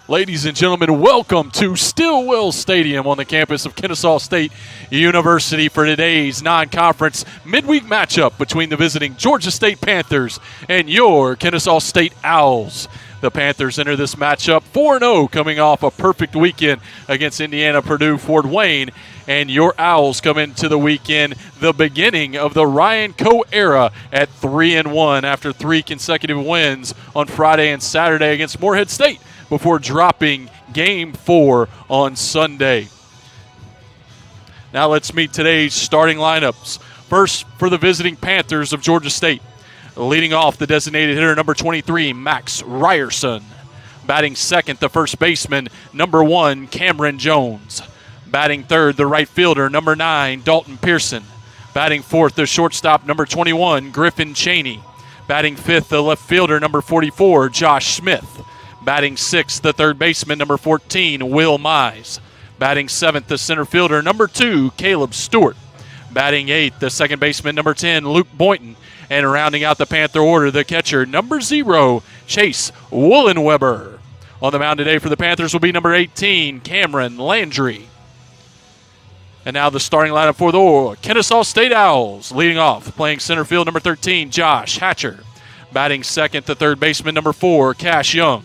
Ladies and gentlemen, welcome to Stillwell Stadium on the campus of Kennesaw State University for today's non-conference midweek matchup between the visiting Georgia State Panthers and your Kennesaw State Owls. The Panthers enter this matchup 4-0, coming off a perfect weekend against Indiana, Purdue, Fort Wayne. And your Owls come into the weekend, the beginning of the Ryan Coe era, at 3-1 after 3 consecutive wins on Friday and Saturday against Morehead State, before dropping Game 4 on Sunday. Now let's meet today's starting lineups. First, for the visiting Panthers of Georgia State. Leading off, the designated hitter, number 23, Max Ryerson. Batting second, the first baseman, number 1, Cameron Jones. Batting third, the right fielder, number 9, Dalton Pearson. Batting fourth, the shortstop, number 21, Griffin Chaney. Batting fifth, the left fielder, number 44, Josh Smith. Batting sixth, the third baseman, number 14, Will Mize. Batting seventh, the center fielder, number 2, Caleb Stewart. Batting eighth, the second baseman, number 10, Luke Boynton. And rounding out the Panther order, the catcher, number 0, Chase Woolenweber. On the mound today for the Panthers will be number 18, Cameron Landry. And now the starting lineup for the Kennesaw State Owls. Leading off, playing center field, number 13, Josh Hatcher. Batting second, the third baseman, number 4, Cash Young.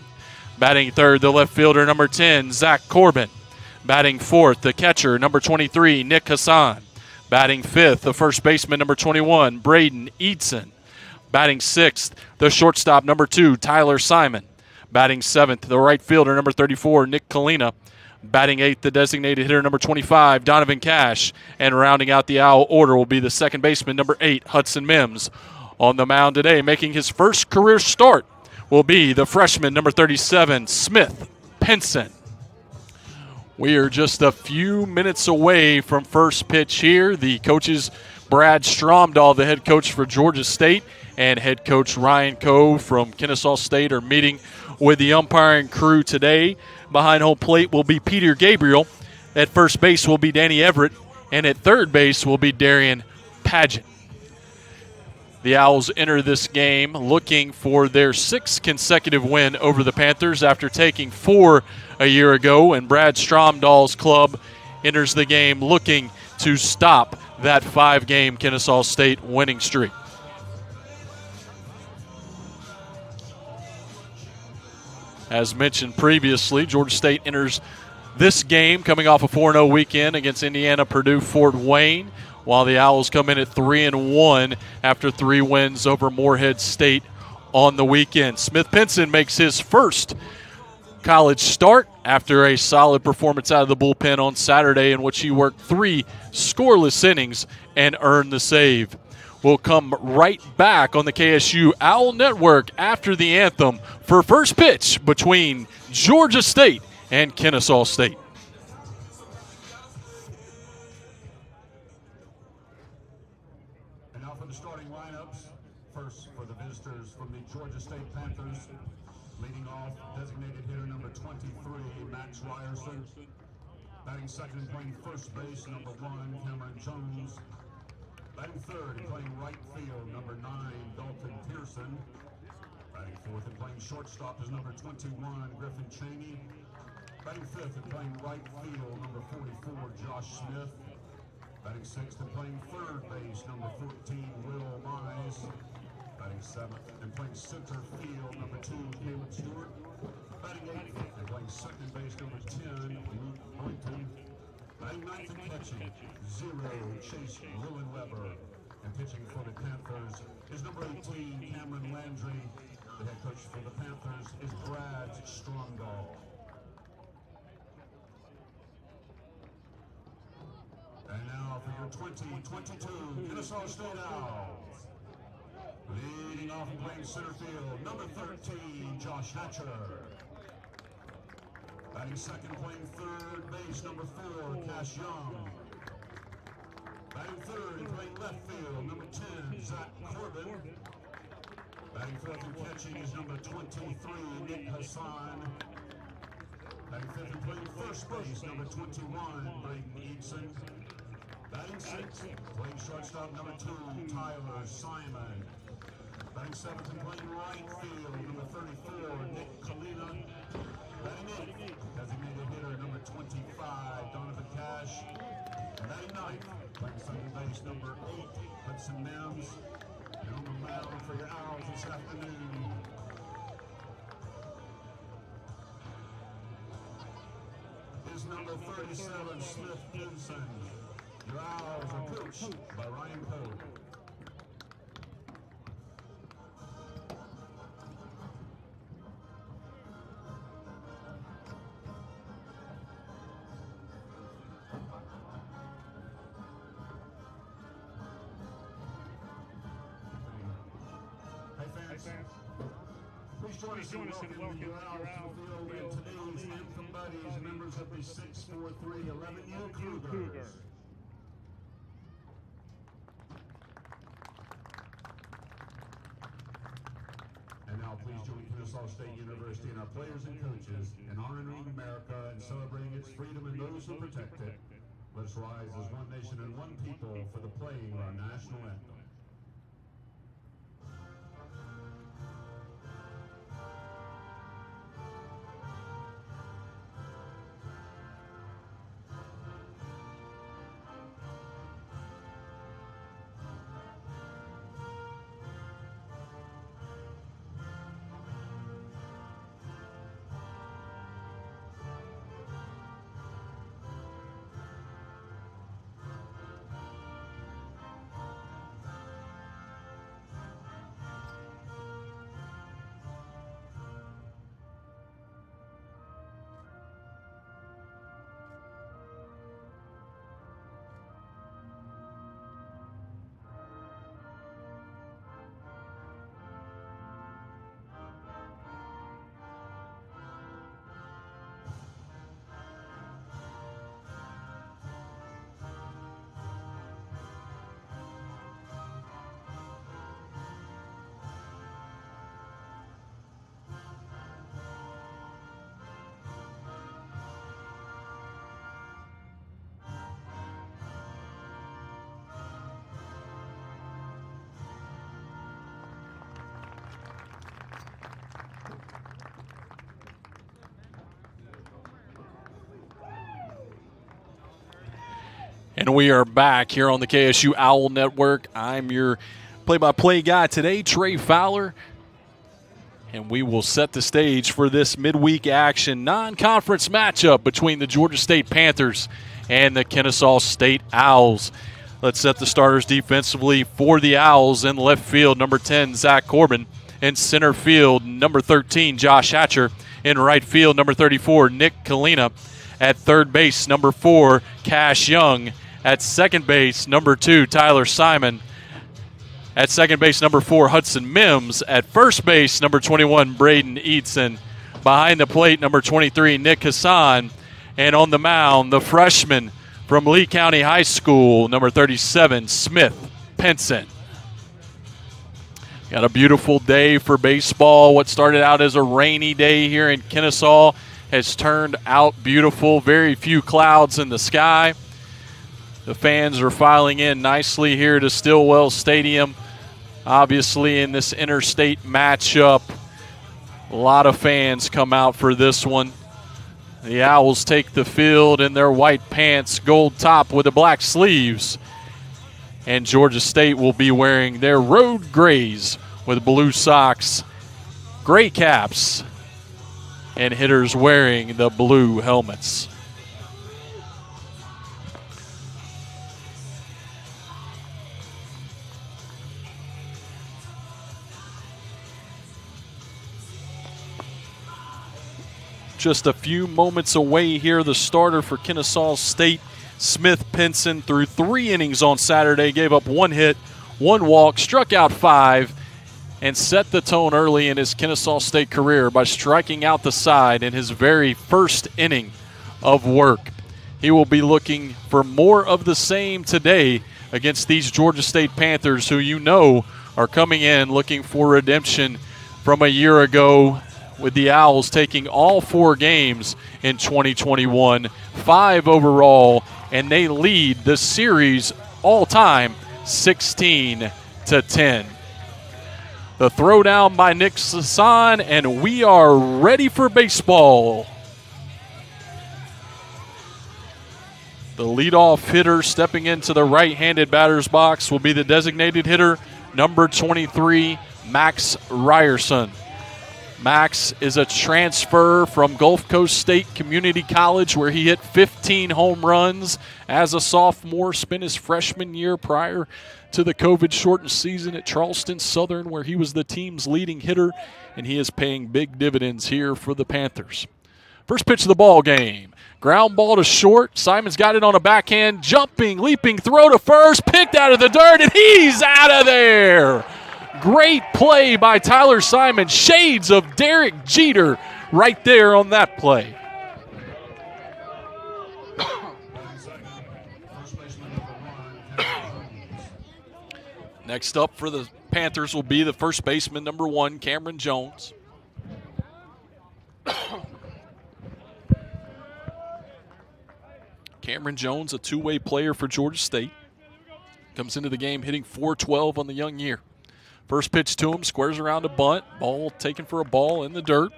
Batting third, the left fielder, number 10, Zach Corbin. Batting fourth, the catcher, number 23, Nick Hassan. Batting fifth, the first baseman, number 21, Braden Eadson. Batting sixth, the shortstop, number 2, Tyler Simon. Batting seventh, the right fielder, number 34, Nick Kalina. Batting eighth, the designated hitter, number 25, Donovan Cash. And rounding out the Owl order will be the second baseman, number 8, Hudson Mims. On the mound today, making his first career start, will be the freshman, number 37, Smith Pinson. We are just a few minutes away from first pitch here. The coaches, Brad Stromdahl, the head coach for Georgia State, and head coach Ryan Coe from Kennesaw State, are meeting with the umpiring crew today. Behind home plate will be Peter Gabriel. At first base will be Danny Everett. And at third base will be Darian Pageant. The Owls enter this game looking for their 6th consecutive win over the Panthers after taking 4 a year ago, and Brad Stromdahl's club enters the game looking to stop that 5-game Kennesaw State winning streak. As mentioned previously, Georgia State enters this game coming off a 4-0 weekend against Indiana, Purdue, Fort Wayne, while the Owls come in at 3-1 after 3 wins over Morehead State on the weekend. Smith Pinson makes his first college start after a solid performance out of the bullpen on Saturday, in which he worked 3 scoreless innings and earned the save. We'll come right back on the KSU Owl Network after the anthem for first pitch between Georgia State and Kennesaw State. And now for the starting lineups. First for the visitors from the Georgia State Panthers. Leading off, designated hitter number 23, Max Ryerson. Batting second and playing first base, number 1, Cameron Jones. Batting third and playing right field, number 9, Dalton Pearson. Batting fourth and playing shortstop is number 21, Griffin Chaney. Batting fifth and playing right field, number 44, Josh Smith. Batting sixth and playing third base, number 14, Will Mize. Batting seventh and playing center field, number 2, Caleb Stewart. Batting eighth and playing second base, number 10, Luke Boynton. Batting ninth and catching, 0, Chase Woolenweber. And pitching for the Panthers is number 18, Cameron Landry. The head coach for the Panthers is Brad Stromdahl. And now for your 2022 Kennesaw State Owls. Leading off and playing center field, number 13, Josh Hatcher. Batting second, playing third base, number 4, Cash Young. Batting third and playing left field, number 10, Zach Corbin. Batting fourth and catching is number 23, Nick Hassan. Batting fifth and playing first base, number 21, Braden Eadson. Batting sixth, playing shortstop, number 2, Tyler Simon. Batting seventh and playing right field, number 34, Nick Kalina. Batting eighth, designated hitter number 25, Donovan Cash. And batting ninth, playing second base number 8, Hudson Mims. And on the mound for your Owls this afternoon, is number 37, Smith Pinson. Your Owls are coached by Ryan Cole. Please join us in welcoming your Owls to the field and today's anthem buddies, members of the 643 11U Cougars. And now please join Kennesaw State University and our players and coaches in honoring America and celebrating its freedom and those who protect it. Let's rise as one nation and one people for the playing of our national anthem. And we are back here on the KSU Owl Network. I'm your play-by-play guy today, Trey Fowler. And we will set the stage for this midweek action non-conference matchup between the Georgia State Panthers and the Kennesaw State Owls. Let's set the starters defensively for the Owls. In left field, number 10, Zach Corbin. In center field, number 13, Josh Hatcher. In right field, number 34, Nick Kalina. At third base, number 4, Cash Young. At second base, number 2, Tyler Simon. At second base, number 4, Hudson Mims. At first base, number 21, Braden Eadson. Behind the plate, number 23, Nick Hassan. And on the mound, the freshman from Lee County High School, number 37, Smith Pinson. Got a beautiful day for baseball. What started out as a rainy day here in Kennesaw has turned out beautiful. Very few clouds in the sky. The fans are filing in nicely here to Stillwell Stadium. Obviously, in this interstate matchup, a lot of fans come out for this one. The Owls take the field in their white pants, gold top with the black sleeves. And Georgia State will be wearing their road grays with blue socks, gray caps, and hitters wearing the blue helmets. Just a few moments away here, the starter for Kennesaw State, Smith Pinson, threw 3 innings on Saturday, gave up 1 hit, 1 walk, struck out 5, and set the tone early in his Kennesaw State career by striking out the side in his very first inning of work. He will be looking for more of the same today against these Georgia State Panthers, who you know are coming in looking for redemption from a year ago, with the Owls taking all 4 games in 2021, 5 overall, and they lead the series all-time 16-10. The throw down by Nick Sasan, and we are ready for baseball. The leadoff hitter stepping into the right-handed batter's box will be the designated hitter, number 23, Max Ryerson. Max is a transfer from Gulf Coast State Community College, where he hit 15 home runs as a sophomore, spent his freshman year prior to the COVID-shortened season at Charleston Southern, where he was the team's leading hitter, and he is paying big dividends here for the Panthers. First pitch of the ball game. Ground ball to short. Simon's got it on a backhand, jumping, leaping throw to first, picked out of the dirt, and he's out of there. Great play by Tyler Simon. Shades of Derek Jeter right there on that play. Next up for the Panthers will be the first baseman, number 1, Cameron Jones. Cameron Jones, a two-way player for Georgia State. Comes into the game hitting .412 on the young year. First pitch to him, squares around a bunt. Ball taken for a ball in the dirt.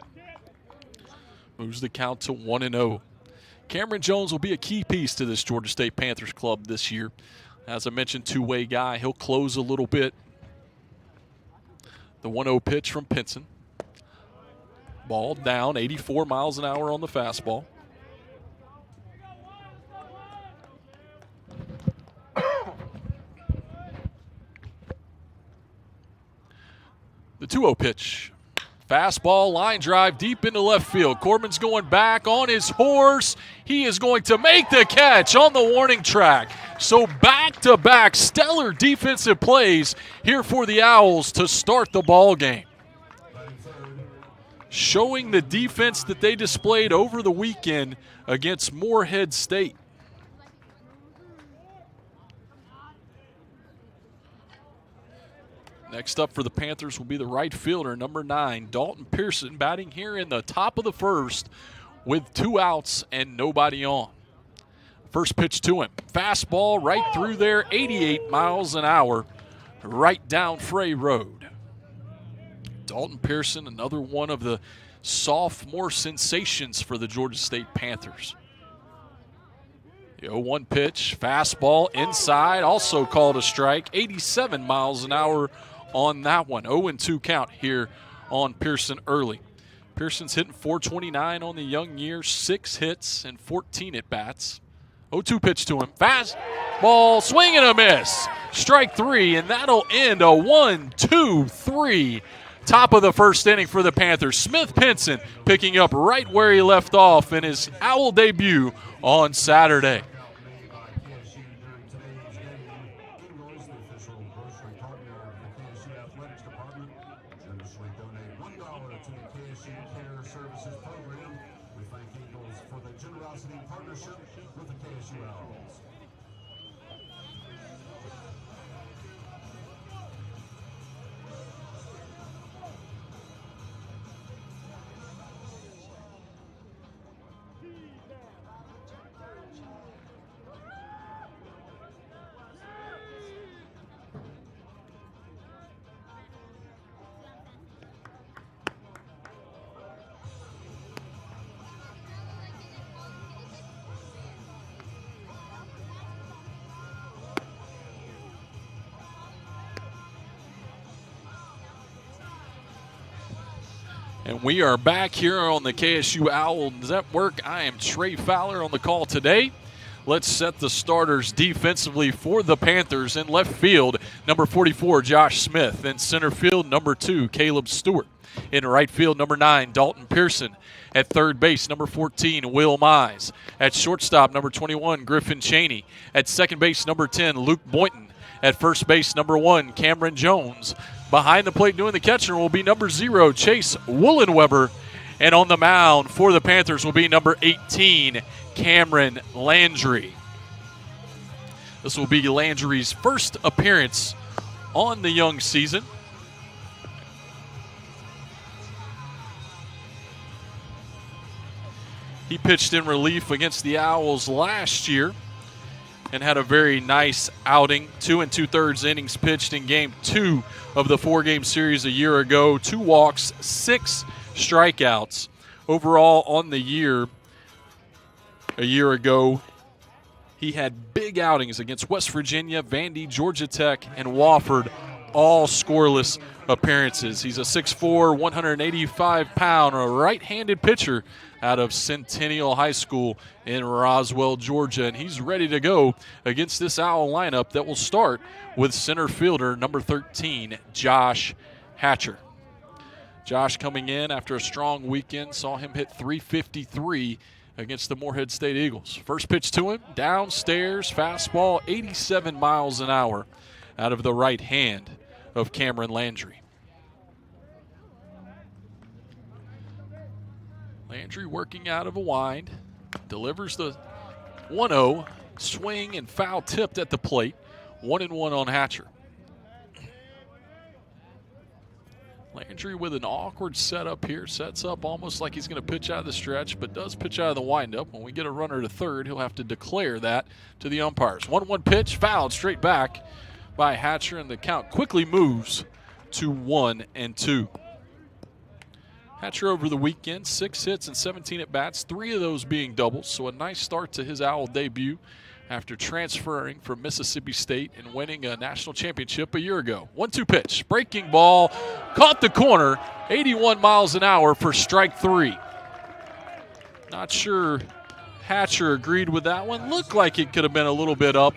Moves the count to 1-0. Cameron Jones will be a key piece to this Georgia State Panthers club this year. As I mentioned, two-way guy. He'll close a little bit. The 1-0 pitch from Pinson. Ball down, 84 miles an hour on the fastball. The 2-0 pitch. Fastball, line drive deep into left field. Corbin's going back on his horse. He is going to make the catch on the warning track. So back-to-back stellar defensive plays here for the Owls to start the ball game. Showing the defense that they displayed over the weekend against Morehead State. Next up for the Panthers will be the right fielder, number 9, Dalton Pearson, batting here in the top of the first with 2 outs and nobody on. First pitch to him. Fastball right through there, 88 miles an hour, right down Frey Road. Dalton Pearson, another one of the sophomore sensations for the Georgia State Panthers. The 0-1 pitch, fastball inside, also called a strike, 87 miles an hour on that one. 0-2 count here on Pearson early. Pearson's hitting .429 on the young year, 6 hits and 14 at-bats. 0-2 pitch to him. Fastball, swing and a miss. Strike 3, and that'll end a 1-2-3. Top of the first inning for the Panthers. Smith Pinson picking up right where he left off in his Owl debut on Saturday. And we are back here on the KSU Owl Network. I am Trey Fowler on the call today. Let's set the starters defensively for the Panthers. In left field, number 44, Josh Smith. In center field, number 2, Caleb Stewart. In right field, number 9, Dalton Pearson. At third base, number 14, Will Mize. At shortstop, number 21, Griffin Chaney. At second base, number 10, Luke Boynton. At first base, number 1, Cameron Jones. Behind the plate doing the catcher will be number 0, Chase Woolenweber. And on the mound for the Panthers will be number 18, Cameron Landry. This will be Landry's first appearance on the young season. He pitched in relief against the Owls last year and had a very nice outing. 2 2/3 innings pitched in Game 2 of the 4-game series a year ago. 2 walks, 6 strikeouts. Overall on the year, a year ago, he had big outings against West Virginia, Vandy, Georgia Tech, and Wofford, all scoreless appearances. He's a 6'4", 185-pound right-handed pitcher out of Centennial High School in Roswell, Georgia, and he's ready to go against this Owl lineup that will start with center fielder number 13, Josh Hatcher. Josh coming in after a strong weekend, saw him hit .353 against the Morehead State Eagles. First pitch to him, downstairs, fastball, 87 miles an hour out of the right hand of Cameron Landry. Landry working out of a wind, delivers the 1-0, swing and foul tipped at the plate, 1-1 on Hatcher. Landry with an awkward setup here, sets up almost like he's going to pitch out of the stretch, but does pitch out of the windup. When we get a runner to third, he'll have to declare that to the umpires. 1-1 pitch, fouled straight back by Hatcher, and the count quickly moves to 1-2. Hatcher over the weekend, 6 hits and 17 at-bats, 3 of those being doubles, so a nice start to his Owl debut after transferring from Mississippi State and winning a national championship a year ago. 1-2 pitch, breaking ball, caught the corner, 81 miles an hour for strike 3. Not sure Hatcher agreed with that one. Looked like it could have been a little bit up.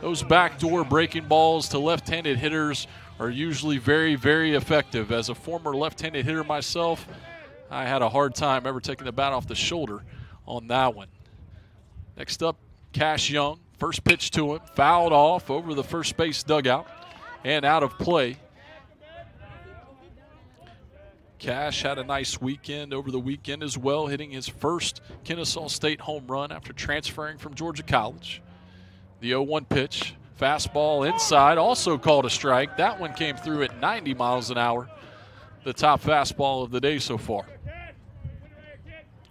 Those backdoor breaking balls to left-handed hitters are usually very, very effective. As a former left-handed hitter myself, I had a hard time ever taking the bat off the shoulder on that one. Next up, Cash Young, first pitch to him, fouled off over the first base dugout and out of play. Cash had a nice weekend over the weekend as well, hitting his first Kennesaw State home run after transferring from Georgia College. The 0-1 pitch, fastball inside, also called a strike. That one came through at 90 miles an hour, the top fastball of the day so far.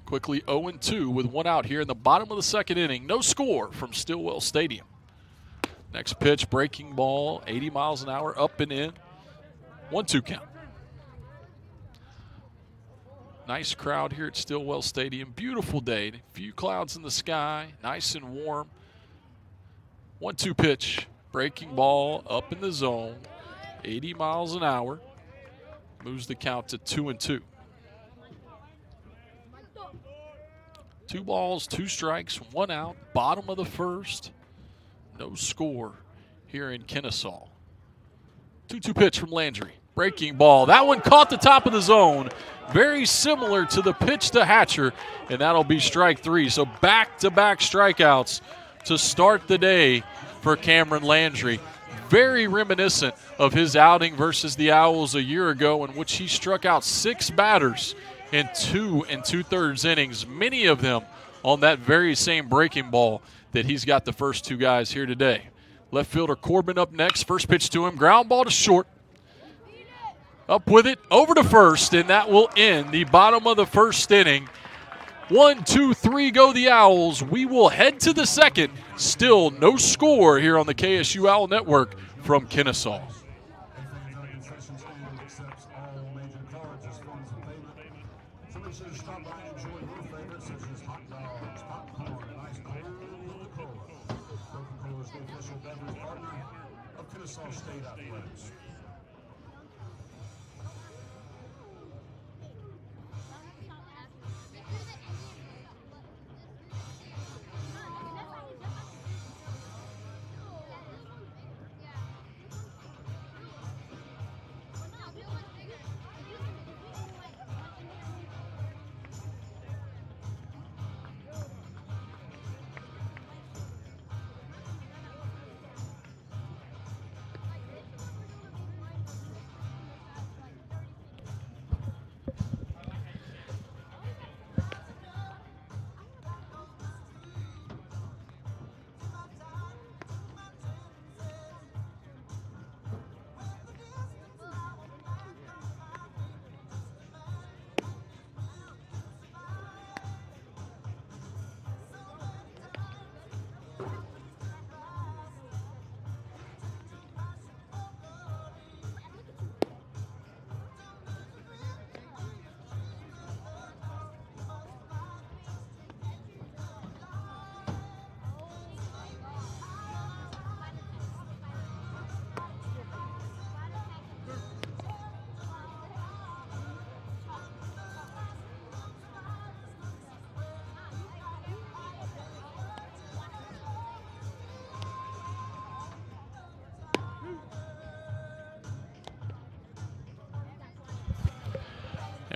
Quickly 0-2 with 1 out here in the bottom of the second inning. No score from Stillwell Stadium. Next pitch, breaking ball, 80 miles an hour, up and in. 1-2 count. Nice crowd here at Stillwell Stadium. Beautiful day. A few clouds in the sky, nice and warm. 1-2 pitch, breaking ball, up in the zone, 80 miles an hour. Moves the count to 2-2. 2 balls, 2 strikes, 1 out, bottom of the first. No score here in Kennesaw. 2-2 pitch from Landry. Breaking ball. That one caught the top of the zone. Very similar to the pitch to Hatcher, and that'll be strike 3. So back-to-back strikeouts to start the day for Cameron Landry. Very reminiscent of his outing versus the Owls a year ago, in which he struck out 6 batters in 2 2/3 innings, many of them on that very same breaking ball that he's got the first 2 guys here today. Left fielder Corbin up next. First pitch to him, ground ball to short. Up with it, over to first, and that will end the bottom of the first inning. 1, 2, 3 go the Owls. We will head to the second. Still no score here on the KSU Owl Network from Kennesaw.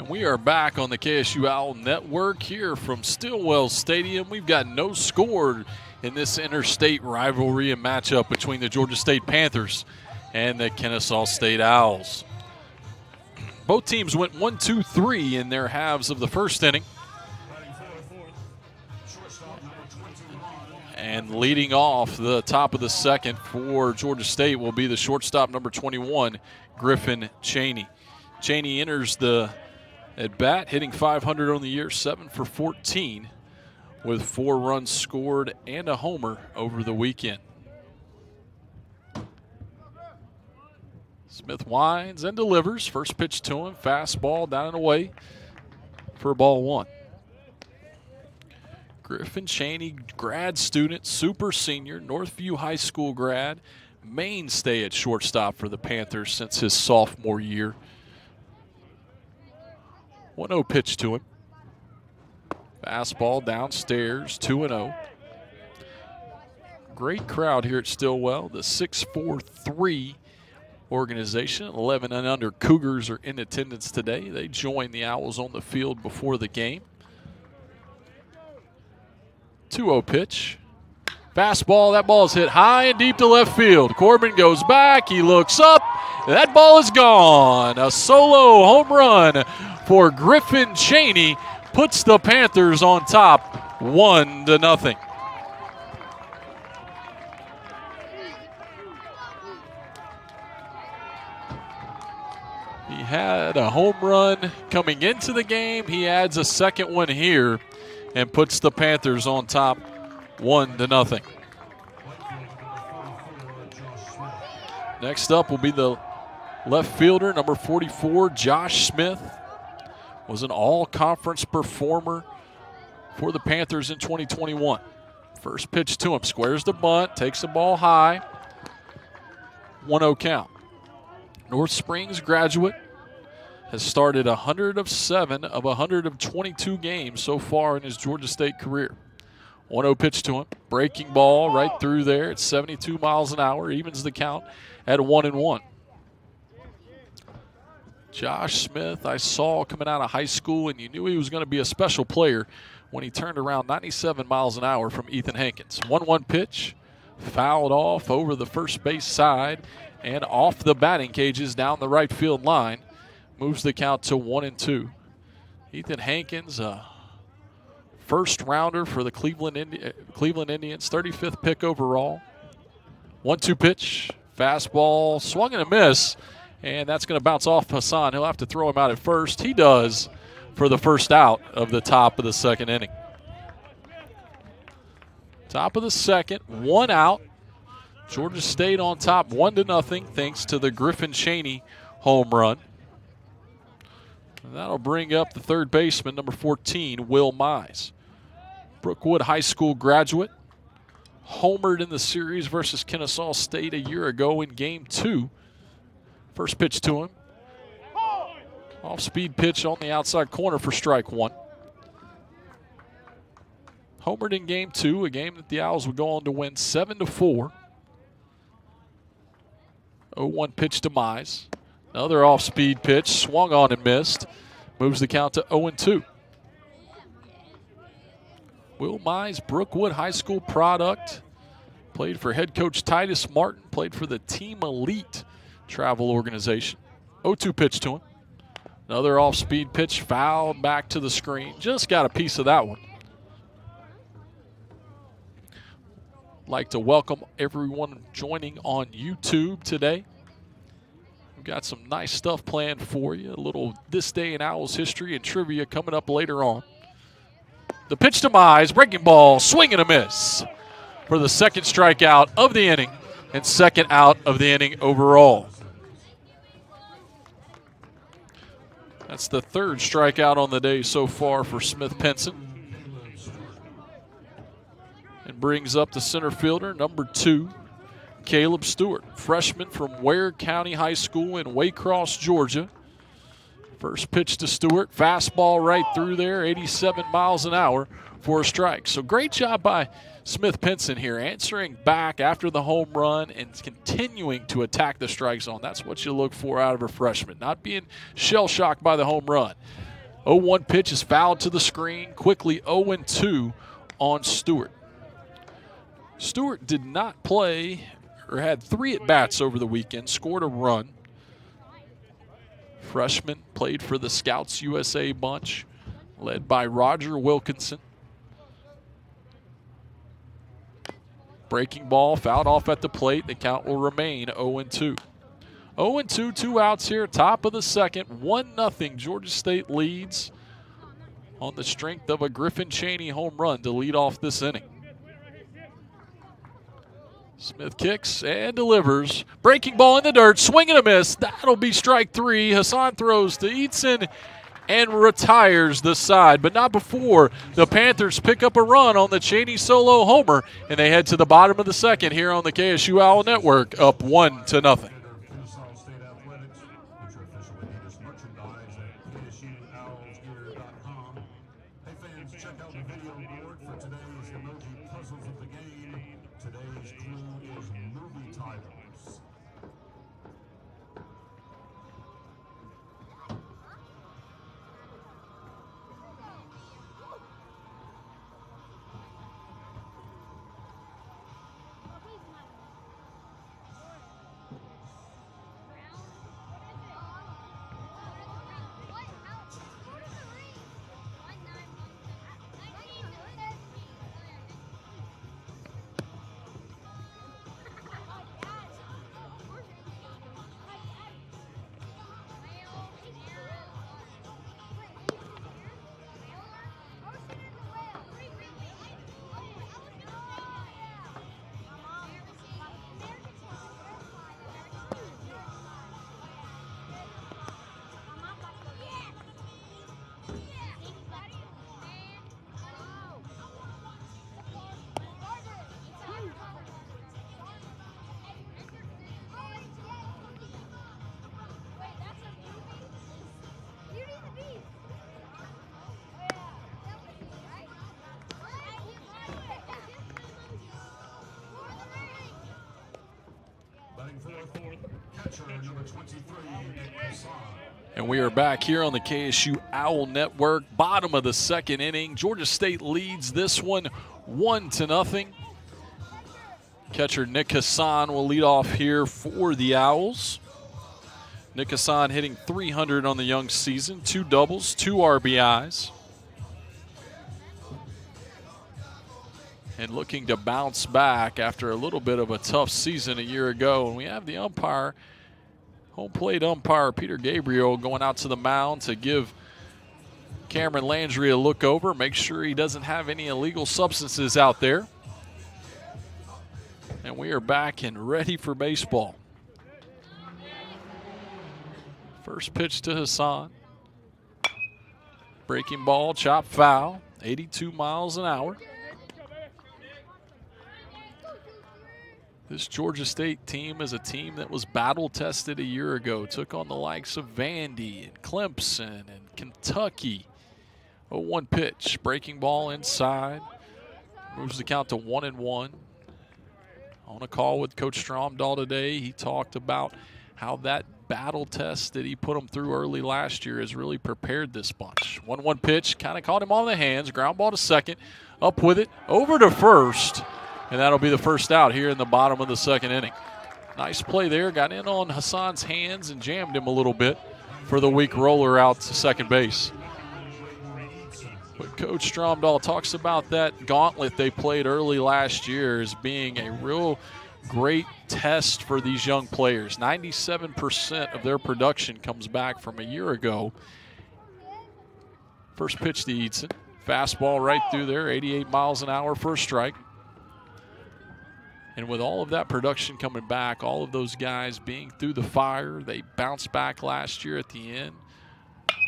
And we are back on the KSU Owl Network here from Stillwell Stadium. We've got no score in this interstate rivalry and matchup between the Georgia State Panthers and the Kennesaw State Owls. Both teams went 1-2-3 in their halves of the first inning. And leading off the top of the second for Georgia State will be the shortstop, number 21, Griffin Cheney. Cheney enters the at bat, hitting .500 on the year, 7 for 14, with 4 runs scored and a homer over the weekend. Smith winds and delivers. First pitch to him, fastball down and away for ball 1. Griffin Cheney, grad student, super senior, Northview High School grad, mainstay at shortstop for the Panthers since his sophomore year. 1-0 pitch to him. Fastball downstairs, 2-0. Great crowd here at Stillwell. The 643 organization, 11 and under Cougars are in attendance today. They joined the Owls on the field before the game. 2-0 pitch. Fastball, that ball is hit high and deep to left field. Corbin goes back, he looks up, that ball is gone. A solo home run for Griffin Cheney puts the Panthers on top 1-0. He had a home run coming into the game. He adds a second one here and puts the Panthers on top 1-0. Next up will be the left fielder, number 44, Josh Smith. Was an all-conference performer for the Panthers in 2021. First pitch to him, squares the bunt, takes the ball high. 1-0 count. North Springs graduate, has started 107 of 122 games so far in his Georgia State career. 1-0 pitch to him, breaking ball right through there at 72 miles an hour, evens the count at 1-1. Josh Smith, I saw coming out of high school, and you knew he was going to be a special player when he turned around 97 miles an hour from Ethan Hankins. 1-1 pitch, fouled off over the first base side and off the batting cages down the right field line. Moves the count to 1-2. Ethan Hankins, first rounder for the Cleveland Indians, 35th pick overall. 1-2 pitch, fastball, swung and a miss. And that's going to bounce off Hassan. He'll have to throw him out at first. He does for the first out of the top of the second inning. Top of the second, 1 out. Georgia State on top 1-0 thanks to the Griffin Cheney home run. And that'll bring up the third baseman, number 14, Will Mize. Brookwood High School graduate. Homered in the series versus Kennesaw State a year ago in Game 2. First pitch to him. Off-speed pitch on the outside corner for strike 1. Homered in Game 2, a game that the Owls would go on to win 7-4. 0-1 pitch to Mize. Another off-speed pitch, swung on and missed. Moves the count to 0-2. Will Mize, Brookwood High School product. Played for head coach Titus Martin. Played for the Team Elite travel organization. 0-2 pitch to him. Another off-speed pitch, fouled back to the screen. Just got a piece of that one. Like to welcome everyone joining on YouTube today. We've got some nice stuff planned for you. A little This Day in Owls history and trivia coming up later on. The pitch to Mize, breaking ball, swing and a miss for the second strikeout of the inning and second out of the inning overall. That's the third strikeout on the day so far for Smith Pinson. And brings up the center fielder, number 2, Caleb Stewart, freshman from Ware County High School in Waycross, Georgia. First pitch to Stewart, fastball right through there, 87 miles an hour for a strike. So great job by Smith Pinson here, answering back after the home run and continuing to attack the strike zone. That's what you look for out of a freshman, not being shell-shocked by the home run. 0-1 pitch is fouled to the screen. Quickly 0-2 on Stewart. Stewart did not play or had 3 at-bats over the weekend, scored a run. Freshman, played for the Scouts USA bunch, led by Roger Wilkinson. Breaking ball, fouled off at the plate. The count will remain 0-2. 0-2, 2 outs here, top of the second. 1-0 Georgia State leads on the strength of a Griffin Chaney home run to lead off this inning. Smith kicks and delivers. Breaking ball in the dirt, swing and a miss. That'll be strike 3. Hassan throws to Eatson and retires the side, but not before the Panthers pick up a run on the Chaney solo homer, and they head to the bottom of the second here on the KSU Owl Network, up 1-0. And we are back here on the KSU Owl Network, bottom of the second inning. Georgia State leads this one 1-0. Catcher Nick Hassan will lead off here for the Owls. Nick Hassan hitting .300 on the young season, 2 doubles, 2 RBIs. And looking to bounce back after a little bit of a tough season a year ago. And we have the umpire, home plate umpire Peter Gabriel, going out to the mound to give Cameron Landry a look over, make sure he doesn't have any illegal substances out there. And we are back and ready for baseball. First pitch to Hassan. Breaking ball, chop foul, 82 miles an hour. This Georgia State team is a team that was battle-tested a year ago. Took on the likes of Vandy and Clemson and Kentucky. 0-1 pitch, breaking ball inside. Moves the count to 1-1. On a call with Coach Stromdahl today, he talked about how that battle test that he put them through early last year has really prepared this bunch. 1-1 pitch, kind of caught him on the hands. Ground ball to second, up with it, over to first. And that'll be the first out here in the bottom of the second inning. Nice play there. Got in on Hassan's hands and jammed him a little bit for the weak roller out to second base. But Coach Stromdahl talks about that gauntlet they played early last year as being a real great test for these young players. 97% of their production comes back from a year ago. First pitch to Eatson. Fastball right through there, 88 miles an hour for a strike. And with all of that production coming back, all of those guys being through the fire, they bounced back last year at the end.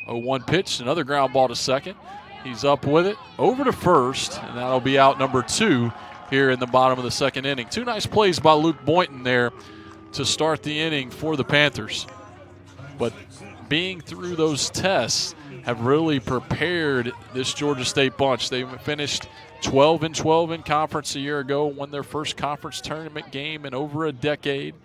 0-1 pitch, another ground ball to second. He's up with it, over to first, and that'll be out number 2 here in the bottom of the second inning. 2 nice plays by Luke Boynton there to start the inning for the Panthers. But being through those tests have really prepared this Georgia State bunch. They finished 12-12 in conference a year ago, won their first conference tournament game in over a decade.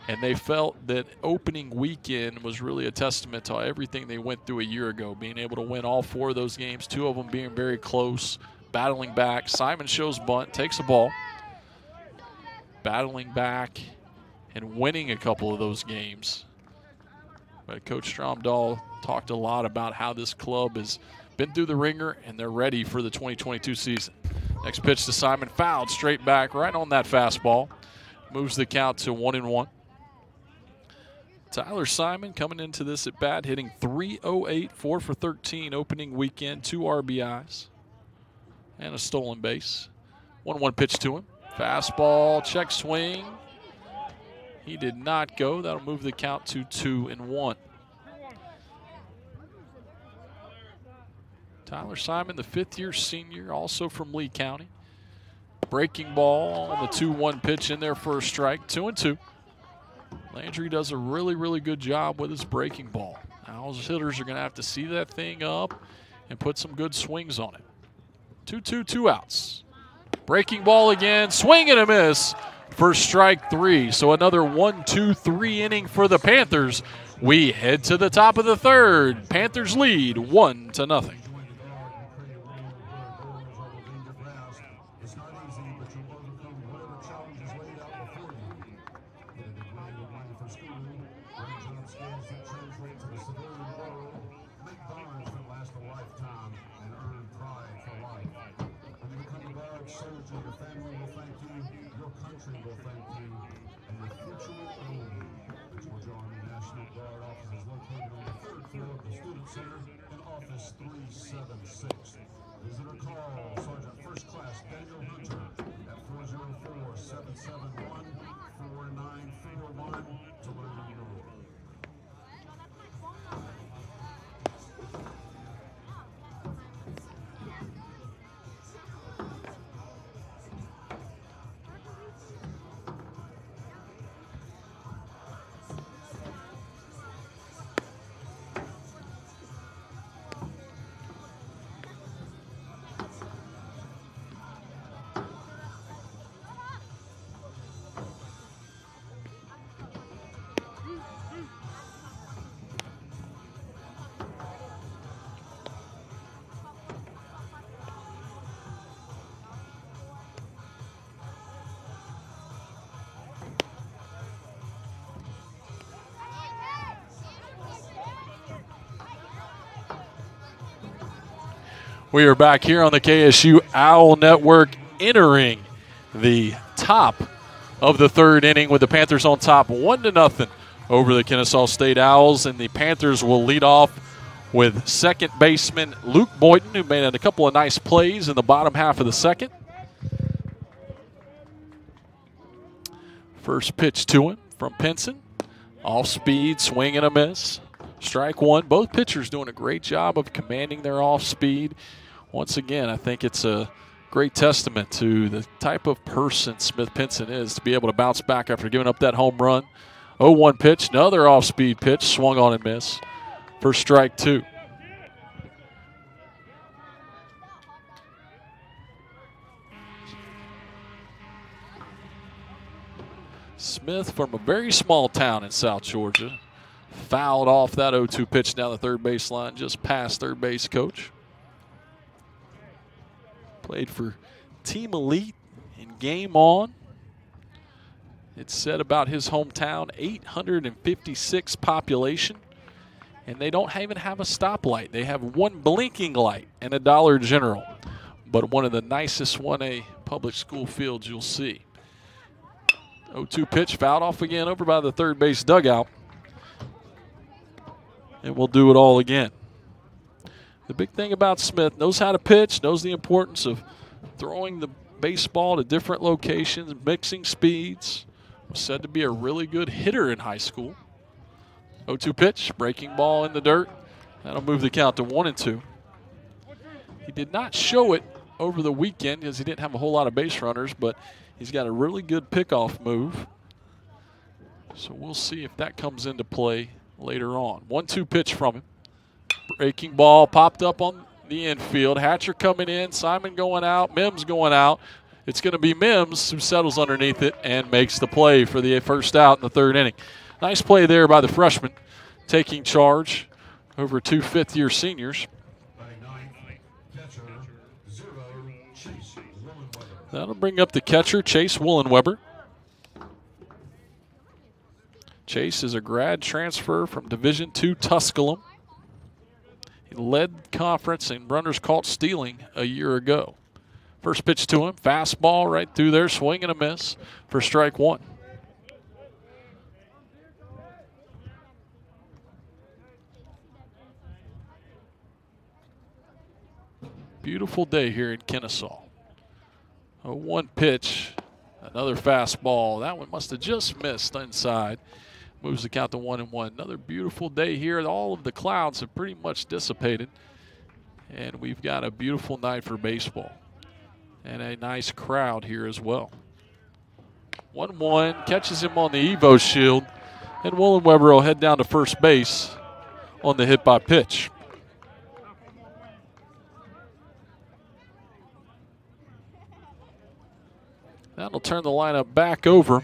And they felt that opening weekend was really a testament to everything they went through a year ago, being able to win all 4 of those games, 2 of them being very close, battling back. Simon shows bunt, takes a ball, battling back and winning a couple of those games. But Coach Stromdahl talked a lot about how this club has been through the ringer and they're ready for the 2022 season. Next pitch to Simon, fouled straight back right on that fastball. Moves the count to 1-1. Tyler Simon coming into this at bat, hitting .308, 4 for 13 opening weekend, 2 RBIs, and a stolen base. 1-1 pitch to him. Fastball, check swing. He did not go. That'll move the count to 2-1. Tyler Simon, the 5th-year senior, also from Lee County. Breaking ball on the 2-1 pitch in there for a strike, 2-2. Landry does a really, really good job with his breaking ball. Now his hitters are going to have to see that thing up and put some good swings on it. 2-2, 2 outs. Breaking ball again, swing and a miss for strike 3. So another 1-2-3 inning for the Panthers. We head to the top of the 3rd. Panthers lead 1-0. Your family will thank you, your country will thank you, and your future will own you. The Georgia Army National Guard office is located on the 3rd floor of the Student Center in Office 376. Visitor call Sergeant First Class Daniel Hunter at 404-771-4941 to learn more. We are back here on the KSU Owl Network, entering the top of the 3rd inning with the Panthers on top 1-0 over the Kennesaw State Owls. And the Panthers will lead off with second baseman Luke Boynton, who made a couple of nice plays in the bottom half of the 2nd. First pitch to him from Pinson. Off speed, swing and a miss. Strike 1. Both pitchers doing a great job of commanding their off speed. Once again, I think it's a great testament to the type of person Smith Pinson is to be able to bounce back after giving up that home run. 0-1 pitch, another off speed pitch, swung on and miss for strike 2. Smith from a very small town in South Georgia. Fouled off that 0-2 pitch down the 3rd baseline, just past third base coach. Played for Team Elite in Game On. It's said about his hometown, 856 population, and they don't even have a stoplight. They have one blinking light and a Dollar General, but one of the nicest 1A public school fields you'll see. 0-2 pitch, fouled off again over by the third base dugout. And we'll do it all again. The big thing about Smith, knows how to pitch, knows the importance of throwing the baseball to different locations, mixing speeds. Was said to be a really good hitter in high school. 0-2 pitch, breaking ball in the dirt. That'll move the count to 1-2. He did not show it over the weekend because he didn't have a whole lot of base runners, but he's got a really good pickoff move. So we'll see if that comes into play later on. 1-2 pitch from him. Breaking ball popped up on the infield. Hatcher coming in, Simon going out, Mims going out. it's going to be Mims who settles underneath it and makes the play for the first out in the third inning. Nice play there by the freshman, taking charge over two fifth-year seniors. That'll bring up the catcher, Chase Woolenweber. Chase is a grad transfer from Division II Tusculum. He led conference in runners caught stealing a year ago. First pitch to him, fastball right through there, swing and a miss for strike one. Beautiful day here in Kennesaw. A 1 pitch, another fastball. That one must have just missed inside. Moves the count to 1-1. Another beautiful day here. All of the clouds have pretty much dissipated. And we've got a beautiful night for baseball. And a nice crowd here as well. 1-1, catches him on the Evo shield. And Woolenweber will head down to first base on the hit by pitch. That'll turn the lineup back over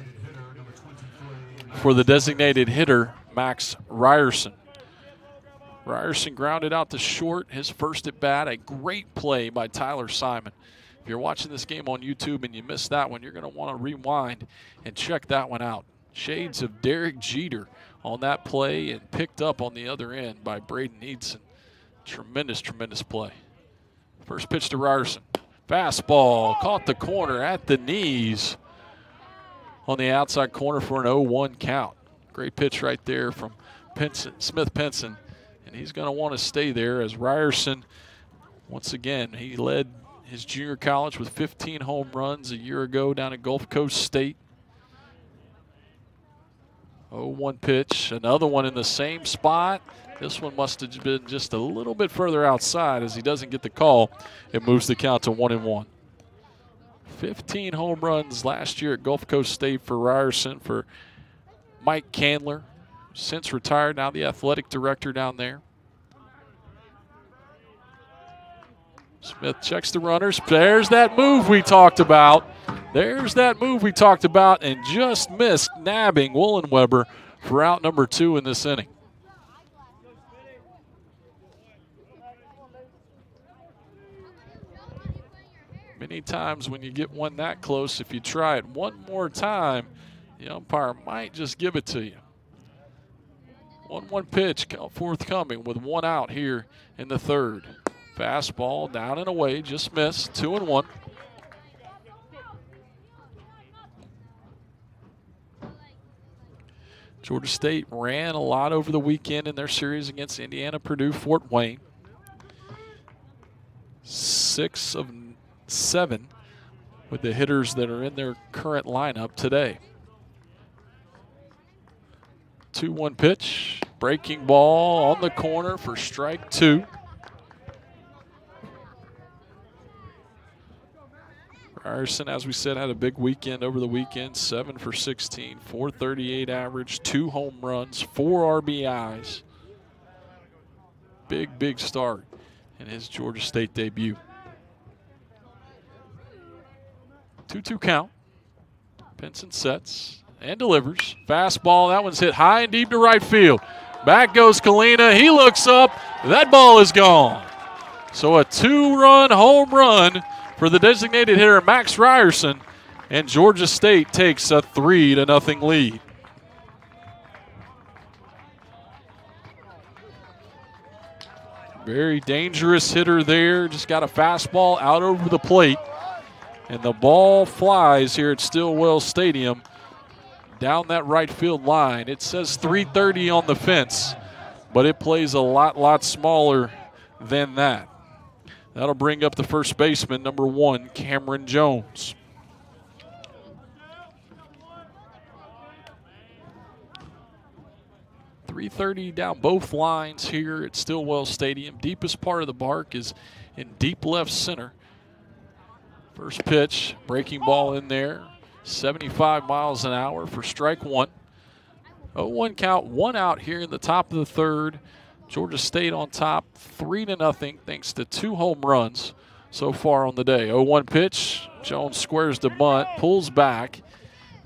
for the designated hitter, Max Ryerson. Ryerson grounded out to short, his first at bat. A great play by Tyler Simon. If you're watching this game on YouTube and you missed that one, you're going to want to rewind and check that one out. Shades of Derek Jeter on that play and picked up on the other end by Braden Eadson. Tremendous, tremendous play. First pitch to Ryerson. Fastball, caught the corner at the knees on the outside corner for an 0-1 count. Great pitch right there from Smith Pinson, and he's going to want to stay there as Ryerson, once again, he led his junior college with 15 home runs a year ago down at Gulf Coast State. 0-1 pitch, another one in the same spot. This one must have been just a little bit further outside as he doesn't get the call. It moves the count to 1-1. 15 home runs last year at Gulf Coast State for Ryerson. For Mike Candler, since retired, now the athletic director down there. Smith checks the runners. There's that move we talked about. There's that move we talked about and just missed nabbing Woolenweber for out number 2 in this inning. Many times when you get one that close, if you try it one more time, the umpire might just give it to you. 1-1 pitch forthcoming with one out here in the third. Fastball down and away, just missed, 2-1. Georgia State ran a lot over the weekend in their series against Indiana, Purdue, Fort Wayne. 6 of 7 with the hitters that are in their current lineup today. 2-1 pitch, breaking ball on the corner for strike 2. Ryerson, as we said, had a big weekend over the weekend. 7 for 16, 438 average, 2 home runs, 4 RBIs. Big, big start in his Georgia State debut. 2-2 count. Pinson sets and delivers. Fastball, that one's hit high and deep to right field. Back goes Kalina. He looks up. That ball is gone. So a 2-run home run for the designated hitter, Max Ryerson, and Georgia State takes a 3-0 lead. Very dangerous hitter there. Just got a fastball out over the plate. And the ball flies here at Stillwell Stadium down that right field line. It says 330 on the fence, but it plays a lot smaller than that. That'll bring up the first baseman, number 1, Cameron Jones. .330 down both lines here at Stillwell Stadium. Deepest part of the park is in deep left center. First pitch, breaking ball in there, 75 miles an hour for strike 1. 0-1 count, 1 out here in the top of the third. Georgia State on top, 3-0 thanks to 2 home runs. so far on the day. 0-1 pitch. Jones squares the bunt, pulls back.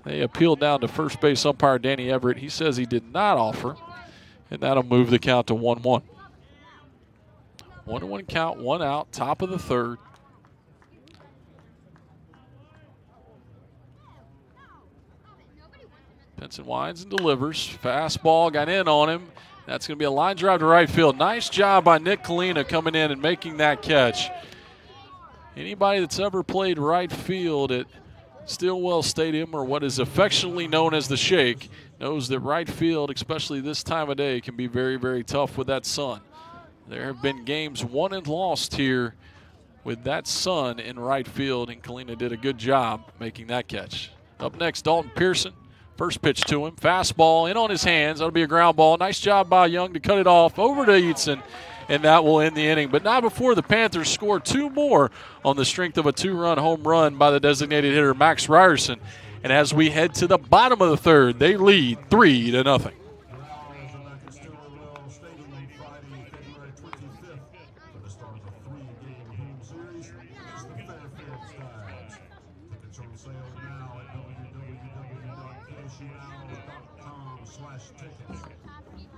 They appeal down to first base umpire Danny Everett. He says he did not offer, and that'll move the count to 1-1. 1-1 count, 1 out, top of the third. Benson winds and delivers. Fastball got in on him. That's going to be a line drive to right field. Nice job by Nick Kalina coming in and making that catch. Anybody that's ever played right field at Stillwell Stadium, or what is affectionately known as the Shake, knows that right field, especially this time of day, can be very, very tough with that sun. There have been games won and lost here with that sun in right field, and Kalina did a good job making that catch. Up next, Dalton Pearson. First pitch to him. Fastball in on his hands. That'll be a ground ball. Nice job by Young to cut it off over to Eatson, and that will end the inning. But not before the Panthers score 2 more on the strength of a 2-run home run by the designated hitter Max Ryerson. And as we head to the bottom of the third, they lead 3-0.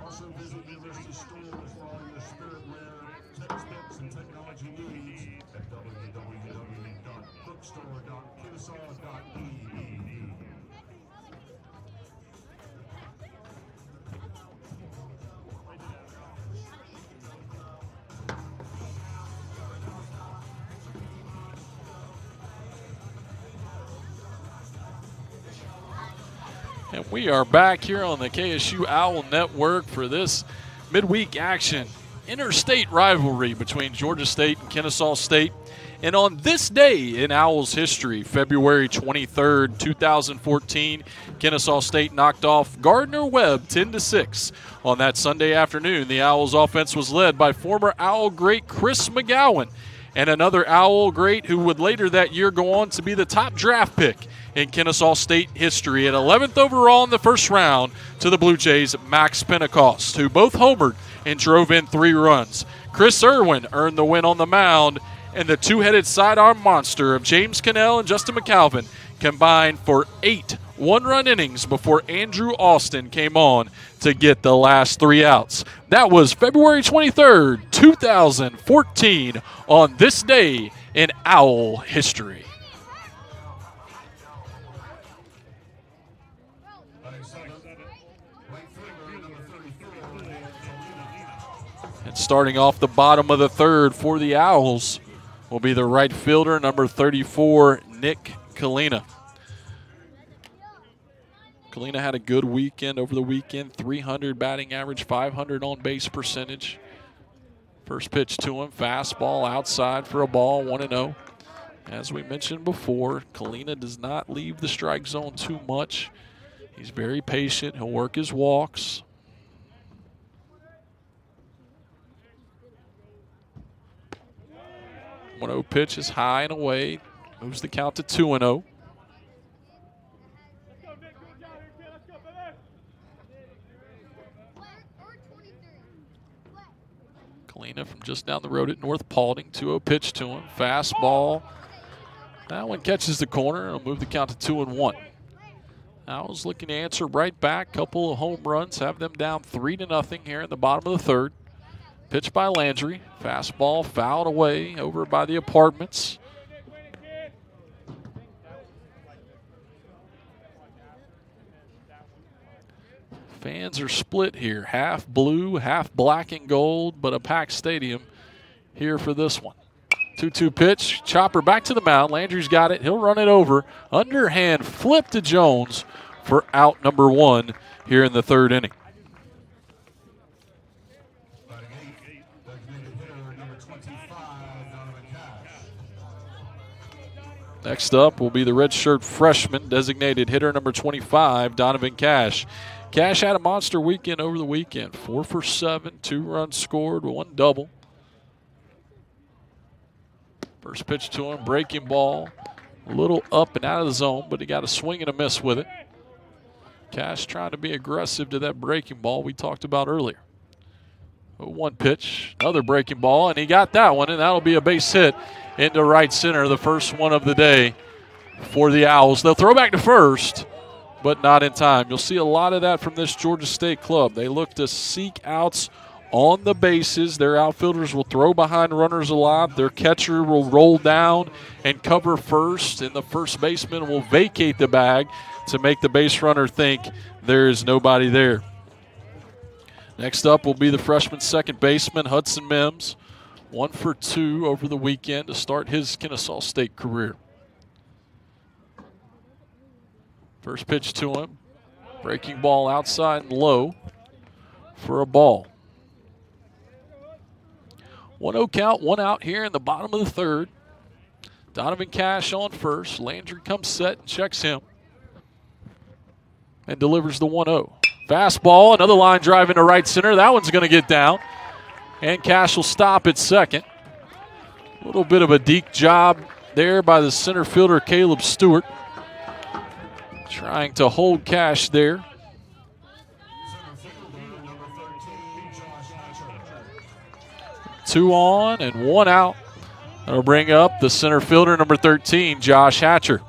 Also visit University stores for all your spirit wear, textbooks, and technology needs at www.bookstore.kennesaw.edu. And we are back here on the KSU Owl Network for this midweek action. Interstate rivalry between Georgia State and Kennesaw State. And on this day in Owls history, February 23rd, 2014, Kennesaw State knocked off Gardner-Webb 10-6. On that Sunday afternoon, the Owls offense was led by former Owl great Chris McGowan, and another Owl great who would later that year go on to be the top draft pick in Kennesaw State history at 11th overall in the first round to the Blue Jays, Max Pentecost, who both homered and drove in 3 runs. Chris Irwin earned the win on the mound, and the two-headed sidearm monster of James Cannell and Justin McAlvin combined for 8 one-run innings before Andrew Austin came on to get the last 3 outs. That was February 23rd, 2014, on this day in Owl history. And starting off the bottom of the third for the Owls will be the right fielder, number 34, Nick Kalina. Kalina had a good weekend over the weekend, 300 batting average, 500 on-base percentage. First pitch to him, fastball outside for a ball, 1-0. As we mentioned before, Kalina does not leave the strike zone too much. He's very patient. He'll work his walks. The 1-0 pitch is high and away. Moves the count to 2-0. Kalina from just down the road at North Paulding. 2-0 pitch to him. Fastball. That one catches the corner. It'll move the count to 2-1. Owls looking to answer right back. Couple of home runs. Have them down 3-0 here in the bottom of the third. Pitch by Landry. Fastball fouled away over by the apartments. Fans are split here. Half blue, half black and gold, but a packed stadium here for this one. 2-2 pitch. Chopper back to the mound. Landry's got it. He'll run it over. Underhand flip to Jones for out number 1 here in the third inning. Next up will be the redshirt freshman, designated hitter number 25, Donovan Cash. Cash had a monster weekend over the weekend. 4 for 7, 2 runs scored, 1 double. First pitch to him, breaking ball. A little up and out of the zone, but he got a swing and a miss with it. Cash trying to be aggressive to that breaking ball we talked about earlier. 0-1 pitch, another breaking ball, and he got that one, and that'll be a base hit into right center, the first one of the day for the Owls. They'll throw back to first, but not in time. You'll see a lot of that from this Georgia State club. They look to seek outs on the bases. Their outfielders will throw behind runners a lot. Their catcher will roll down and cover first, and the first baseman will vacate the bag to make the base runner think there is nobody there. Next up will be the freshman second baseman, Hudson Mims. 1 for 2 over the weekend to start his Kennesaw State career. First pitch to him. Breaking ball outside and low for a ball. 1-0 count, 1 out here in the bottom of the third. Donovan Cash on first. Landry comes set and checks him and delivers the 1-0. Fastball, another line drive into right center. That one's going to get down. And Cash will stop at second. A little bit of a deke job there by the center fielder, Caleb Stewart. Trying to hold Cash there. Two on and 1 out. That'll bring up the center fielder, number 13, Josh Hatcher.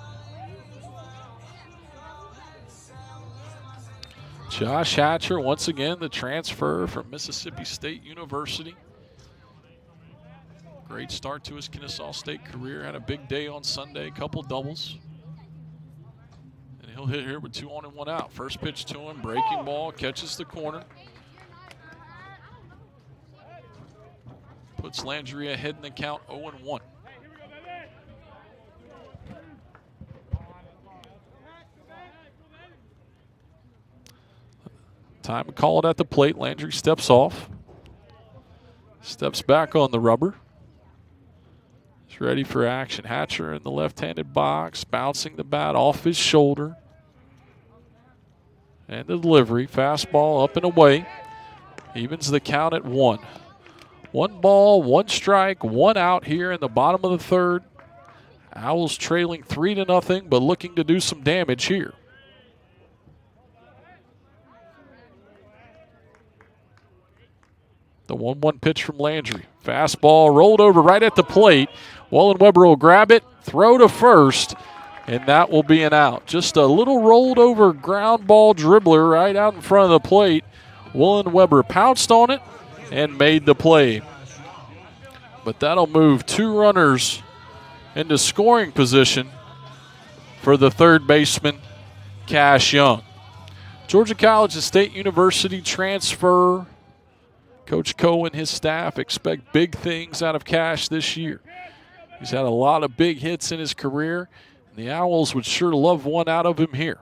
Josh Hatcher, once again, the transfer from Mississippi State University. Great start to his Kennesaw State career. Had a big day on Sunday, a couple doubles. And he'll hit here with 2 on and 1 out. First pitch to him, breaking ball, catches the corner. Puts Landry ahead in the count, 0-1. Time to call it at the plate. Landry steps off. Steps back on the rubber. He's ready for action. Hatcher in the left-handed box, bouncing the bat off his shoulder. And the delivery. Fastball up and away. Evens the count at 1. 1 ball, 1 strike, 1 out here in the bottom of the third. Owls trailing 3-0, but looking to do some damage here. The 1-1 pitch from Landry. Fastball rolled over right at the plate. Wallen-Weber will grab it, throw to first, and that will be an out. Just a little rolled over ground ball dribbler right out in front of the plate. Wallen-Weber pounced on it and made the play. But that'll move 2 runners into scoring position for the third baseman, Cash Young. Georgia College and State University transfer. Coach Coe and his staff expect big things out of Cash this year. He's had a lot of big hits in his career, and the Owls would sure love one out of him here.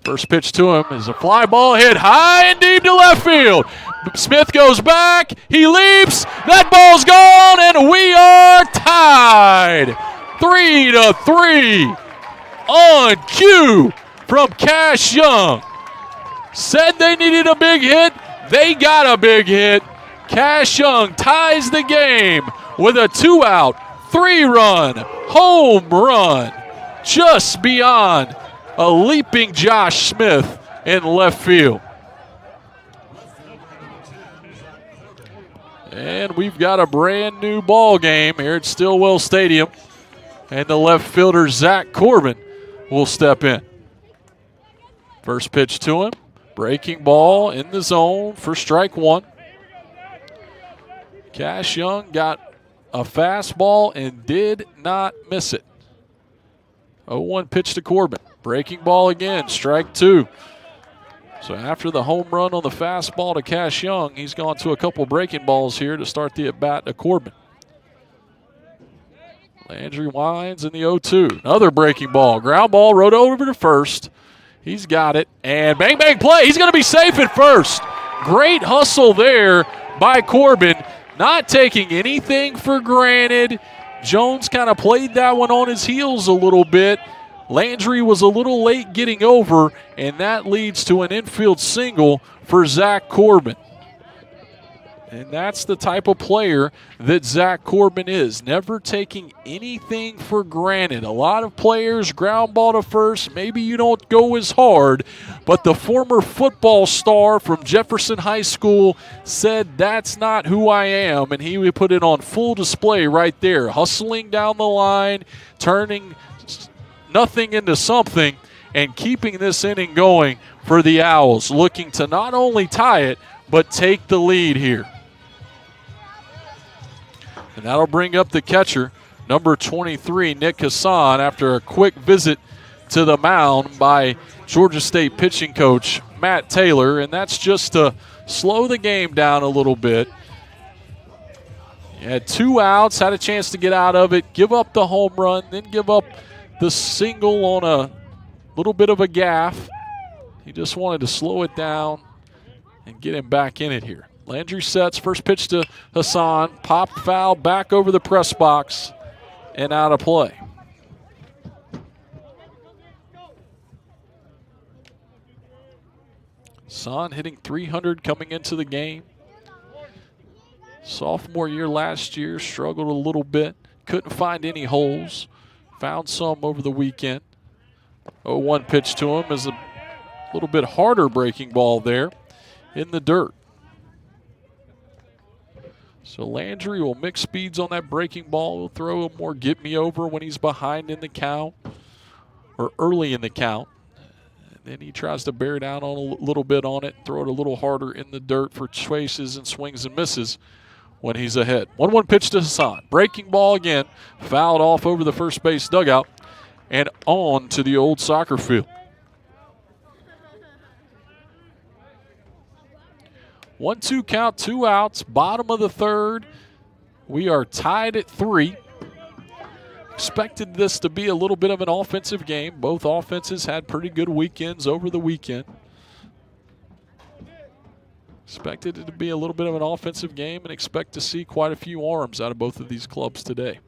First pitch to him is a fly ball hit high and deep to left field. Smith goes back, he leaps, that ball's gone, and we are tied. 3-3 on cue from Cash Young. Said they needed a big hit, they got a big hit. Cash Young ties the game with a 2-out, 3-run home run just beyond a leaping Josh Smith in left field. And we've got a brand new ball game here at Stillwell Stadium. And the left fielder, Zach Corbin, will step in. First pitch to him. Breaking ball in the zone for strike 1. Cash Young got a fastball and did not miss it. 0-1 pitch to Corbin. Breaking ball again, strike 2. So after the home run on the fastball to Cash Young, he's gone to a couple breaking balls here to start the at-bat to Corbin. Landry winds in the 0-2. Another breaking ball. Ground ball, rode over to first. He's got it. And bang, bang, play. He's going to be safe at first. Great hustle there by Corbin. Not taking anything for granted. Jones kind of played that one on his heels a little bit. Landry was a little late getting over, and that leads to an infield single for Zach Corbin. And that's the type of player that Zach Corbin is, never taking anything for granted. A lot of players ground ball to first, maybe you don't go as hard, but the former football star from Jefferson High School said that's not who I am, and he would put it on full display right there, hustling down the line, turning nothing into something, and keeping this inning going for the Owls, looking to not only tie it, but take the lead here. And that'll bring up the catcher, number 23, Nick Hassan, after a quick visit to the mound by Georgia State pitching coach Matt Taylor. And that's just to slow the game down a little bit. You had 2 outs, had a chance to get out of it, give up the home run, then give up the single on a little bit of a gaff. He just wanted to slow it down and get him back in it here. Landry sets, first pitch to Hassan, popped foul back over the press box and out of play. Hassan hitting .300 coming into the game. Sophomore year last year, struggled a little bit, couldn't find any holes, found some over the weekend. 0-1 pitch to him is a little bit harder breaking ball there in the dirt. So Landry will mix speeds on that breaking ball. He'll throw a more get me over when he's behind in the count or early in the count. And then he tries to bear down on a little bit on it, throw it a little harder in the dirt for chases and swings and misses when he's ahead. 1-1 pitch to Hassan. Breaking ball again, fouled off over the first base dugout and on to the old soccer field. 1-2 count, 2 outs, bottom of the third. We are tied at 3. Expected this to be a little bit of an offensive game. Both offenses had pretty good weekends over the weekend. Expected it to be a little bit of an offensive game and expect to see quite a few arms out of both of these clubs today.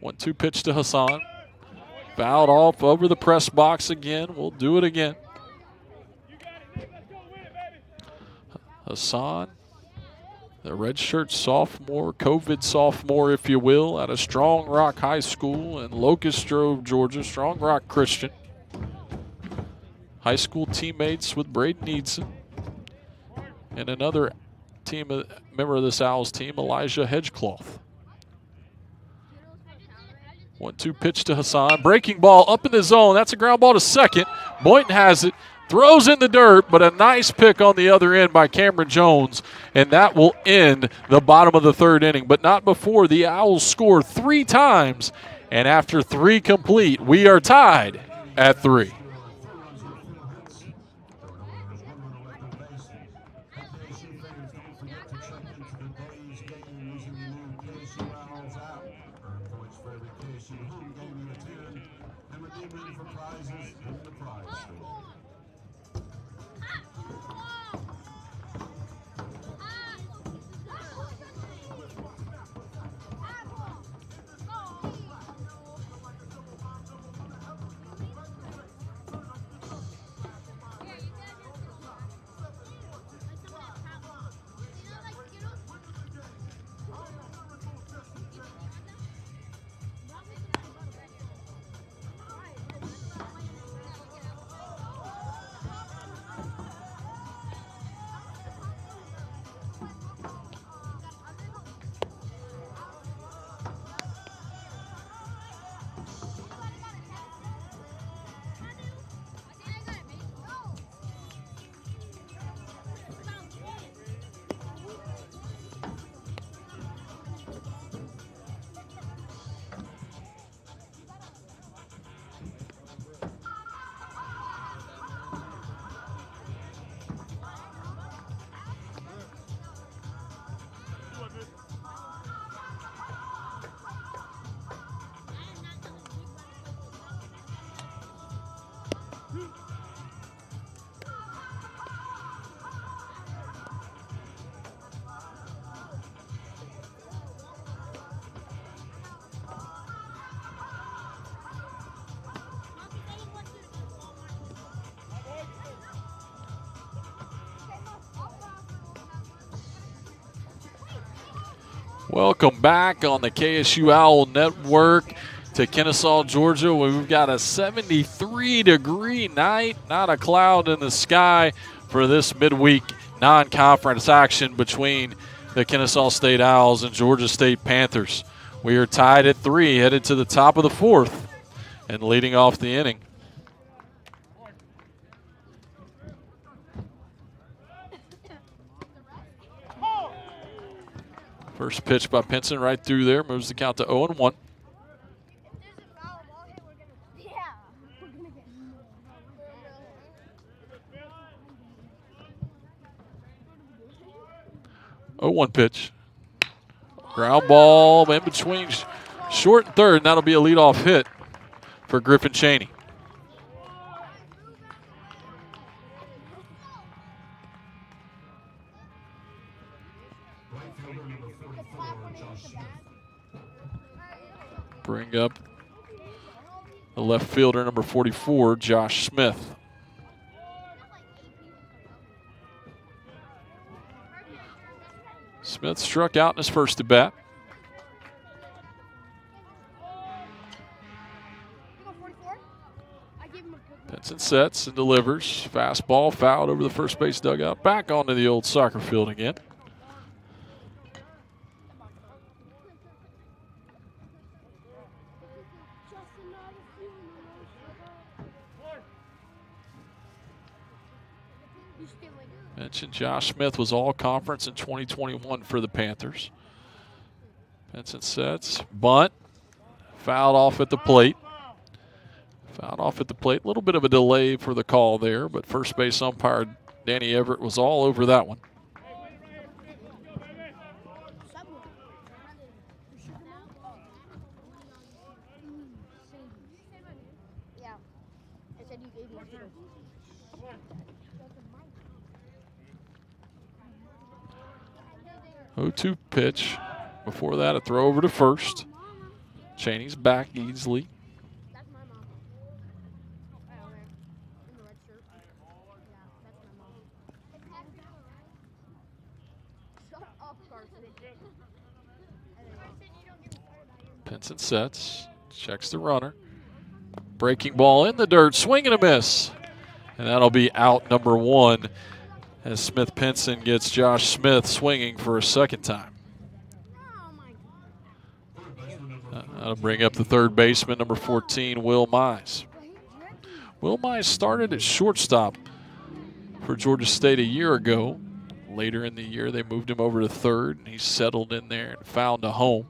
1-2 pitch to Hassan. Fouled off over the press box again. We'll do it again. Hassan, the redshirt sophomore, COVID sophomore, if you will, out of Strong Rock High School in Locust Grove, Georgia. Strong Rock Christian. High school teammates with Braden Eadson. And another member of this Owls team, Elijah Hedgecloth. 1-2 pitch to Hassan. Breaking ball up in the zone. That's a ground ball to second. Boynton has it. Throws in the dirt, but a nice pick on the other end by Cameron Jones, and that will end the bottom of the third inning, but not before the Owls score 3 times, and after 3 complete, we are tied at 3. Welcome back on the KSU Owl Network to Kennesaw, Georgia. We've got a 73-degree night, not a cloud in the sky for this midweek non-conference action between the Kennesaw State Owls and Georgia State Panthers. We are tied at 3, headed to the top of the 4th, and leading off the inning. First pitch by Pinson right through there, moves the count to 0-1. 0-1 pitch. Ground ball in between short and third, and that'll be a leadoff hit for Griffin Cheney. Bring up the left fielder, number 44, Josh Smith. Smith struck out in his first at bat. Pinson sets and delivers. Fastball fouled over the first base dugout. Back onto the old soccer field again. Mentioned Josh Smith was all conference in 2021 for the Panthers. Pinson sets, bunt, fouled off at the plate. Fouled off at the plate. A little bit of a delay for the call there, but first base umpire Danny Everett was all over that one. Oh, 0-2 pitch. Before that, a throw over to first. Cheney's back easily. Pinson sets, checks the runner. Breaking ball in the dirt, swing and a miss. And that'll be out number 1 as Smith Pinson gets Josh Smith swinging for a second time. That'll bring up the third baseman, number 14, Will Mize. Will Mize started at shortstop for Georgia State a year ago. Later in the year, they moved him over to third, and he settled in there and found a home.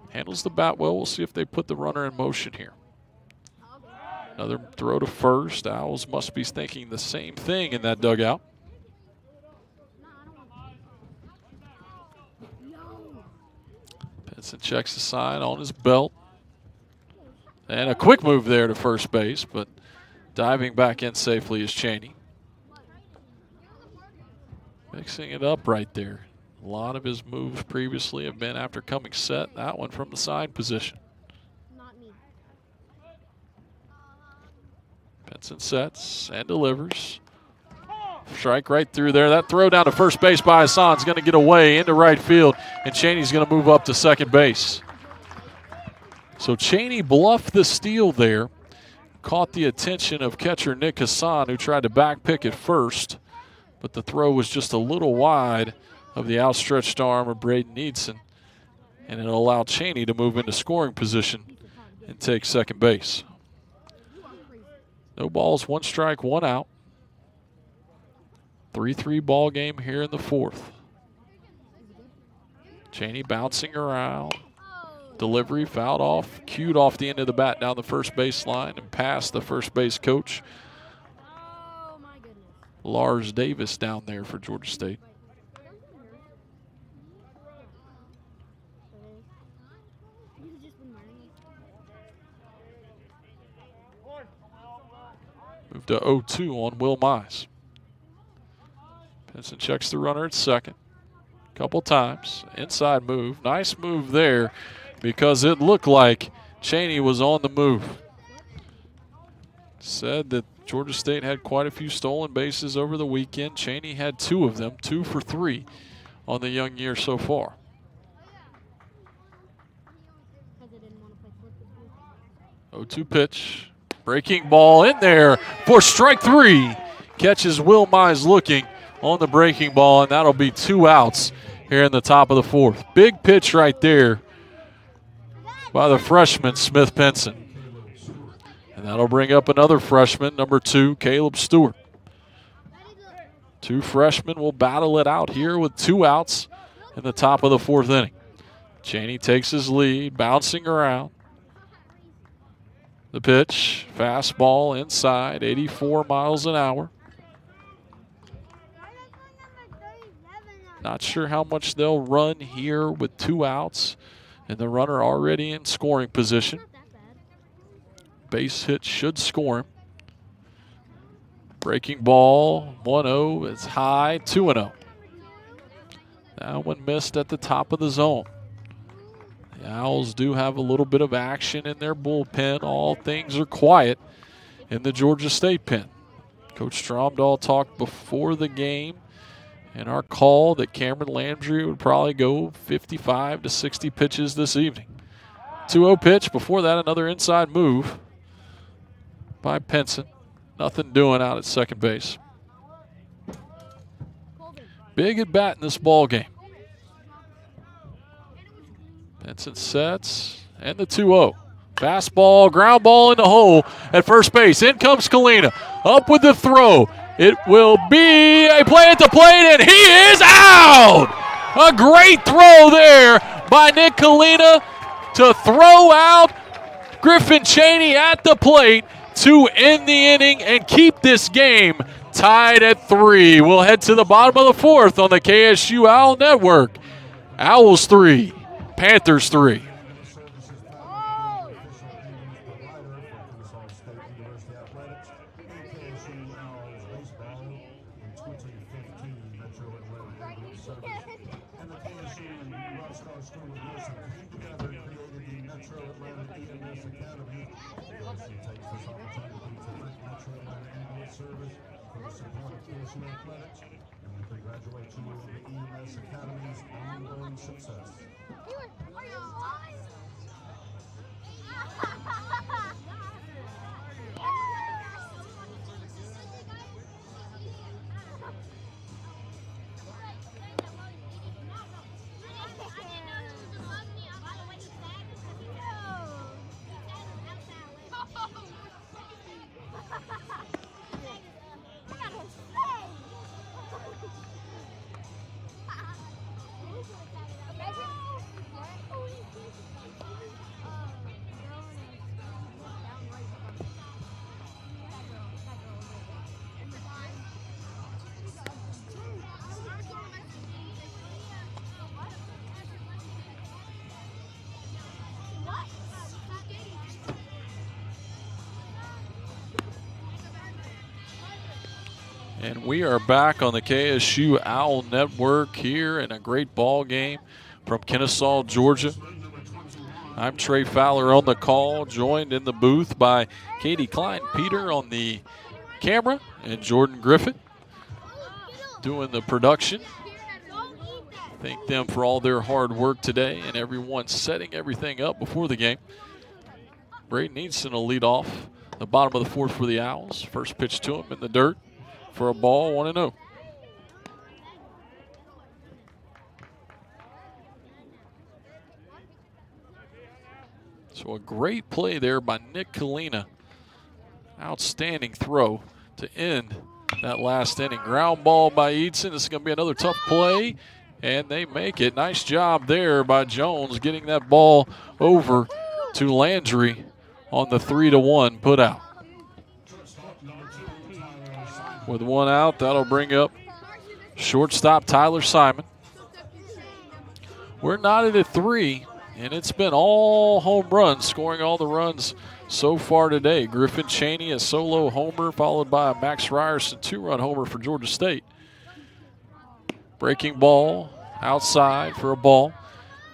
Handles the bat well. We'll see if they put the runner in motion here. Another throw to first. Owls must be thinking the same thing in that dugout. Pinson checks the sign on his belt. And a quick move there to first base, but diving back in safely is Cheney. Mixing it up right there. A lot of his moves previously have been after coming set. That one from the side position. Pinson sets and delivers. Strike right through there. That throw down to first base by Hassan is going to get away into right field, and Cheney's going to move up to second base. So Cheney bluffed the steal there, caught the attention of catcher Nick Hassan, who tried to back pick at first, but the throw was just a little wide of the outstretched arm of Braden Needson, and it'll allow Cheney to move into scoring position and take second base. No balls, 1 strike, 1 out. 3-3 ball game here in the 4th. Cheney bouncing around. Delivery fouled off, cued off the end of the bat down the first base line and past the first base coach. Lars Davis down there for Georgia State. Move to 0-2 on Will Mize. Pinson checks the runner at second. Couple times. Inside move. Nice move there because it looked like Cheney was on the move. Said that Georgia State had quite a few stolen bases over the weekend. Cheney had 2 of them, 2 for 3 on the young year so far. 0-2 pitch. Breaking ball in there for strike 3. Catches Will Mize looking on the breaking ball, and that'll be 2 outs here in the top of the 4th. Big pitch right there by the freshman, Smith Pinson. And that'll bring up another freshman, number 2, Caleb Stewart. 2 freshmen will battle it out here with 2 outs in the top of the 4th inning. Cheney takes his lead, bouncing around. The pitch, fastball inside, 84 miles an hour. Not sure how much they'll run here with 2 outs and the runner already in scoring position. Base hit should score him. Breaking ball, 1-0 is high, 2-0. That one missed at the top of the zone. The Owls do have a little bit of action in their bullpen. All things are quiet in the Georgia State pen. Coach Stromdahl talked before the game in our call that Cameron Landry would probably go 55 to 60 pitches this evening. 2-0 pitch. Before that, another inside move by Pinson. Nothing doing out at second base. Big at bat in this ball game. Pinson sets, and the 2-0. Fastball, ground ball in the hole at first base. In comes Kalina. Up with the throw. It will be a play at the plate, and he is out! A great throw there by Nick Kalina to throw out Griffin Cheney at the plate to end the inning and keep this game tied at 3. We'll head to the bottom of the 4th on the KSU Owl Network. Owls 3, Panthers 3. And we are back on the KSU Owl Network here in a great ball game from Kennesaw, Georgia. I'm Trey Fowler on the call, joined in the booth by Katie Klein Peter on the camera and Jordan Griffith doing the production. Thank them for all their hard work today and everyone setting everything up before the game. Braden Easton will lead off the bottom of the 4th for the Owls. First pitch to him in the dirt for a ball, 1-0. So a great play there by Nick Kalina. Outstanding throw to end that last inning. Ground ball by Eadson. This is going to be another tough play, and they make it. Nice job there by Jones getting that ball over to Landry on the 3-1 put out. With 1 out, that'll bring up shortstop Tyler Simon. We're knotted at 3, and it's been all home runs, scoring all the runs so far today. Griffin Cheney, a solo homer, followed by a Max Ryerson 2-run homer for Georgia State. Breaking ball outside for a ball.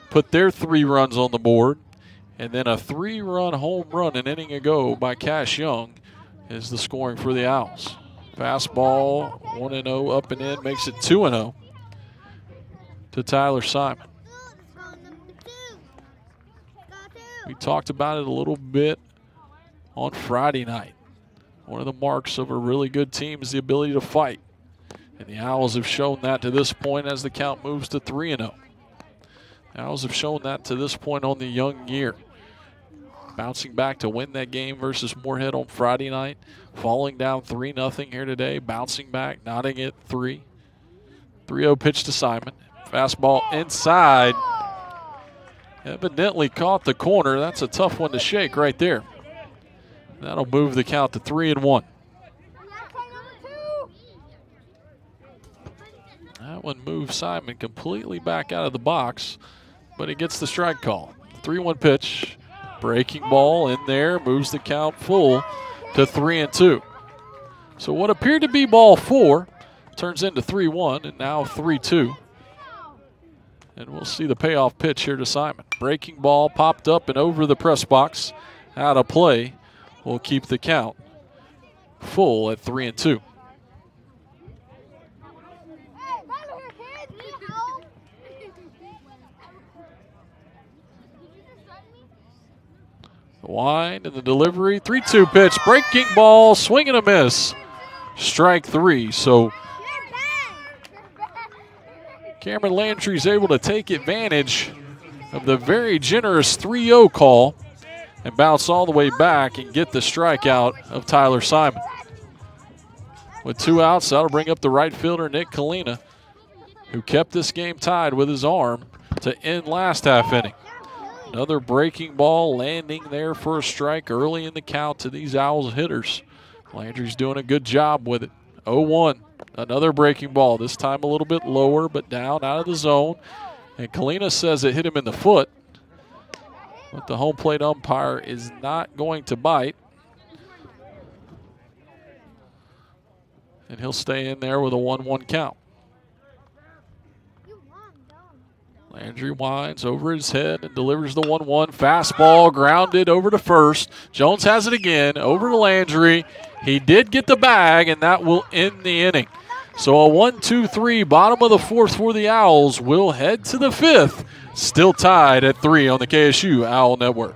Put their 3 runs on the board. And then a 3-run home run an inning ago by Cash Young is the scoring for the Owls. Fastball, 1-0, up and in, makes it 2-0. to Tyler Simon. We talked about it a little bit on Friday night. One of the marks of a really good team is the ability to fight. And the Owls have shown that to this point as the count moves to 3-0. The Owls have shown that to this point on the young year. Bouncing back to win that game versus Moorhead on Friday night. Falling down 3-0 here today. Bouncing back, knotting at 3. 3-0 pitch to Simon. Fastball inside. Evidently caught the corner. That's a tough one to shake right there. That'll move the count to 3-1. That one moves Simon completely back out of the box, but he gets the strike call. 3-1 pitch. Breaking ball in there, moves the count full to 3-2. So what appeared to be ball 4 turns into 3-1 and now 3-2. And we'll see the payoff pitch here to Simon. Breaking ball popped up and over the press box. Out of play. Will keep the count full at 3-2. The wind and the delivery. 3-2 pitch. Breaking ball. Swing and a miss. Strike 3. So Cameron Landry's able to take advantage of the very generous 3-0 call and bounce all the way back and get the strikeout of Tyler Simon. With 2 outs, that'll bring up the right fielder, Nick Kalina, who kept this game tied with his arm to end last half inning. Another breaking ball landing there for a strike early in the count to these Owls hitters. Landry's doing a good job with it. 0-1. Another breaking ball, this time a little bit lower, but down out of the zone. And Kalina says it hit him in the foot. But the home plate umpire is not going to bite. And he'll stay in there with a 1-1 count. Landry winds over his head and delivers the 1-1. Fastball grounded over to first. Jones has it again, over to Landry. He did get the bag, and that will end the inning. So a 1-2-3, bottom of the 4th for the Owls. Will head to the 5th. Still tied at 3 on the KSU Owl Network.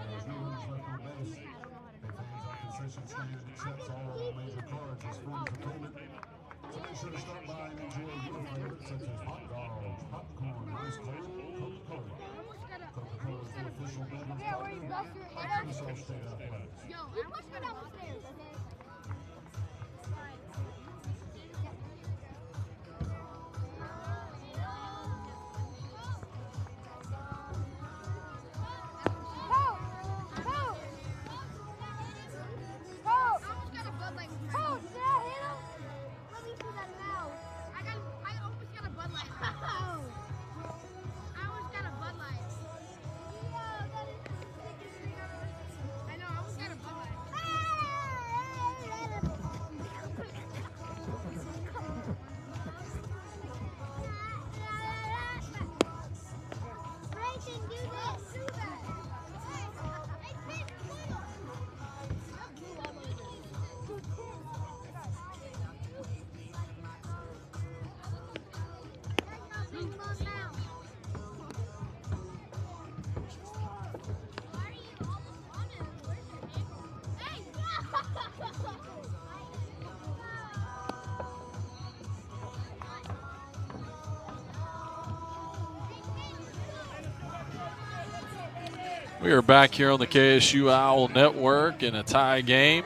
We are back here on the KSU Owl Network in a tie game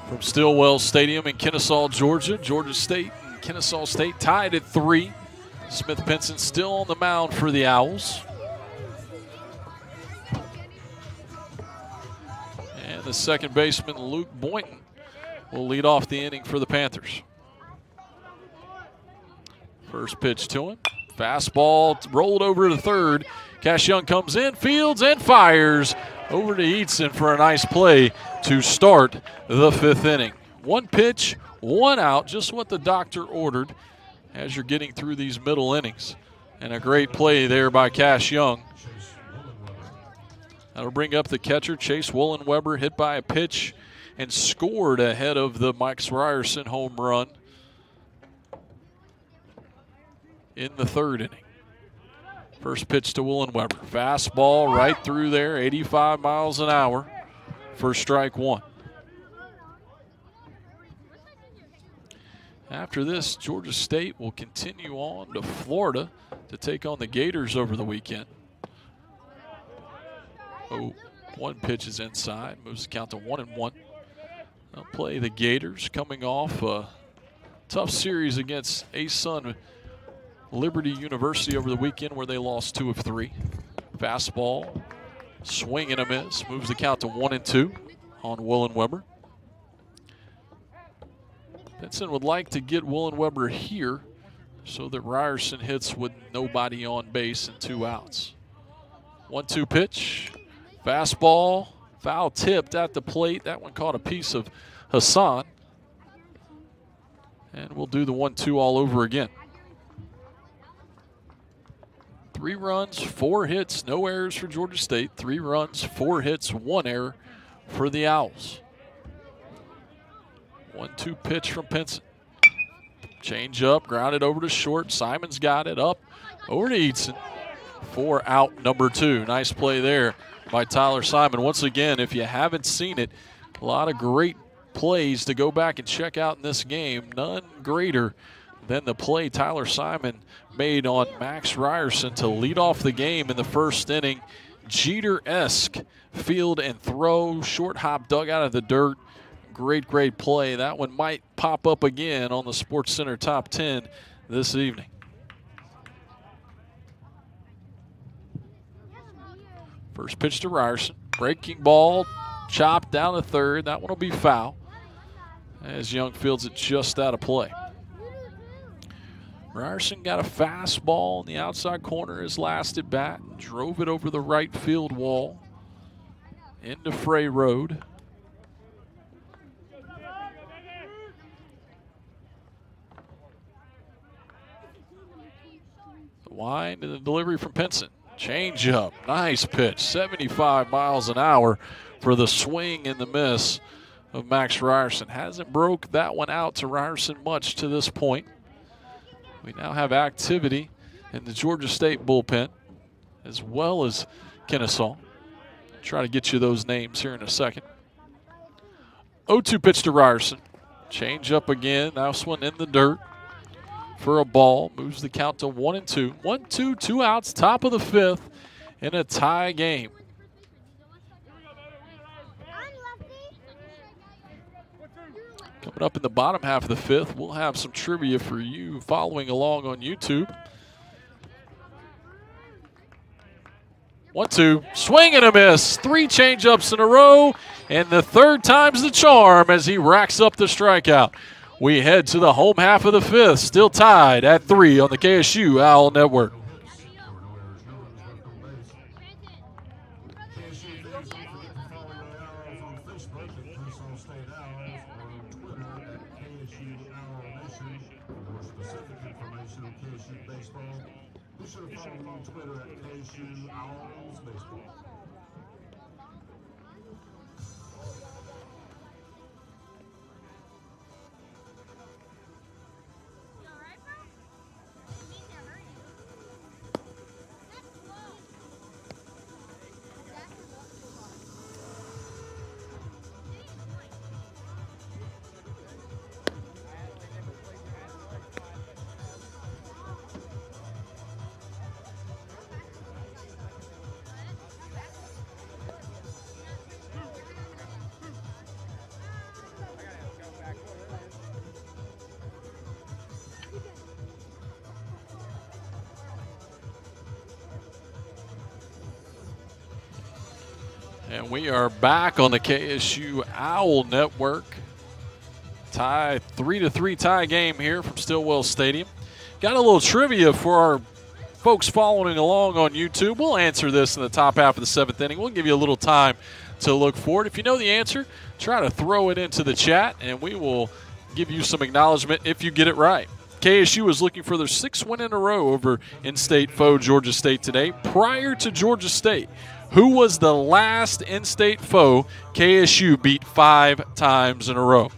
from Stillwell Stadium in Kennesaw, Georgia. Georgia State and Kennesaw State tied at 3. Smith Pinson still on the mound for the Owls. And the second baseman, Luke Boynton, will lead off the inning for the Panthers. First pitch to him. Fastball rolled over to third. Cash Young comes in, fields, and fires over to Eatson for a nice play to start the 5th inning. 1 pitch, 1 out, just what the doctor ordered as you're getting through these middle innings. And a great play there by Cash Young. That'll bring up the catcher, Chase Woolenweber, hit by a pitch and scored ahead of the Mike Ryerson home run in the 3rd inning. First pitch to Willenweber. Fastball right through there, 85 miles an hour for strike one. After this, Georgia State will continue on to Florida to take on the Gators over the weekend. Oh, one pitch is inside, moves the count to 1-1. They'll play the Gators coming off a tough series against ASUN Liberty University over the weekend where they lost 2 of 3. Fastball, swing and a miss, moves the count to 1-2 on Willenweber. Benson would like to get Willenweber here so that Ryerson hits with nobody on base and 2 outs. 1-2 pitch, fastball, foul tipped at the plate. That one caught a piece of Hassan. And we'll do the 1-2 all over again. 3 runs, 4 hits, no errors for Georgia State. 3 runs, 4 hits, 1 error for the Owls. 1-2 pitch from Pinson. Change up, grounded over to short. Simon's got it up over to Eidson for out number 2. Nice play there by Tyler Simon. Once again, if you haven't seen it, a lot of great plays to go back and check out in this game. None greater than the play Tyler Simon made on Max Ryerson to lead off the game in the first inning. Jeter-esque field and throw, short hop dug out of the dirt. Great, great play. That one might pop up again on the Sports Center Top 10 this evening. First pitch to Ryerson. Breaking ball, chopped down the third. That one will be foul as Young fields it just out of play. Ryerson got a fastball in the outside corner his last at bat. Drove it over the right field wall into Frey Road. The wind and the delivery from Pinson. Change up, nice pitch, 75 miles an hour for the swing and the miss of Max Ryerson. Hasn't broke that one out to Ryerson much to this point. We now have activity in the Georgia State bullpen as well as Kennesaw. Try to get you those names here in a second. 0-2 pitch to Ryerson. Change up again, now this one in the dirt for a ball. Moves the count to 1-2. 1-2, 2 outs, top of the 5th in a tie game. Coming up in the bottom half of the 5th, we'll have some trivia for you following along on YouTube. 1-2, swing and a miss. 3 changeups in a row, and the 3rd time's the charm as he racks up the strikeout. We head to the home half of the 5th, still tied at 3 on the KSU Owl Network. And we are back on the KSU Owl Network. Tie, 3-3 tie game here from Stillwell Stadium. Got a little trivia for our folks following along on YouTube. We'll answer this in the top half of the 7th inning. We'll give you a little time to look for it. If you know the answer, try to throw it into the chat, and we will give you some acknowledgement if you get it right. KSU is looking for their 6th win in a row over in-state foe Georgia State today. Prior to Georgia State, who was the last in-state foe KSU beat 5 times in a row?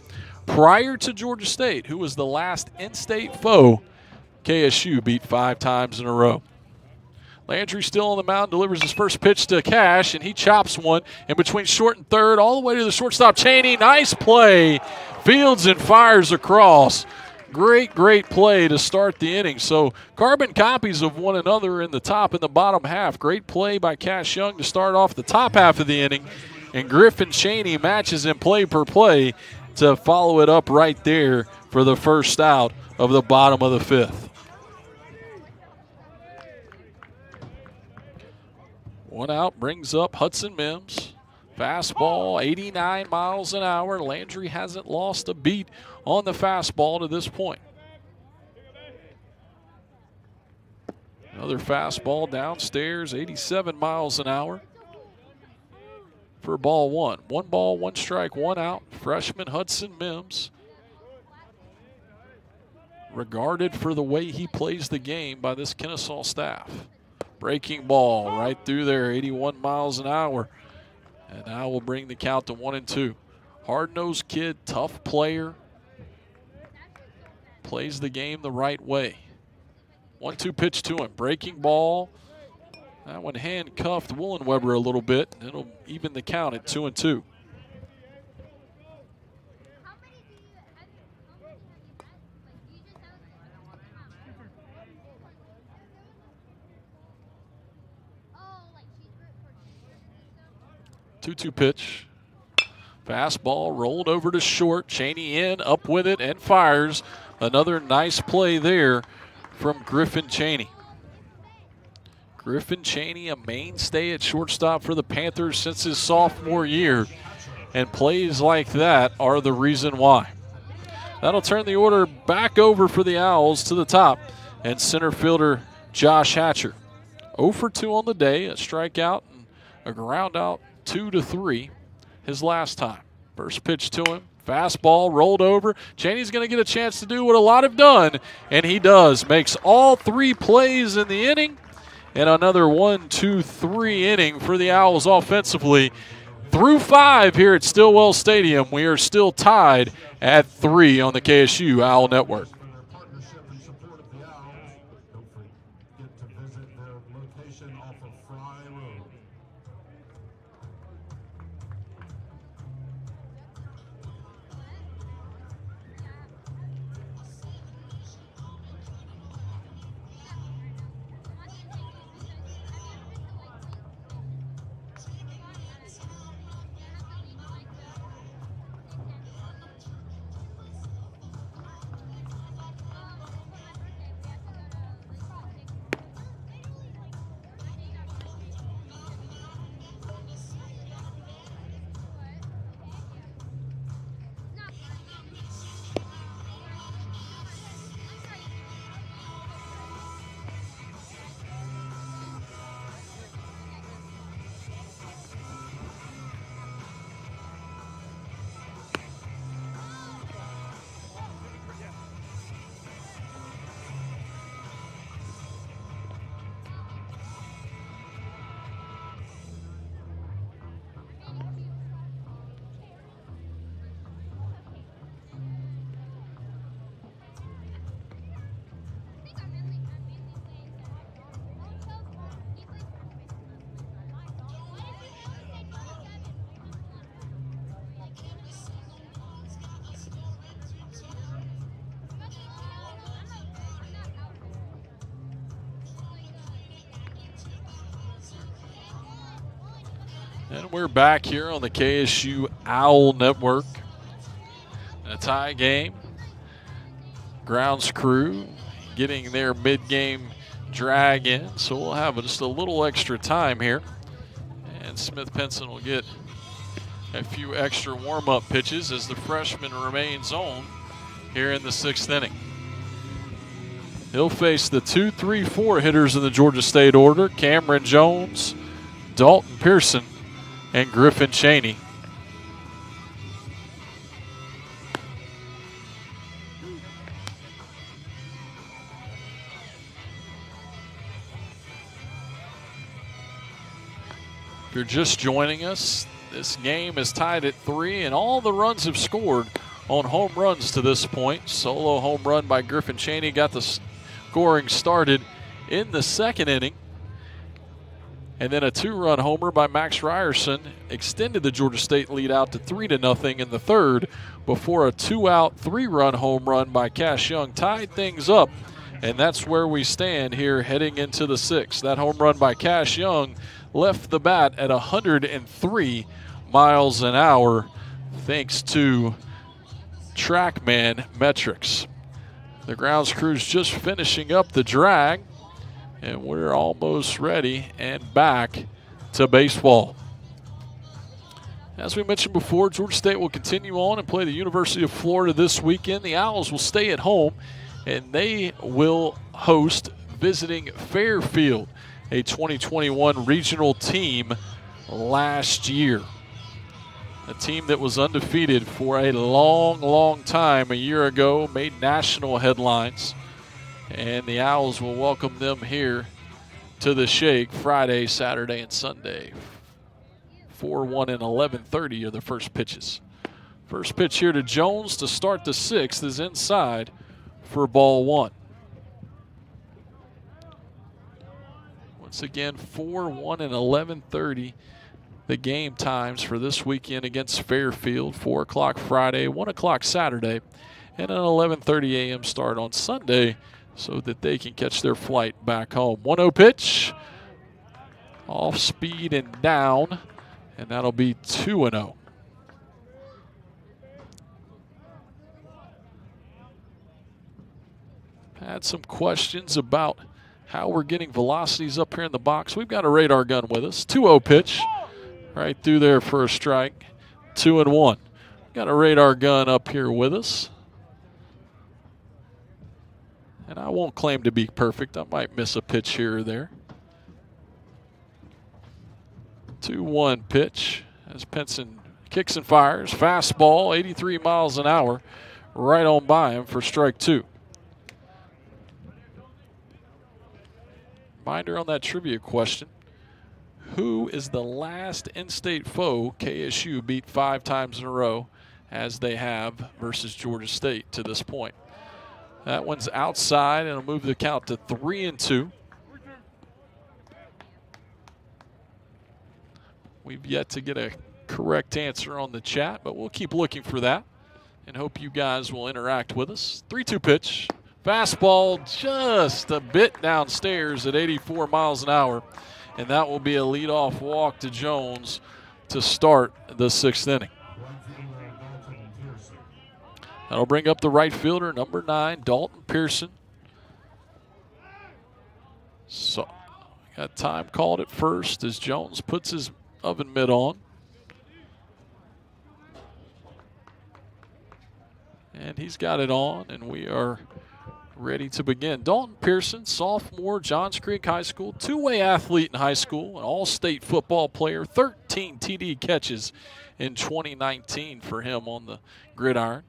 Prior to Georgia State, who was the last in-state foe KSU beat 5 times in a row? Landry still on the mound, delivers his first pitch to Cash, and he chops one in between short and third, all the way to the shortstop. Cheney, nice play. Fields and fires across. Great play to start the inning. So carbon copies of one another in the top and the bottom half. Great play by Cash Young to start off the top half of the inning. And Griffin Cheney matches in play per play to follow it up right there for the first out of the bottom of the fifth. One out brings up Hudson Mims. Fastball, 89 miles an hour. Landry hasn't lost a beat on the fastball to this point. Another fastball downstairs, 87 miles an hour for ball one. 1 ball, 1 strike, 1 out. Freshman Hudson Mims, regarded for the way he plays the game by this Kennesaw staff. Breaking ball right through there, 81 miles an hour. And now we'll bring the count to 1-2. Hard-nosed kid, tough player. Plays the game the right way. 1-2 pitch to him. Breaking ball. That one handcuffed Woolenweber a little bit. It'll even the count at 2-2. Two pitch. Fastball rolled over to short. Cheney in, up with it, and fires. Another nice play there from Griffin Cheney. Griffin Cheney, a mainstay at shortstop for the Panthers since his sophomore year. And plays like that are the reason why. That'll turn the order back over for the Owls to the top. And center fielder Josh Hatcher. 0 for 2 on the day, a strikeout and a ground out. 2-3 his last time. First pitch to him. Fastball rolled over. Cheney's going to get a chance to do what a lot have done, and he does. Makes all 3 plays in the inning, and another 1-2-3 inning for the Owls offensively. Through 5 here at Stillwell Stadium, we are still tied at 3 on the KSU Owl Network. And we're back here on the KSU Owl Network. A tie game. Grounds crew getting their mid-game drag in, so we'll have just a little extra time here. And Smith Pinson will get a few extra warm-up pitches as the freshman remains on here in the 6th inning. He'll face the 2, 3, 4 hitters in the Georgia State order: Cameron Jones, Dalton Pearson, and Griffin Cheney. If you're just joining us, this game is tied at 3, and all the runs have scored on home runs to this point. Solo home run by Griffin Cheney got the scoring started in the 2nd inning. And then a 2-run homer by Max Ryerson extended the Georgia State lead out to 3-0 in the third before a 2-out, 3-run home run by Cash Young tied things up. And that's where we stand here heading into the sixth. That home run by Cash Young left the bat at 103 miles an hour thanks to TrackMan metrics. The grounds crew's just finishing up the drag, and we're almost ready and back to baseball. As we mentioned before, Georgia State will continue on and play the University of Florida this weekend. The Owls will stay at home, and they will host visiting Fairfield, a 2021 regional team last year. A team that was undefeated for a long, long time a year ago, made national headlines. And the Owls will welcome them here to the Shake Friday, Saturday, and Sunday. 4-1 and 11:30 are the first pitches. First pitch here to Jones to start the sixth is inside for ball one. Once again, 4-1 and 11:30 the game times for this weekend against Fairfield. 4 o'clock Friday, 1 o'clock Saturday, and an 11:30 a.m. start on Sunday so that they can catch their flight back home. 1-0 pitch, off speed and down, and that'll be 2-0. Had some questions about how we're getting velocities up here in the box. We've got a radar gun with us. 2-0 pitch, right through there for a strike. 2-1. Got a radar gun up here with us. And I won't claim to be perfect. I might miss a pitch here or there. 2-1 pitch as Penson kicks and fires. Fastball, 83 miles an hour, right on by him for strike two. Reminder on that trivia question. Who is the last in-state foe KSU beat 5 times in a row as they have versus Georgia State to this point? That one's outside, and it'll move the count to 3-2. We've yet to get a correct answer on the chat, but we'll keep looking for that and hope you guys will interact with us. 3-2 pitch. Fastball just a bit downstairs at 84 miles an hour, and that will be a leadoff walk to Jones to start the sixth inning. That'll bring up the right fielder, number 9, Dalton Pearson. So, got time called at first as Jones puts his oven mitt on. And he's got it on, and we are ready to begin. Dalton Pearson, sophomore, Johns Creek High School, two-way athlete in high school, an all-state football player, 13 TD catches in 2019 for him on the gridiron.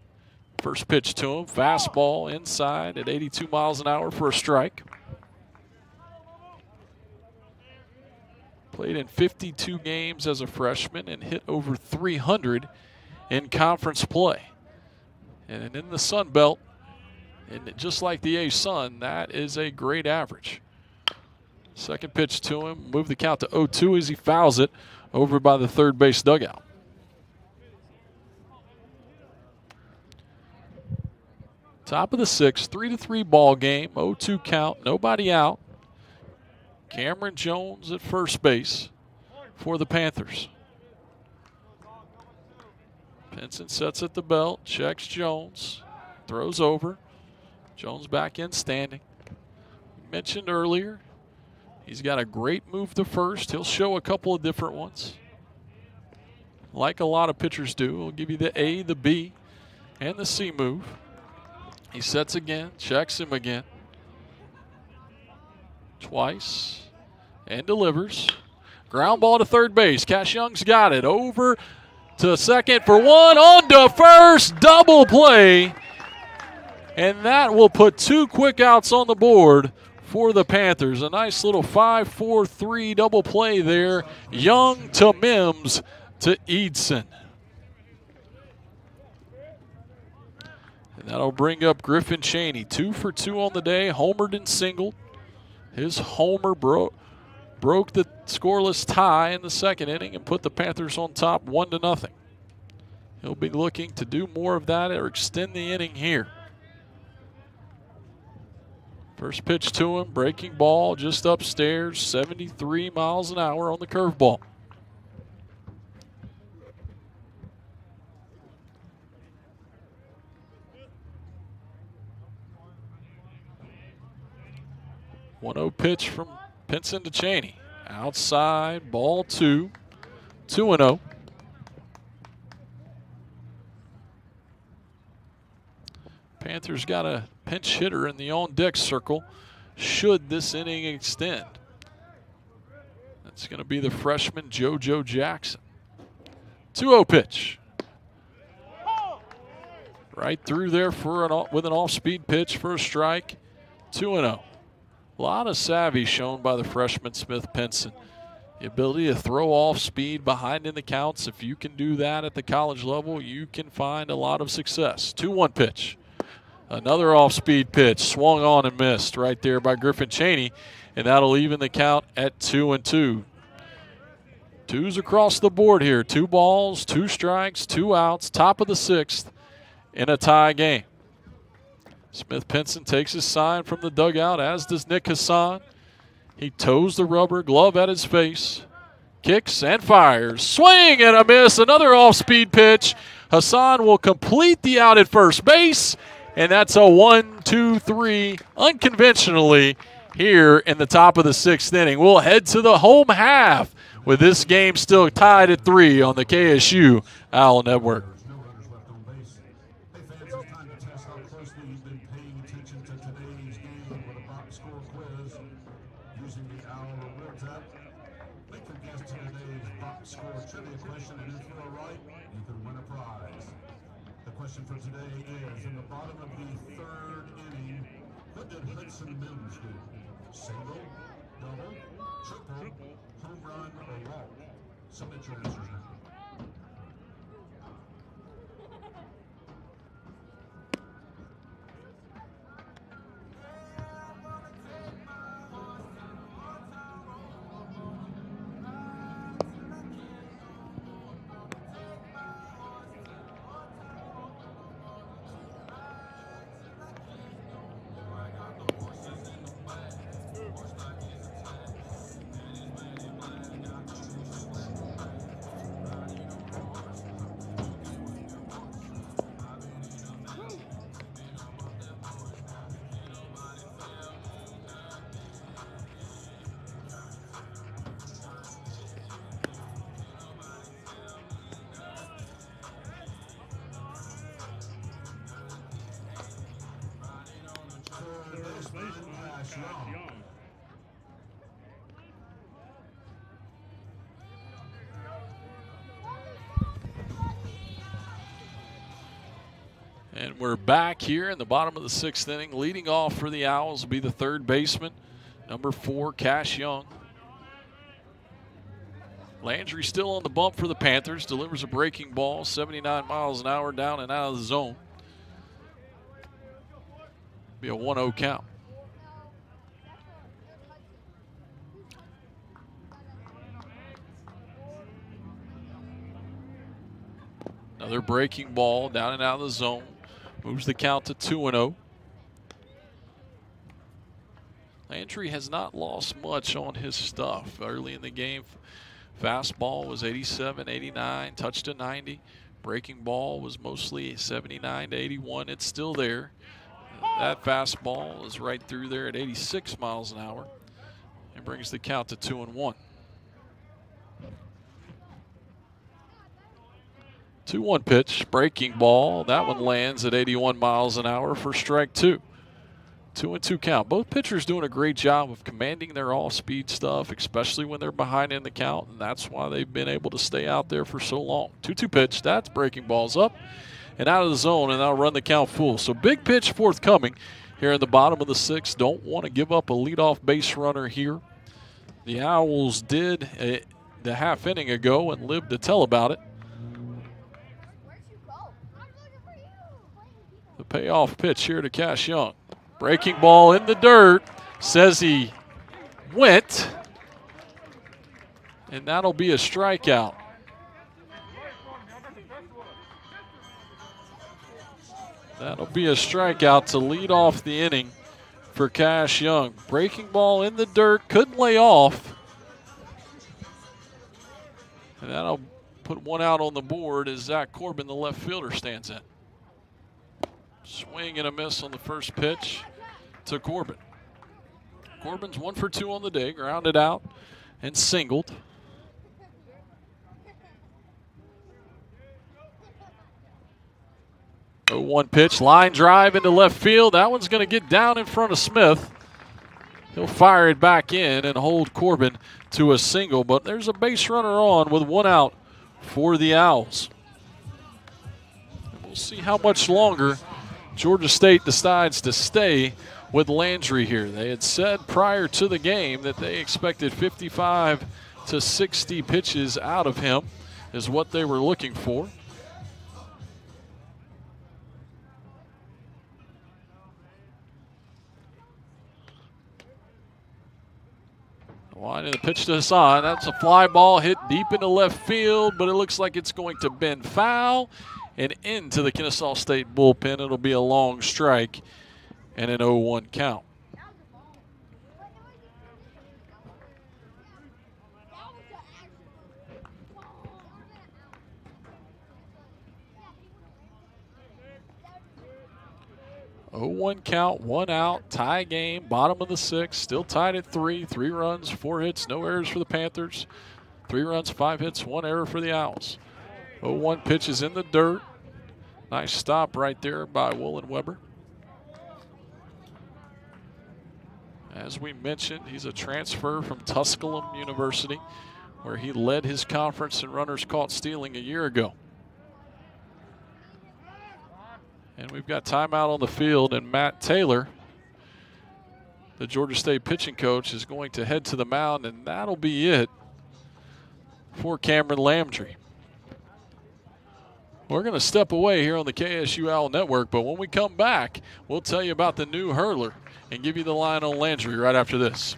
First pitch to him, fastball inside at 82 miles an hour for a strike. Played in 52 games as a freshman and hit over 300 in conference play. And in the Sun Belt, and just like the A-Sun, that is a great average. Second pitch to him, move the count to 0-2 as he fouls it over by the third base dugout. Top of the sixth, 3-3 ball game, 0-2 count, nobody out. Cameron Jones at first base for the Panthers. Penson sets at the belt, checks Jones, throws over. Jones back in standing. Mentioned earlier, he's got a great move to first. He'll show a couple of different ones, like a lot of pitchers do. He'll give you the A, the B, and the C move. He sets again, checks him again. Twice, and delivers. Ground ball to third base. Cash Young's got it. Over to second for one. On to first. Double play. And that will put 2 quick outs on the board for the Panthers. A nice little 5-4-3 double play there. Young to Mims to Eidson. And that'll bring up Griffin Chaney. 2 for 2 on the day. Homered and singled. His homer broke the scoreless tie in the second inning and put the Panthers on top 1-0. He'll be looking to do more of that or extend the inning here. First pitch to him, breaking ball just upstairs, 73 miles an hour on the curveball. One-0 pitch from Pinson to Cheney. Outside, ball 2, 2-0. Panthers got a pinch hitter in the on-deck circle should this inning extend. That's going to be the freshman JoJo Jackson. 2-0 pitch. Right through there with an off-speed pitch for a strike. 2-0. A lot of savvy shown by the freshman Smith Pinson. The ability to throw off speed behind in the counts. If you can do that at the college level, you can find a lot of success. 2-1 pitch. Another off-speed pitch, swung on and missed right there by Griffin Cheney, and that'll even the count at 2-2. Twos across the board here. 2 balls, 2 strikes, 2 outs, top of the 6th in a tie game. Smith Pinson takes his sign from the dugout, as does Nick Hassan. He toes the rubber glove at his face, kicks and fires. Swing and a miss, another off-speed pitch. Hassan will complete the out at first base, and that's a 1-2-3 unconventionally here in the top of the 6th inning. We'll head to the home half with this game still tied at 3 on the KSU Owl Network. Question for today is, in the bottom of the 3rd inning, what did Hudson Mims do? Single, double, triple, home run, or walk? Submit your answers now. And we're back here in the bottom of the 6th inning. Leading off for the Owls will be the 3rd baseman, number 4, Cash Young. Landry still on the bump for the Panthers. Delivers a breaking ball, 79 miles an hour down and out of the zone. Be a 1-0 count. Another breaking ball down and out of the zone. Moves the count to 2-0. Landry has not lost much on his stuff. Early in the game, fastball was 87, 89, touched to 90. Breaking ball was mostly 79 to 81. It's still there. That fastball is right through there at 86 miles an hour and brings the count to 2-1. 2-1 pitch, breaking ball. That one lands at 81 miles an hour for strike 2. 2-2 count. Both pitchers doing a great job of commanding their off-speed stuff, especially when they're behind in the count, and that's why they've been able to stay out there for so long. 2-2 pitch. That's breaking balls up and out of the zone, and that'll run the count full. So big pitch forthcoming here in the bottom of the 6th. Don't want to give up a leadoff base runner here. The Owls did the half inning ago and lived to tell about it. The payoff pitch here to Cash Young. Breaking ball in the dirt. Says he went. and that'll be a strikeout. That'll be a strikeout to lead off the inning for Cash Young. Breaking ball in the dirt, couldn't lay off. And that'll put one out on the board as Zach Corbin, the left fielder, stands in. Swing and a miss on the first pitch to Corbin. Corbin's 1 for 2 on the day, grounded out and singled. Oh, 1 pitch, line drive into left field. That one's going to get down in front of Smith. He'll fire it back in and hold Corbin to a single, but there's a base runner on with 1 out for the Owls. And we'll see how much longer Georgia State decides to stay with Landry here. They had said prior to the game that they expected 55 to 60 pitches out of him is what they were looking for. Line of the pitch to Hassan. That's a fly ball hit deep into left field, but it looks like it's going to bend foul and into the Kennesaw State bullpen. It'll be a long strike and an 0-1 count. Oh-1 count, 1 out, tie game, bottom of the 6th, still tied at 3. 3 runs, 4 hits, no errors for the Panthers. 3 runs, 5 hits, 1 error for the Owls. 0-1 pitch is in the dirt. Nice stop right there by Woolen Weber. As we mentioned, he's a transfer from Tusculum University, where he led his conference in runners caught stealing a year ago. And we've got timeout on the field, and Matt Taylor, the Georgia State pitching coach, is going to head to the mound, and that'll be it for Cameron Landry. We're going to step away here on the KSU Owl Network, but when we come back, we'll tell you about the new hurler and give you the line on Landry right after this.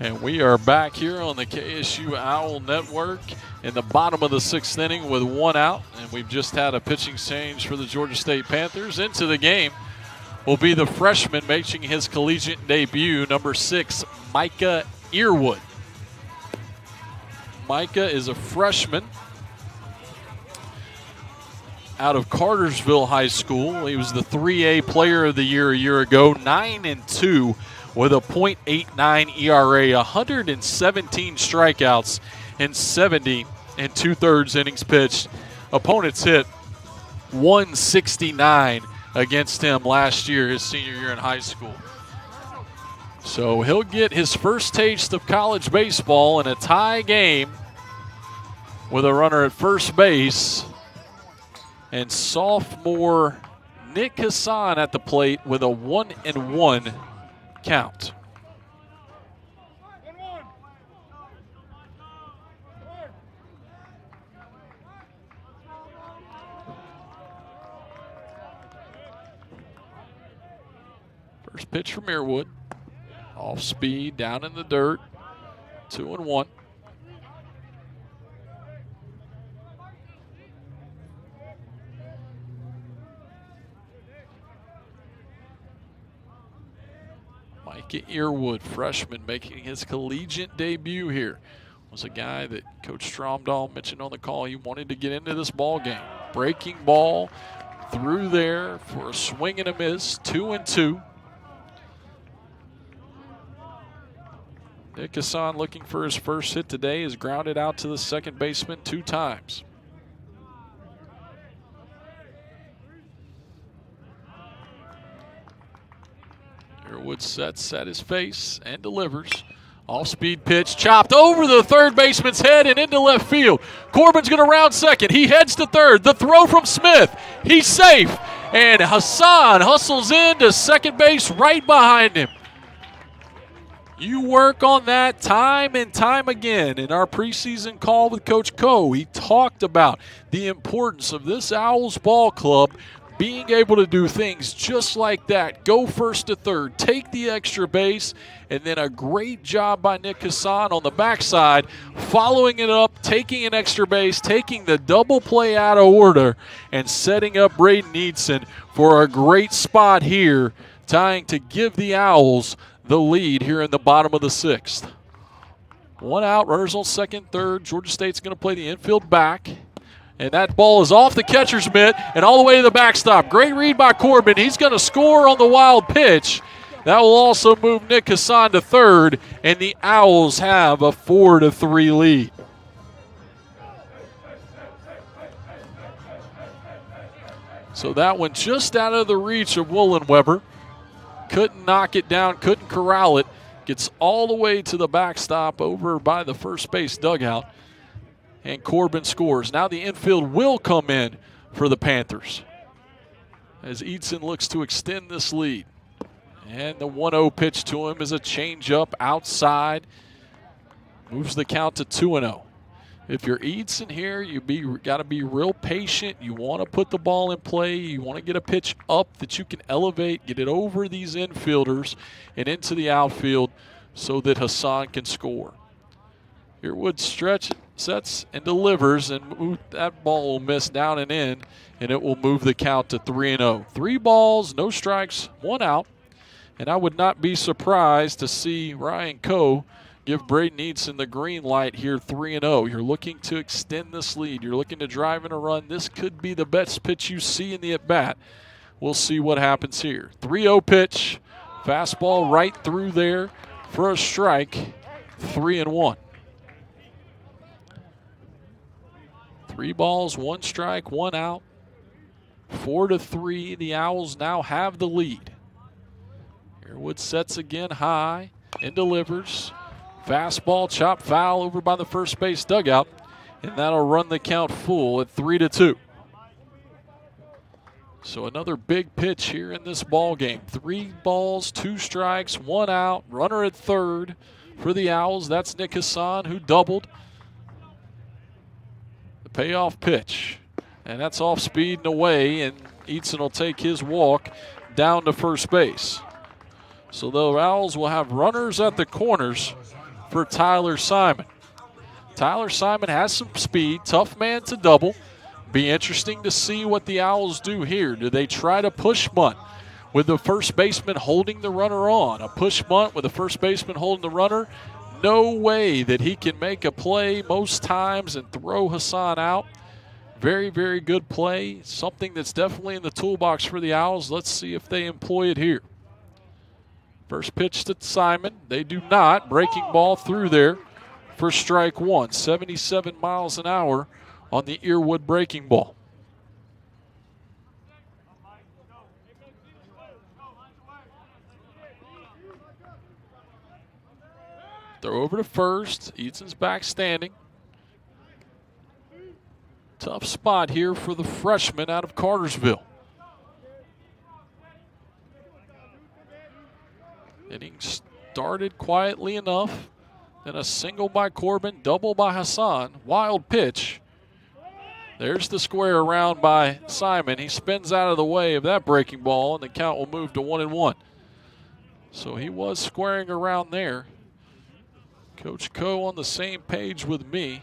And we are back here on the KSU Owl Network in the bottom of the 6th inning with 1 out. And we've just had a pitching change for the Georgia State Panthers. Into the game will be the freshman making his collegiate debut, number 6, Micah Earwood. Micah is a freshman out of Cartersville High School. He was the 3A Player of the Year a year ago, 9-2. With a .89 ERA, 117 strikeouts in 70 2/3 innings pitched. Opponents hit 169 against him last year, his senior year in high school. So he'll get his first taste of college baseball in a tie game with a runner at first base. And sophomore Nick Hassan at the plate with a 1-1 count. Payoff pitch from Earwood. Off speed, down in the dirt. 2-1. Micah Earwood, freshman, making his collegiate debut here. Was a guy that Coach Stromdahl mentioned on the call. He wanted to get into this ball game. Breaking ball through there for a swing and a miss. 2-2. Nick Hassan, looking for his first hit today, is grounded out to the second baseman 2 times. Earwood sets at his face and delivers. Off-speed pitch, chopped over the third baseman's head and into left field. Corbin's going to round second. He heads to third. The throw from Smith. He's safe. And Hassan hustles into second base right behind him. You work on that time and time again. In our preseason call with Coach Coe, he talked about the importance of this Owls ball club being able to do things just like that. Go first to third, take the extra base, and then a great job by Nick Hassan on the backside, following it up, taking an extra base, taking the double play out of order, and setting up Braden Eadson for a great spot here, tying to give the Owls the lead here in the bottom of the 6th. 1 out, runners on second, third. Georgia State's going to play the infield back. And that ball is off the catcher's mitt and all the way to the backstop. Great read by Corbin. He's going to score on the wild pitch. That will also move Nick Hassan to third, and the Owls have a 4-3 lead. So that one just out of the reach of Woolen-Weber. Couldn't knock it down, couldn't corral it. Gets all the way to the backstop over by the first base dugout. And Corbin scores. Now the infield will come in for the Panthers as Eadson looks to extend this lead. And the 1-0 pitch to him is a changeup outside. Moves the count to 2-0. If you're Eadson here, you got to be real patient. You want to put the ball in play. You want to get a pitch up that you can elevate, get it over these infielders and into the outfield so that Hassan can score. Earwood stretch, sets, and delivers, and that ball will miss down and in, and it will move the count to 3-0. 3 balls, no strikes, 1 out. And I would not be surprised to see Ryan Coe give Braden Eadson the green light here, 3-0. You're looking to extend this lead. You're looking to drive in a run. This could be the best pitch you see in the at-bat. We'll see what happens here. 3-0 pitch, fastball right through there for a strike, 3-1. 3 balls, 1 strike, 1 out. 4-3, the Owls now have the lead. Earwood sets again high and delivers. Fastball, chop foul over by the first base dugout, and that'll run the count full at 3-2. So another big pitch here in this ball game. 3 balls, 2 strikes, 1 out. Runner at third for the Owls. That's Nick Hassan, who doubled. The payoff pitch, and that's off speed and away, and Eadson will take his walk down to first base. So the Owls will have runners at the corners for Tyler Simon. Tyler Simon has some speed, tough man to double. Be interesting to see what the Owls do here. Do they try to push bunt with the first baseman holding the runner on? A push bunt with the first baseman holding the runner? No way that he can make a play most times and throw Hassan out. Very, very good play. Something that's definitely in the toolbox for the Owls. Let's see if they employ it here. First pitch to Simon. They do not. Breaking ball through there for strike 1. 77 miles an hour on the Earwood breaking ball. Throw over to first. Eadson's back standing. Tough spot here for the freshman out of Cartersville. Inning started quietly enough. Then a single by Corbin, double by Hassan. Wild pitch. There's the square around by Simon. He spins out of the way of that breaking ball, and the count will move to 1-1. So he was squaring around there. Coach Coe on the same page with me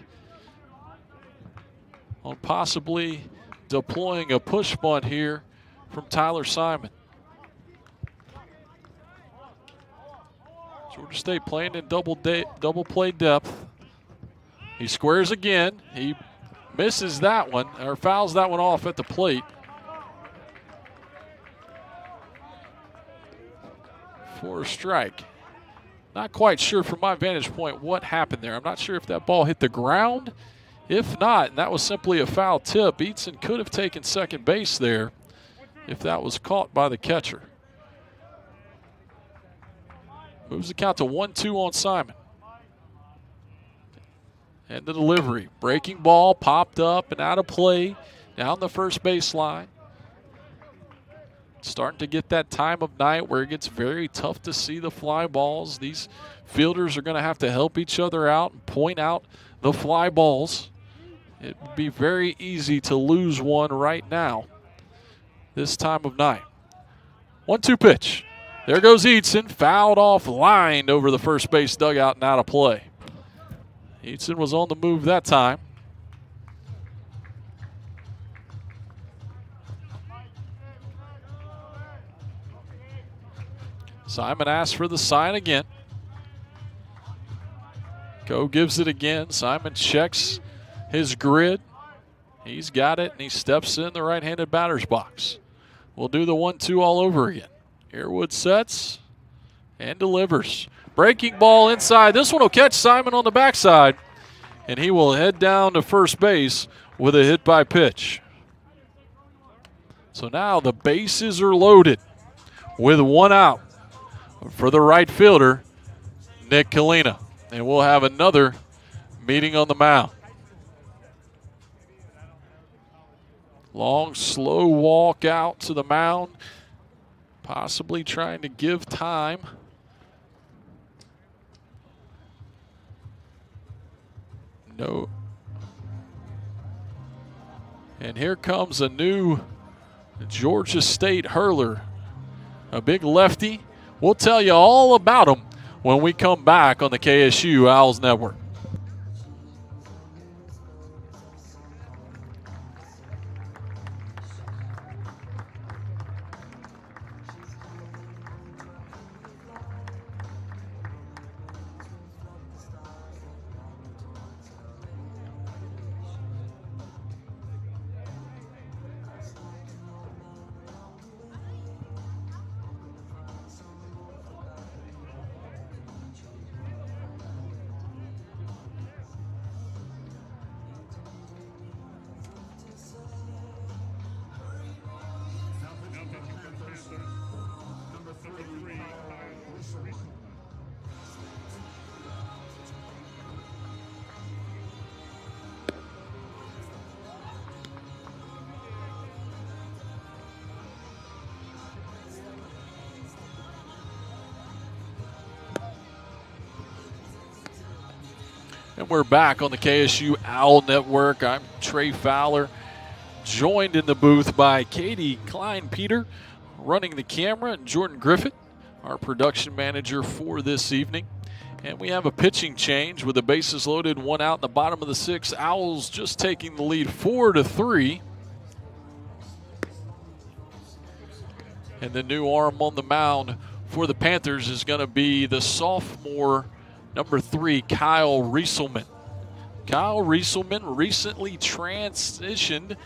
on possibly deploying a push bunt here from Tyler Simon. Georgia State playing in double play depth. He squares again. He misses that one, or fouls that one off at the plate. For a strike. Not quite sure from my vantage point what happened there. I'm not sure if that ball hit the ground. If not, and that was simply a foul tip, Eatson could have taken second base there if that was caught by the catcher. Moves the count to 1-2 on Simon. And the delivery. Breaking ball popped up and out of play down the first baseline. Starting to get that time of night where it gets very tough to see the fly balls. These fielders are going to have to help each other out and point out the fly balls. It would be very easy to lose one right now this time of night. 1-2 pitch. There goes Eatson, fouled off, lined over the first base dugout and out of play. Eatson was on the move that time. Simon asks for the sign again. Coe gives it again. Simon checks his grid. He's got it, and he steps in the right-handed batter's box. We'll do the 1-2 all over again. Earwood sets and delivers. Breaking ball inside. This one will catch Simon on the backside, and he will head down to first base with a hit by pitch. So now the bases are loaded with one out for the right fielder, Nick Kalina. And we'll have another meeting on the mound. Long, slow walk out to the mound, possibly trying to give time. No. And here comes a new Georgia State hurler, a big lefty. We'll tell you all about him when we come back on the KSU Owls Network. And we're back on the KSU Owl Network. I'm Trey Fowler, joined in the booth by Katie Klein-Peter, running the camera, and Jordan Griffith, our production manager for this evening. And we have a pitching change with the bases loaded, one out in the bottom of the sixth. Owls just taking the lead 4-3. And the new arm on the mound for the Panthers is going to be the sophomore number 3, Kyle Rieselman. Kyle Rieselman recently transitioned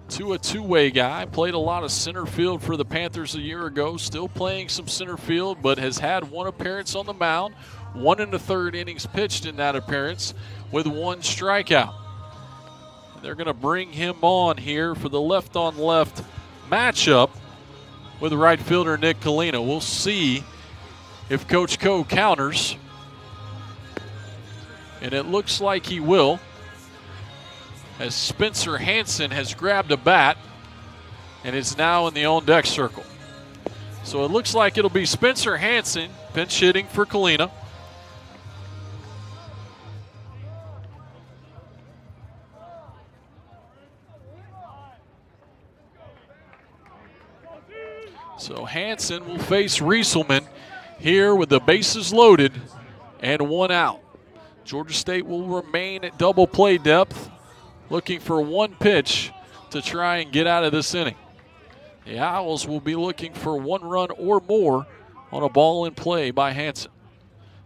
to a two-way guy. Played a lot of center field for the Panthers a year ago. Still playing some center field, but has had one appearance on the mound. 1 1/3 innings pitched in that appearance with 1 strikeout. They're going to bring him on here for the left-on-left matchup with right fielder Nick Kalina. We'll see if Coach Coe counters. And it looks like he will, as Spencer Hansen has grabbed a bat and is now in the on-deck circle. So it looks like it'll be Spencer Hansen pinch hitting for Kalina. So Hansen will face Rieselman here with the bases loaded and 1 out. Georgia State will remain at double play depth, looking for 1 pitch to try and get out of this inning. The Owls will be looking for 1 run or more on a ball in play by Hansen.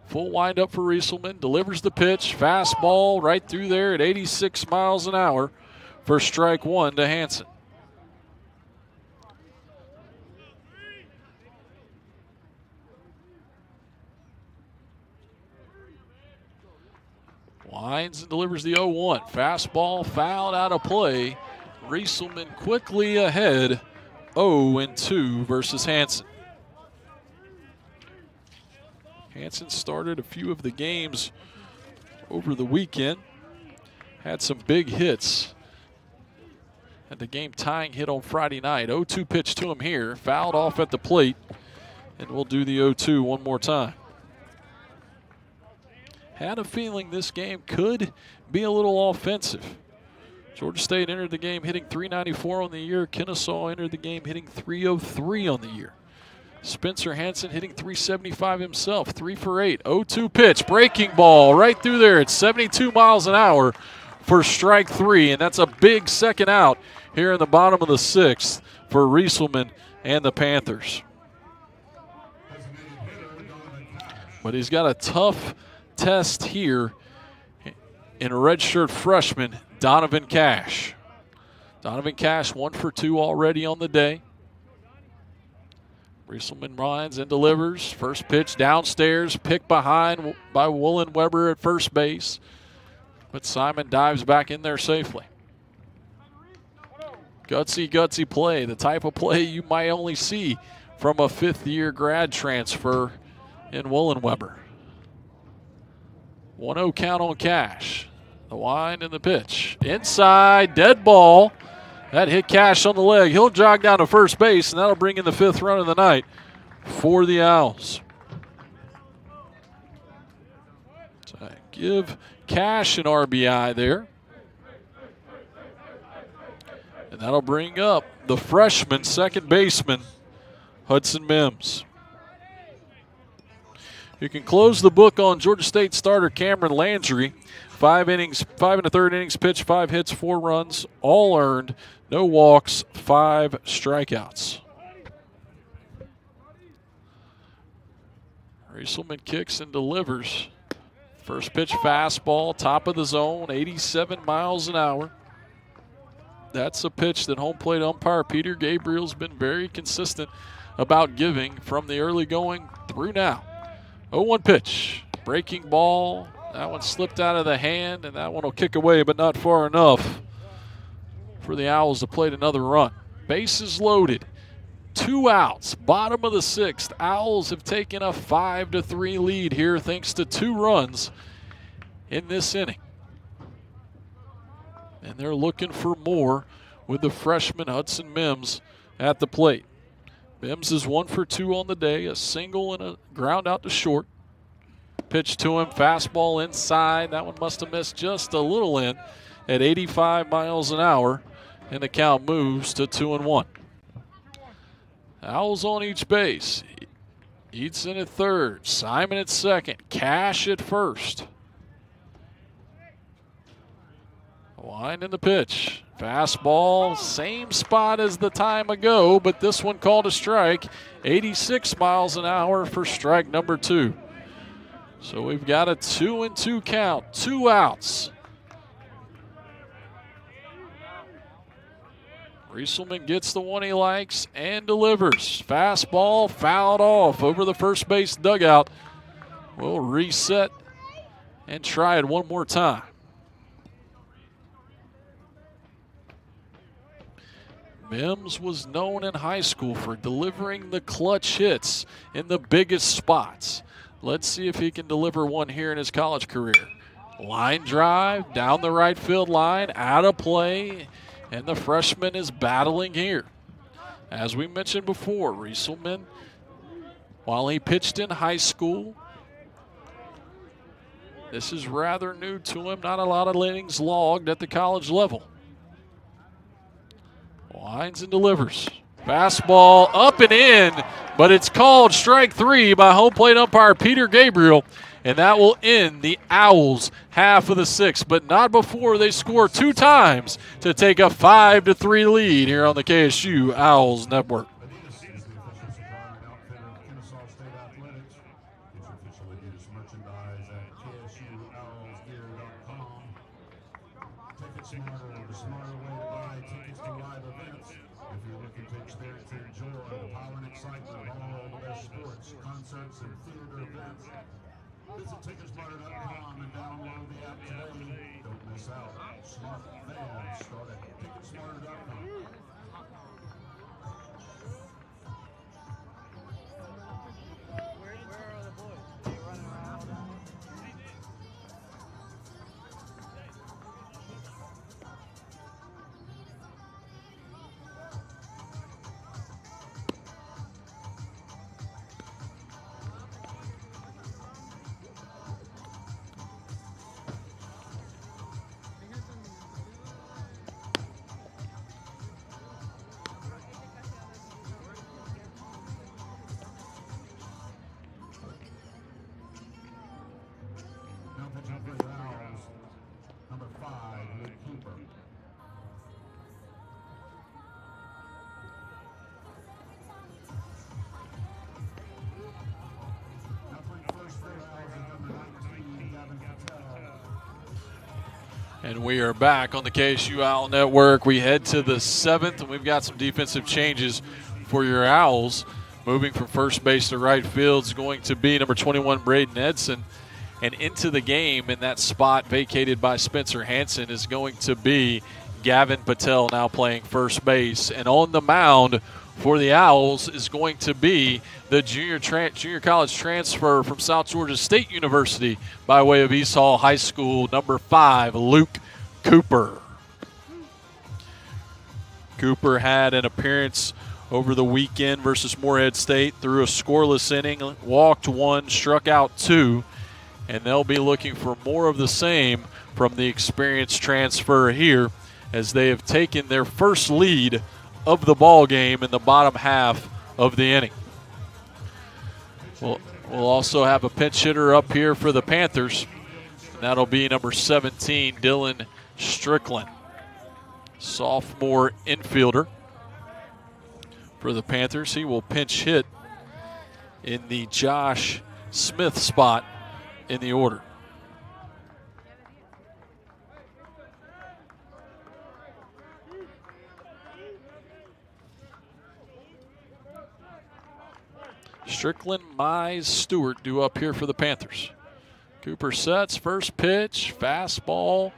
Full windup for Rieselman, delivers the pitch, fastball right through there at 86 miles an hour for strike 1 to Hansen. Winds and delivers the 0-1. Fastball fouled out of play. Rieselman quickly ahead, 0-2 versus Hansen. Hansen started a few of the games over the weekend. Had some big hits. Had the game tying hit on Friday night. 0-2 pitch to him here. Fouled off at the plate. And we'll do the 0-2 one more time. Had a feeling this game could be a little offensive. Georgia State entered the game hitting .394 on the year. Kennesaw entered the game hitting .303 on the year. Spencer Hansen hitting .375 himself, 3 for 8. 0-2 pitch, breaking ball right through there at 72 miles an hour for strike 3, and that's a big second out here in the bottom of the 6th for Rieselman and the Panthers. But he's got a tough test here in redshirt freshman Donovan Cash. Donovan Cash 1 for 2 already on the day. Rieselman lines and delivers. First pitch downstairs, picked behind by Woolen Weber at first base. But Simon dives back in there safely. Gutsy play, the type of play you might only see from a 5th-year grad transfer in Woolen Weber. 1-0 count on Cash. The wind and the pitch. Inside, dead ball. That hit Cash on the leg. He'll jog down to first base, and that'll bring in the 5th run of the night for the Owls. So give Cash an RBI there. And that'll bring up the freshman second baseman, Hudson Mims. You can close the book on Georgia State starter Cameron Landry. 5 innings, 5 1/3 innings pitched, 5 hits, 4 runs, all earned, no walks, 5 strikeouts. Rieselman kicks and delivers. First pitch fastball, top of the zone, 87 miles an hour. That's a pitch that home plate umpire Peter Gabriel's been very consistent about giving from the early going through now. 0-1 pitch, breaking ball. That one slipped out of the hand, and that one will kick away, but not far enough for the Owls to plate another run. Bases loaded, 2 outs, bottom of the 6th. Owls have taken a 5-3 lead here thanks to 2 runs in this inning. And they're looking for more with the freshman Hudson Mims at the plate. Mims is 1 for 2 on the day, a single and a ground out to short. Pitch to him, fastball inside. That one must have missed just a little in at 85 miles an hour, and the count moves to 2-1. Owls on each base. Eatson at third, Simon at second, Cash at first. Wind in the pitch. Fastball, same spot as the time ago, but this one called a strike. 86 miles an hour for strike number 2. So we've got a 2-2 count, 2 outs. Rieselman gets the one he likes and delivers. Fastball fouled off over the first base dugout. We'll reset and try it one more time. Mims was known in high school for delivering the clutch hits in the biggest spots. Let's see if he can deliver one here in his college career. Line drive down the right field line, out of play, and the freshman is battling here. As we mentioned before, Rieselman, while he pitched in high school, this is rather new to him. Not a lot of innings logged at the college level. Winds and delivers. Fastball up and in, but it's called strike 3 by home plate umpire Peter Gabriel, and that will end the Owls' half of the 6th, but not before they score 2 times to take a 5-3 lead here on the KSU Owls Network. Visit Ticketsmarter.com and download the app today. Don't miss out. Smart fans start at Ticketsmarter.com. Number 5, Luke Cooper. And we are back on the KSU Owl Network. We head to the 7th, and we've got some defensive changes for your Owls. Moving from first base to right field is going to be number 21, Braden Edson. And into the game in that spot vacated by Spencer Hansen is going to be Gavin Patel, now playing first base. And on the mound for the Owls is going to be the junior college transfer from South Georgia State University by way of East Hall High School, number 5, Luke Cooper. Cooper had an appearance over the weekend versus Morehead State, threw a scoreless inning, walked 1, struck out 2. And they'll be looking for more of the same from the experienced transfer here as they have taken their first lead of the ball game in the bottom half of the inning. We'll also have a pinch hitter up here for the Panthers, and that'll be number 17, Dylan Strickland, sophomore infielder for the Panthers. He will pinch hit in the Josh Smith spot in the order. Strickland, Mize, Stewart due up here for the Panthers. Cooper sets, first pitch, fastball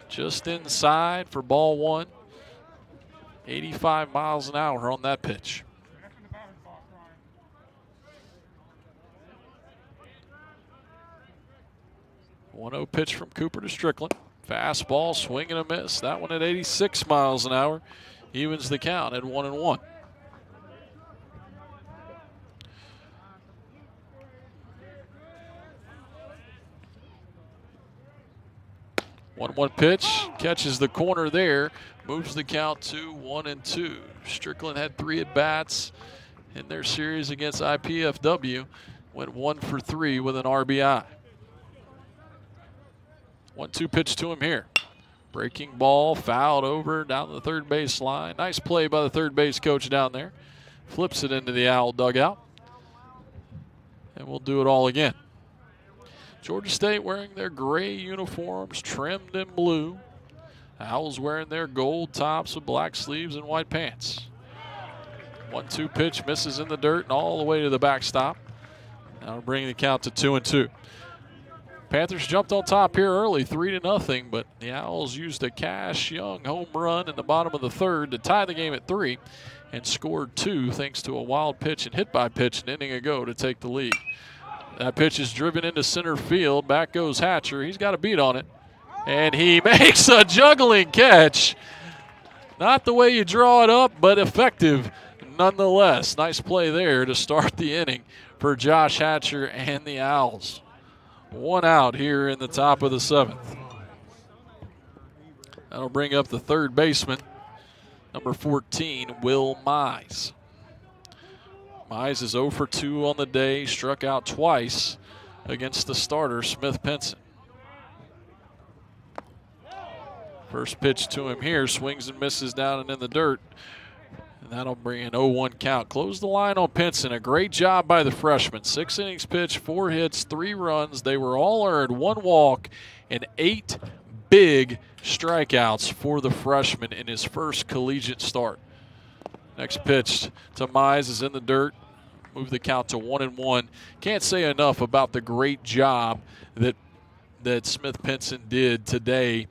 just inside for ball 1. 85 miles an hour on that pitch. 1-0 pitch from Cooper to Strickland. Fastball, swing and a miss. That one at 86 miles an hour. Evens the count at 1-1. One pitch, catches the corner there, moves the count to 1-2. Strickland had 3 at-bats in their series against IPFW. Went 1 for 3 with an RBI. 1-2 pitch to him here. Breaking ball, fouled over down the third base line. Nice play by the third base coach down there. Flips it into the Owl dugout. And we'll do it all again. Georgia State wearing their gray uniforms trimmed in blue. Owls wearing their gold tops with black sleeves and white pants. 1-2 pitch misses in the dirt and all the way to the backstop. Now bringing the count to 2-2. Panthers jumped on top here early, 3-0, but the Owls used a Cash Young home run in the bottom of the third to tie the game at 3 and scored 2 thanks to a wild pitch and hit by pitch an inning ago to take the lead. That pitch is driven into center field. Back goes Hatcher. He's got a beat on it, and he makes a juggling catch. Not the way you draw it up, but effective nonetheless. Nice play there to start the inning for Josh Hatcher and the Owls. 1 out here in the top of the 7th. That'll bring up the third baseman, number 14, Will Mize. Mize is 0 for 2 on the day, struck out twice against the starter, Smith Pinson. First pitch to him here, swings and misses down and in the dirt. And that'll bring an 0-1 count. Close the line on Pinson. A great job by the freshman. 6 innings pitched, 4 hits, 3 runs. They were all earned, 1 walk, and 8 big strikeouts for the freshman in his first collegiate start. Next pitch to Mize is in the dirt. Move the count to 1-1. Can't say enough about the great job that Smith Pinson did today.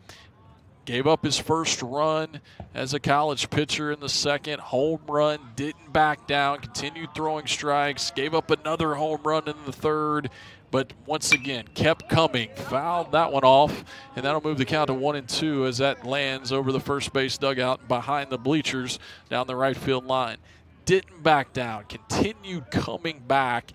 Gave up his first run as a college pitcher in the second. Home run, didn't back down, continued throwing strikes. Gave up another home run in the third, but once again kept coming. Fouled that one off, and that'll move the count to 1-2 as that lands over the first base dugout behind the bleachers down the right field line. Didn't back down, continued coming back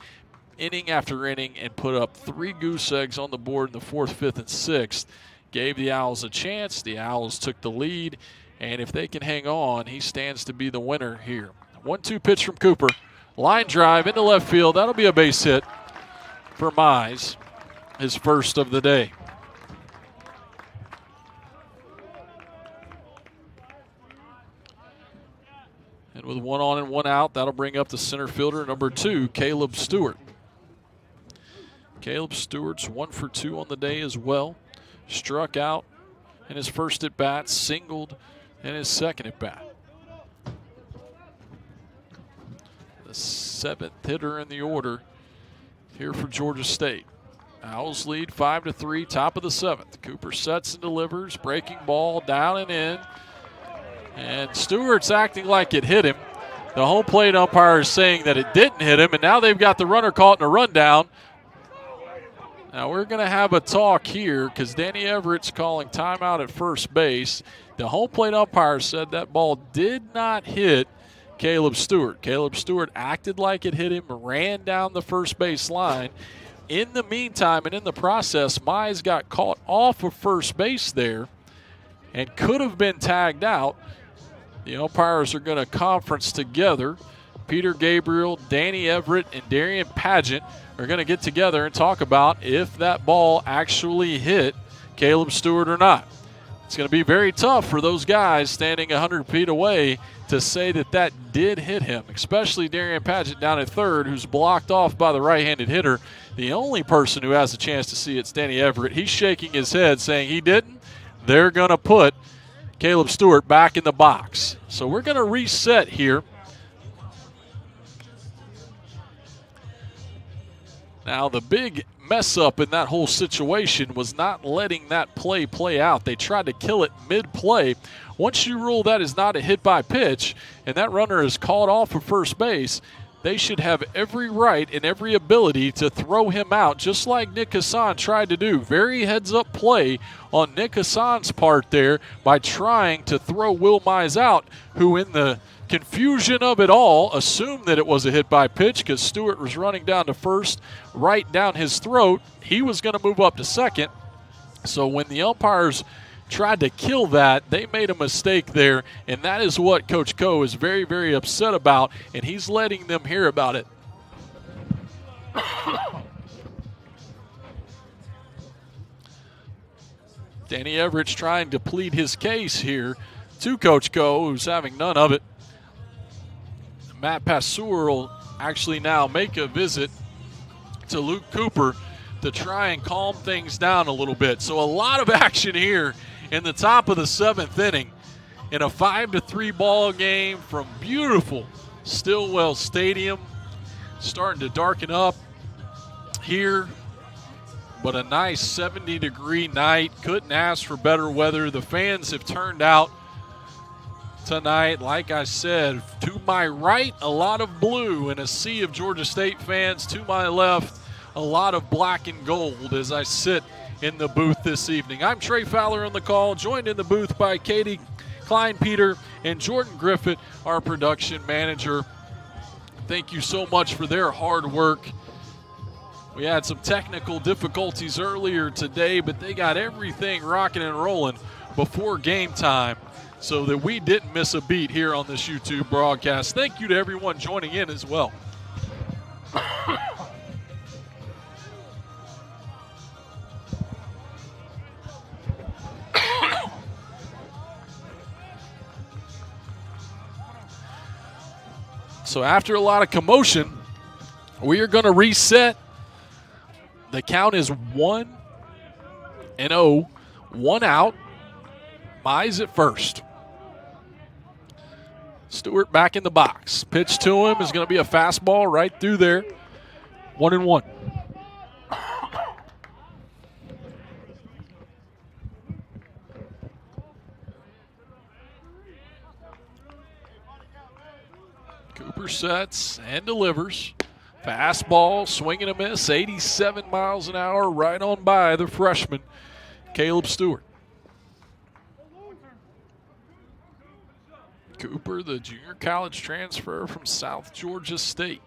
inning after inning and put up 3 goose eggs on the board in the 4th, 5th, and 6th. Gave the Owls a chance. The Owls took the lead, and if they can hang on, he stands to be the winner here. 1-2 pitch from Cooper. Line drive into left field. That'll be a base hit for Mize, his first of the day. And with 1 on and 1 out, that'll bring up the center fielder, number 2, Caleb Stewart. Caleb Stewart's 1 for 2 on the day as well. Struck out in his first at bat, singled in his second at bat. The 7th hitter in the order here for Georgia State. Owls lead 5-3, top of the 7th. Cooper sets and delivers, breaking ball down and in. And Stewart's acting like it hit him. The home plate umpire is saying that it didn't hit him, and now they've got the runner caught in a rundown. Now we're going to have a talk here because Danny Everett's calling timeout at first base. The home plate umpire said that ball did not hit Caleb Stewart. Caleb Stewart acted like it hit him, ran down the first base line. In the meantime and in the process, Mize got caught off of first base there and could have been tagged out. The umpires are going to conference together. Peter Gabriel, Danny Everett, and Darian Pageant are going to get together and talk about if that ball actually hit Caleb Stewart or not. It's going to be very tough for those guys standing 100 feet away to say that that did hit him, especially Darian Pageant down at third, who's blocked off by the right-handed hitter. The only person who has a chance to see it's Danny Everett. He's shaking his head saying he didn't. They're going to put Caleb Stewart back in the box. So we're going to reset here. Now, the big mess up in that whole situation was not letting that play out. They tried to kill it mid-play. Once you rule that is not a hit by pitch and that runner is called off of first base, they should have every right and every ability to throw him out, just like Nick Hassan tried to do. Very heads-up play on Nick Hassan's part there by trying to throw Will Mize out, who in the confusion of it all assumed that it was a hit by pitch because Stewart was running down to first, right down his throat. He was going to move up to second. So when the umpires tried to kill that, they made a mistake there, and that is what Coach Coe is very, very upset about, and he's letting them hear about it. Danny Everett's trying to plead his case here to Coach Coe, who's having none of it. Matt Passeur will actually now make a visit to Luke Cooper to try and calm things down a little bit. So a lot of action here in the top of the 7th inning in a 5-3 ball game from beautiful Stillwell Stadium. Starting to darken up here, but a nice 70-degree night. Couldn't ask for better weather. The fans have turned out tonight. Like I said, to my right, a lot of blue and a sea of Georgia State fans. To my left, a lot of black and gold as I sit in the booth this evening. I'm Trey Fowler on the call, joined in the booth by Katie Klein-Peter and Jordan Griffith, our production manager. Thank you so much for their hard work. We had some technical difficulties earlier today, but they got everything rocking and rolling before game time so that we didn't miss a beat here on this YouTube broadcast. Thank you to everyone joining in as well. So after a lot of commotion, we are going to reset. The count is 1-0, 1 out. Mize at first. Stewart back in the box. Pitch to him is going to be a fastball right through there. 1-1. Cooper sets and delivers. Fastball, swing and a miss, 87 miles an hour, right on by the freshman, Caleb Stewart. Cooper, the junior college transfer from South Georgia State.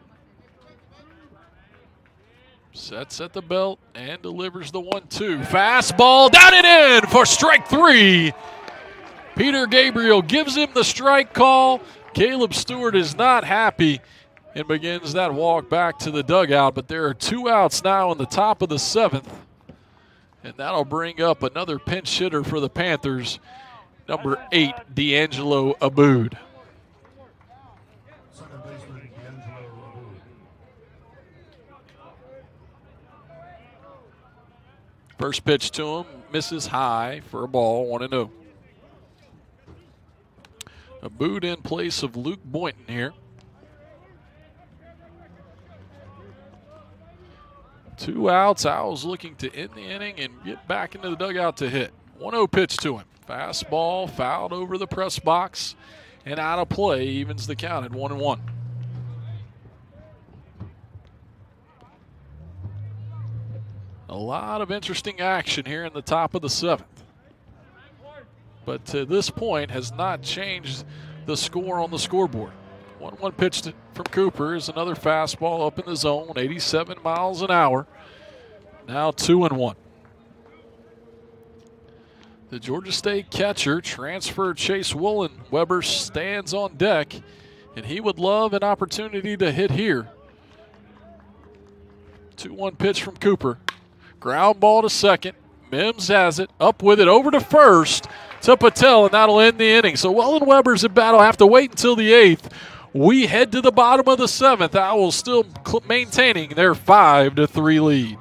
Sets at the belt and delivers the 1-2. Fastball down and in for strike 3. Peter Gabriel gives him the strike call. Caleb Stewart is not happy and begins that walk back to the dugout, but there are 2 outs now in the top of the 7th. And that'll bring up another pinch hitter for the Panthers, number 8, D'Angelo Abood. Second baseman, D'Angelo Abood. First pitch to him, misses high for a ball, 1-0. Abood in place of Luke Boynton here. 2 outs. Owls looking to end the inning and get back into the dugout to hit. 1-0 pitch to him. Fastball fouled over the press box and out of play, evens the count at 1-1. A lot of interesting action here in the top of the 7th. But to this point has not changed the score on the scoreboard. 1-1 pitch from Cooper is another fastball up in the zone, 87 miles an hour. Now 2-1. The Georgia State catcher, transfer Chase Weber, stands on deck, and he would love an opportunity to hit here. 2-1 pitch from Cooper. Ground ball to second. Mims has it, up with it, over to first to Patel, and that'll end the inning. So Weber's at battle. Have to wait until the 8th. We head to the bottom of the 7th. Owls still maintaining their 5-3 lead.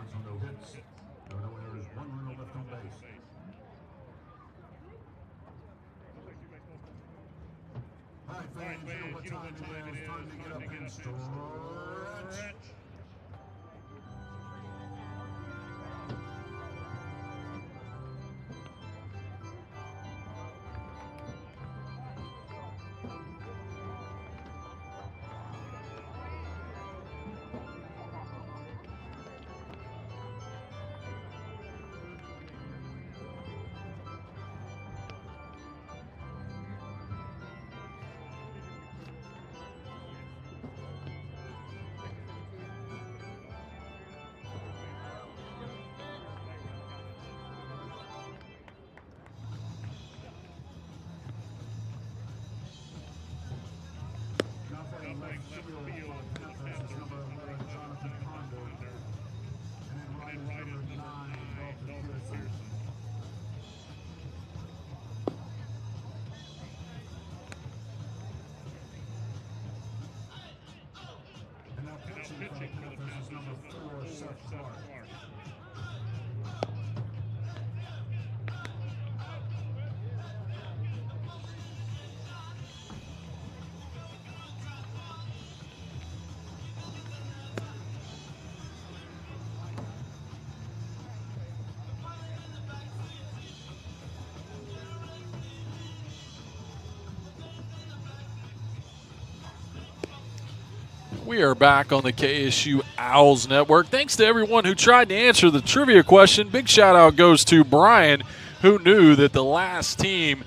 We are back on the KSU Owls Network. Thanks to everyone who tried to answer the trivia question. Big shout out goes to Brian, who knew that the last team,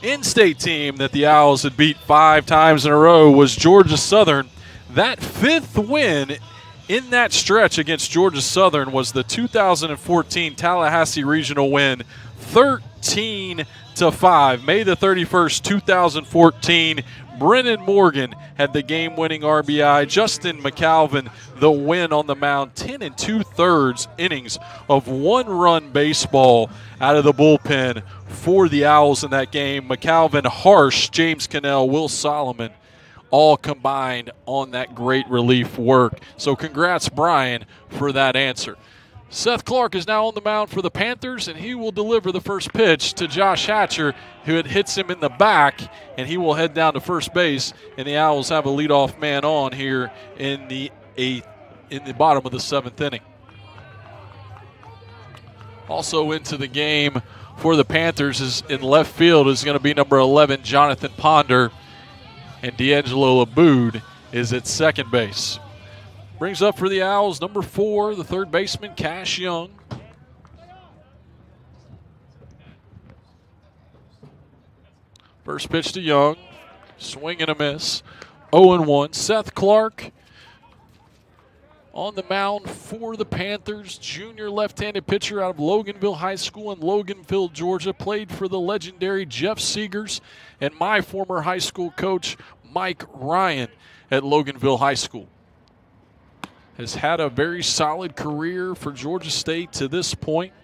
in-state team, that the Owls had beat 5 times in a row was Georgia Southern. That 5th win in that stretch against Georgia Southern was the 2014 Tallahassee Regional win, 13-5. May the 31st, 2014. Brennan Morgan had the game-winning RBI. Justin McAlvin, the win on the mound. 10 2/3 innings of 1-run baseball out of the bullpen for the Owls in that game. McAlvin, Harsh, James Cannell, Will Solomon, all combined on that great relief work. So congrats, Brian, for that answer. Seth Clark is now on the mound for the Panthers, and he will deliver the first pitch to Josh Hatcher, who hits him in the back, and he will head down to first base, and the Owls have a leadoff man on here in the bottom of the 7th inning. Also into the game for the Panthers is in left field is going to be number 11, Jonathan Ponder, and D'Angelo Laboud is at second base. Brings up for the Owls number 4, the third baseman, Cash Young. First pitch to Young, swing and a miss, 0-1. Seth Clark on the mound for the Panthers, junior left-handed pitcher out of Loganville High School in Loganville, Georgia. Played for the legendary Jeff Seegers and my former high school coach, Mike Ryan, at Loganville High School. Has had a very solid career for Georgia State to this point.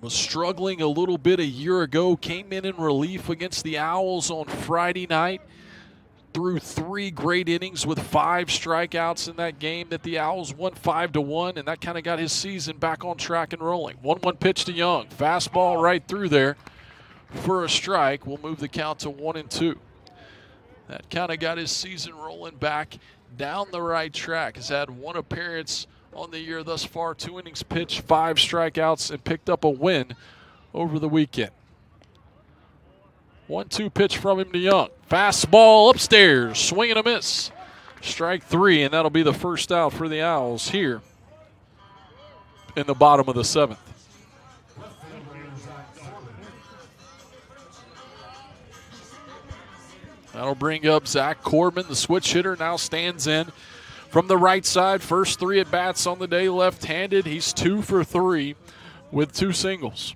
Was struggling a little bit a year ago, came in relief against the Owls on Friday night. Threw 3 great innings with 5 strikeouts in that game that the Owls won 5-1, and that kind of got his season back on track and rolling. 1-1 pitch to Young. Fastball right through there for a strike. We'll move the count to 1-2. That kind of got his season rolling back down the right track. Has had 1 appearance on the year thus far, 2 innings pitched, 5 strikeouts, and picked up a win over the weekend. 1-2 pitch from him to Young. Fastball upstairs, swing and a miss. Strike 3, and that'll be the first out for the Owls here in the bottom of the 7th. That'll bring up Zach Corbin, the switch hitter, now stands in from the right side. First 3 at-bats on the day left-handed. He's 2 for 3 with 2 singles.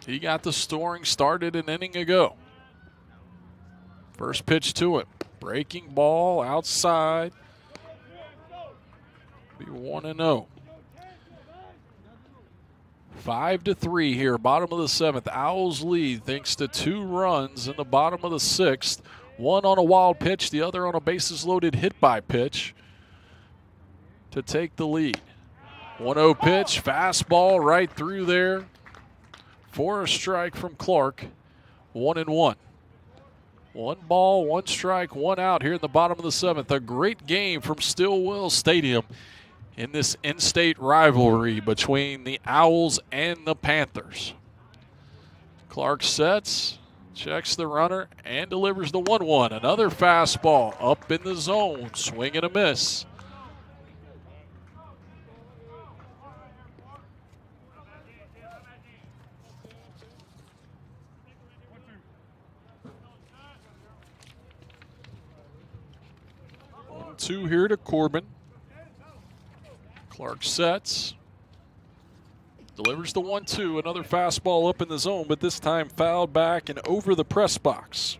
He got the scoring started an inning ago. First pitch to him. Breaking ball outside. Be 1-0. 5-3 here, bottom of the 7th. Owls lead thanks to 2 runs in the bottom of the 6th. One on a wild pitch, the other on a bases-loaded hit-by pitch to take the lead. 1-0 pitch, fastball right through there for a strike from Clark. 1-1. 1 ball, 1 strike, 1 out here in the bottom of the 7th. A great game from Stillwell Stadium in this in-state rivalry between the Owls and the Panthers. Clark sets, checks the runner, and delivers the 1-1. Another fastball up in the zone, swing and a miss. Two here to Corbin. Clark sets. Delivers the 1-2. Another fastball up in the zone, but this time fouled back and over the press box.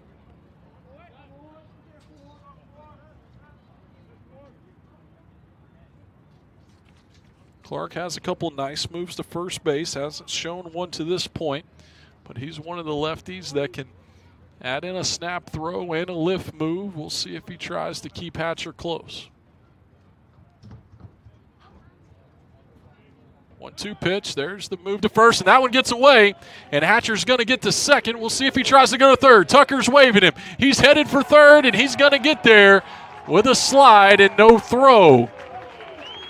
Clark has a couple nice moves to first base. Hasn't shown one to this point, but he's one of the lefties that can add in a snap throw and a lift move. We'll see if he tries to keep Hatcher close. 1-2 pitch. There's the move to first, and that one gets away. And Hatcher's going to get to second. We'll see if he tries to go to third. Tucker's waving him. He's headed for third, and he's going to get there with a slide and no throw.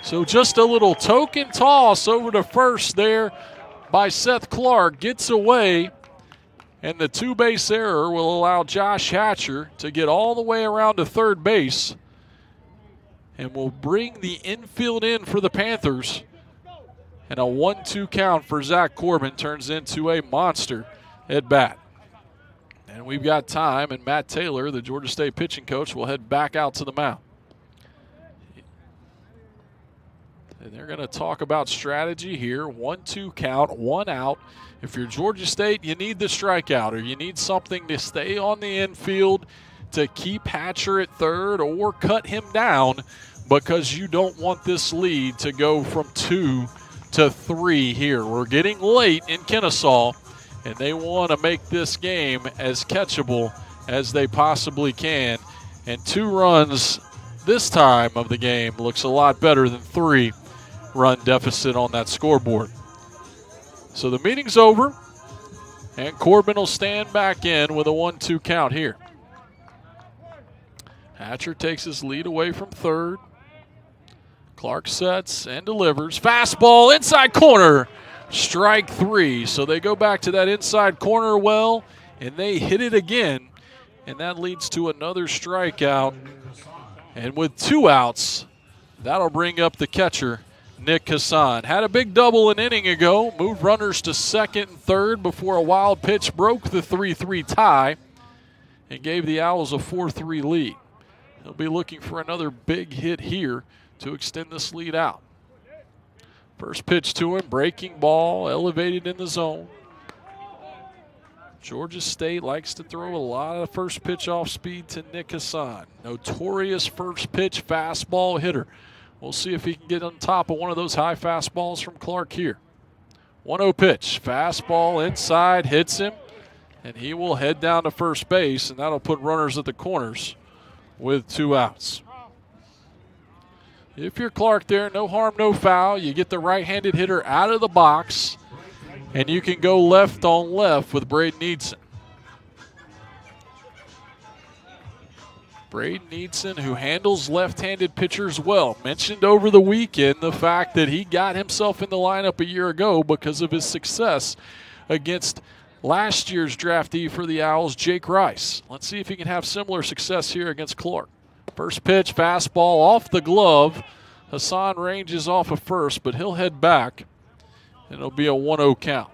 So just a little token toss over to first there by Seth Clark. Gets away. And the 2-base error will allow Josh Hatcher to get all the way around to third base and will bring the infield in for the Panthers. And a 1-2 count for Zach Corbin turns into a monster at bat. And we've got time, and Matt Taylor, the Georgia State pitching coach, will head back out to the mound. And they're going to talk about strategy here. 1-2 count, 1 out. If you're Georgia State, you need the strikeout, or you need something to stay on the infield to keep Hatcher at third or cut him down, because you don't want this lead to go from 2 to 3 here. We're getting late in Kennesaw, and they want to make this game as catchable as they possibly can. And 2 runs this time of the game looks a lot better than 3-run deficit on that scoreboard. So the meeting's over, and Corbin will stand back in with a 1-2 count here. Hatcher takes his lead away from third. Clark sets and delivers. Fastball inside corner. Strike 3. So they go back to that inside corner well, and they hit it again. And that leads to another strikeout. And with 2 outs, that'll bring up the catcher, Nick Hassan. Had a big double an inning ago. Moved runners to second and third before a wild pitch broke the 3-3 tie and gave the Owls a 4-3 lead. They'll be looking for another big hit here to extend this lead out. First pitch to him, breaking ball, elevated in the zone. Georgia State likes to throw a lot of first pitch off speed to Nick Hassan. Notorious first pitch fastball hitter. We'll see if he can get on top of one of those high fastballs from Clark here. 1-0 pitch, fastball inside, hits him, and he will head down to first base, and that'll put runners at the corners with 2 outs. If you're Clark there, no harm, no foul. You get the right-handed hitter out of the box, and you can go left on left with Braden Eadson. Braden Eadson, who handles left-handed pitchers well, mentioned over the weekend the fact that he got himself in the lineup a year ago because of his success against last year's draftee for the Owls, Jake Rice. Let's see if he can have similar success here against Clark. First pitch, fastball off the glove. Hassan ranges off of first, but he'll head back, and it'll be a 1-0 count.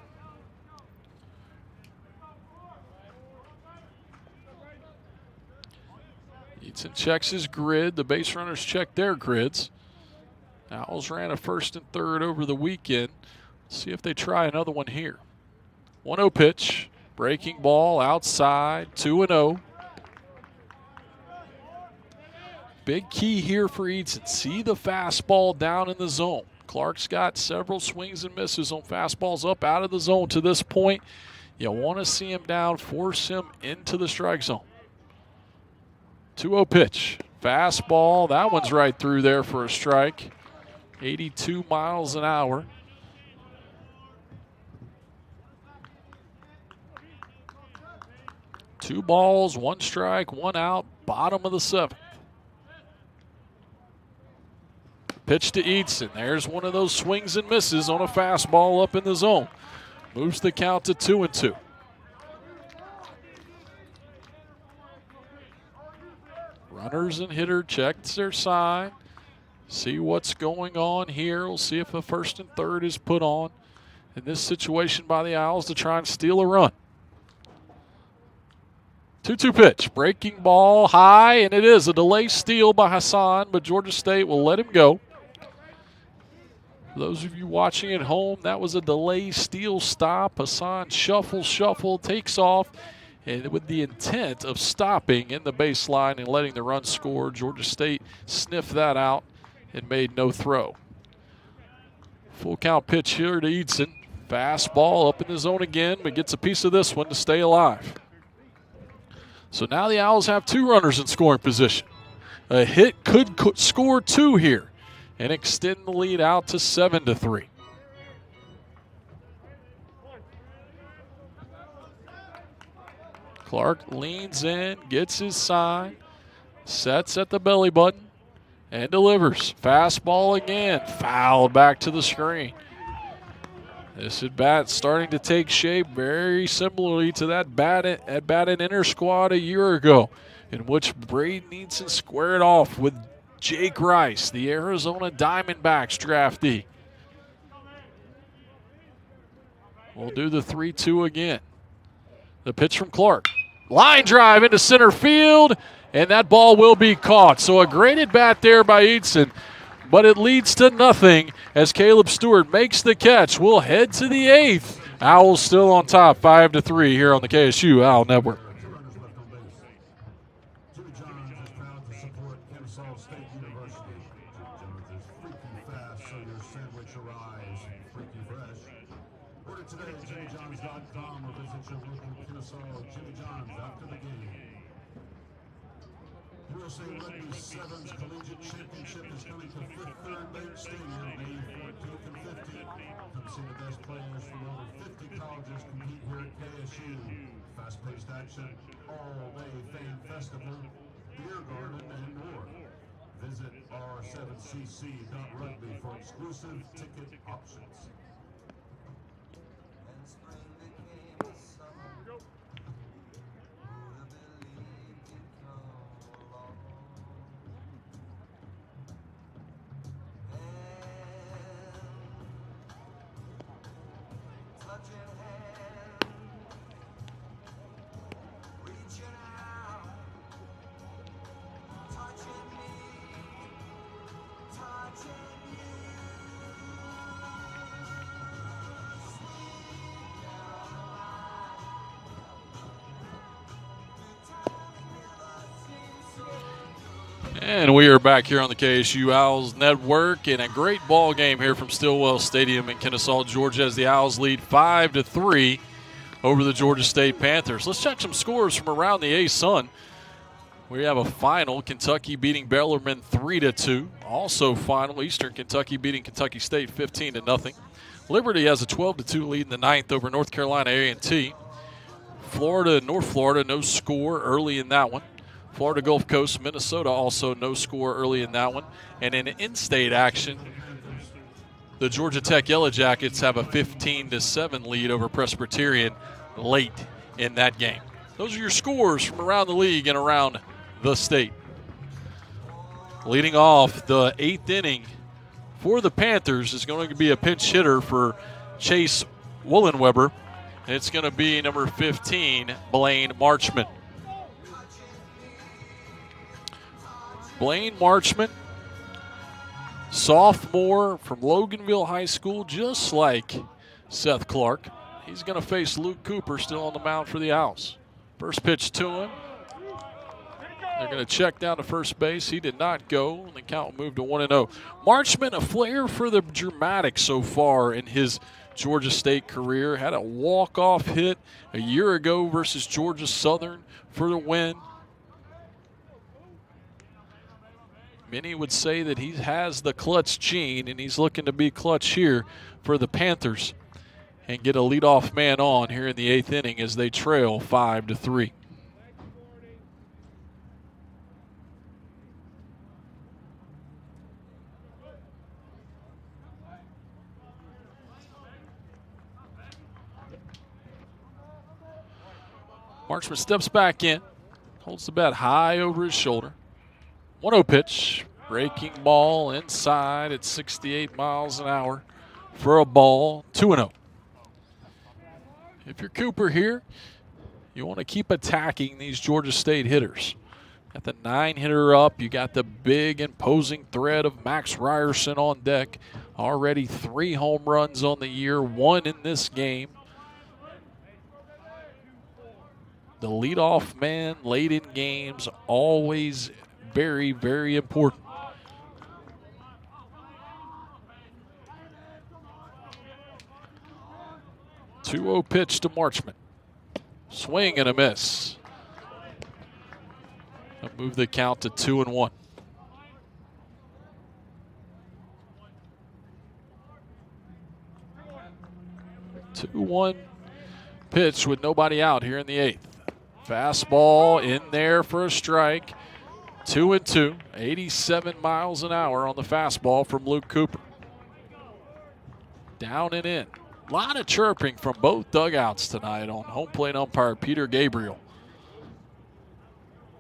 Eadson checks his grid. The base runners check their grids. Owls ran a first and third over the weekend. Let's see if they try another one here. 1-0 pitch, breaking ball outside, 2-0. Big key here for Eadson. See the fastball down in the zone. Clark's got several swings and misses on fastballs up out of the zone to this point. You want to see him down, force him into the strike zone. 2-0 pitch, fastball. That one's right through there for a strike. 82 miles an hour. Two balls, 1 strike, 1 out, bottom of the 7th. Pitch to Eadson. There's one of those swings and misses on a fastball up in the zone. Moves the count to 2-2. Runners and hitter checks their sign. See what's going on here. We'll see if a first and third is put on in this situation by the Owls to try and steal a run. 2-2 pitch. Breaking ball high, and it is a delay steal by Hassan, but Georgia State will let him go. For those of you watching at home, that was a delay steal stop. Hassan shuffle, takes off, and with the intent of stopping in the baseline and letting the run score. Georgia State sniffed that out and made no throw. Full count pitch here to Eadson. Fastball up in the zone again, but gets a piece of this one to stay alive. So now the Owls have 2 runners in scoring position. A hit could score 2 here and extend the lead out to 7-3. Clark leans in, gets his sign, sets at the belly button, and delivers. Fastball again, fouled back to the screen. This at bat starting to take shape very similarly to that bat in inner squad a year ago, in which Braden Eadson squared off with Jake Rice, the Arizona Diamondbacks draftee. We'll do the 3-2 again. The pitch from Clark. Line drive into center field, and that ball will be caught. So a great at bat there by Eadson, but it leads to nothing as Caleb Stewart makes the catch. We'll head to the 8th. Owls still on top, 5-3 here on the KSU Owl Network. Order today at JimmyJohns.com or visit your local Kennesaw Jimmy John's after the game. USA Rugby Sevens Collegiate Championship is coming to Fifth Third Bank Stadium May 14th and 15th. Come see the best players from over 50 colleges compete here at KSU. Fast-paced action, all-day fan festival, beer garden, and more. Visit r7cc.rugby for exclusive ticket options. And we are back here on the KSU Owls Network in a great ball game here from Stillwell Stadium in Kennesaw, Georgia, as the Owls lead 5-3 over the Georgia State Panthers. Let's check some scores from around the A-Sun. We have a final, Kentucky beating Bellarmine 3-2. Also final, Eastern Kentucky beating Kentucky State 15-0. Liberty has a 12-2 lead in the ninth over North Carolina A&T. Florida, North Florida, no score early in that one. Florida Gulf Coast, Minnesota also no score early in that one. And in in-state action, the Georgia Tech Yellow Jackets have a 15-7 lead over Presbyterian late in that game. Those are your scores from around the league and around the state. Leading off the eighth inning for the Panthers is going to be a pinch hitter for Chase Woolenweber. It's going to be number 15, Blaine Marchman. Blaine Marchman, sophomore from Loganville High School, just like Seth Clark. He's going to face Luke Cooper still on the mound for the Owls. First pitch to him. They're going to check down to first base. He did not go, and the count moved to 1-0. Marchman, a flair for the dramatic so far in his Georgia State career. Had a walk-off hit a year ago versus Georgia Southern for the win. Many would say that he has the clutch gene, and he's looking to be clutch here for the Panthers and get a leadoff man on here in the eighth inning as they trail 5-3. Marchman steps back in, holds the bat high over his shoulder. 1-0 pitch, breaking ball inside at 68 miles an hour for a ball, 2-0. If you're Cooper here, you want to keep attacking these Georgia State hitters. Got the 9-hitter up. You got the big imposing threat of Max Ryerson on deck. Already 3 home runs on the year, 1 in this game. The leadoff man late in games, always very, very important. Two-0 pitch to Marchman. Swing and a miss. I'll move the count to 2-1. Two-1 pitch with nobody out here in the eighth. Fastball in there for a strike. 2-2, 87 miles an hour on the fastball from Luke Cooper. Down and in. A lot of chirping from both dugouts tonight on home plate umpire Peter Gabriel.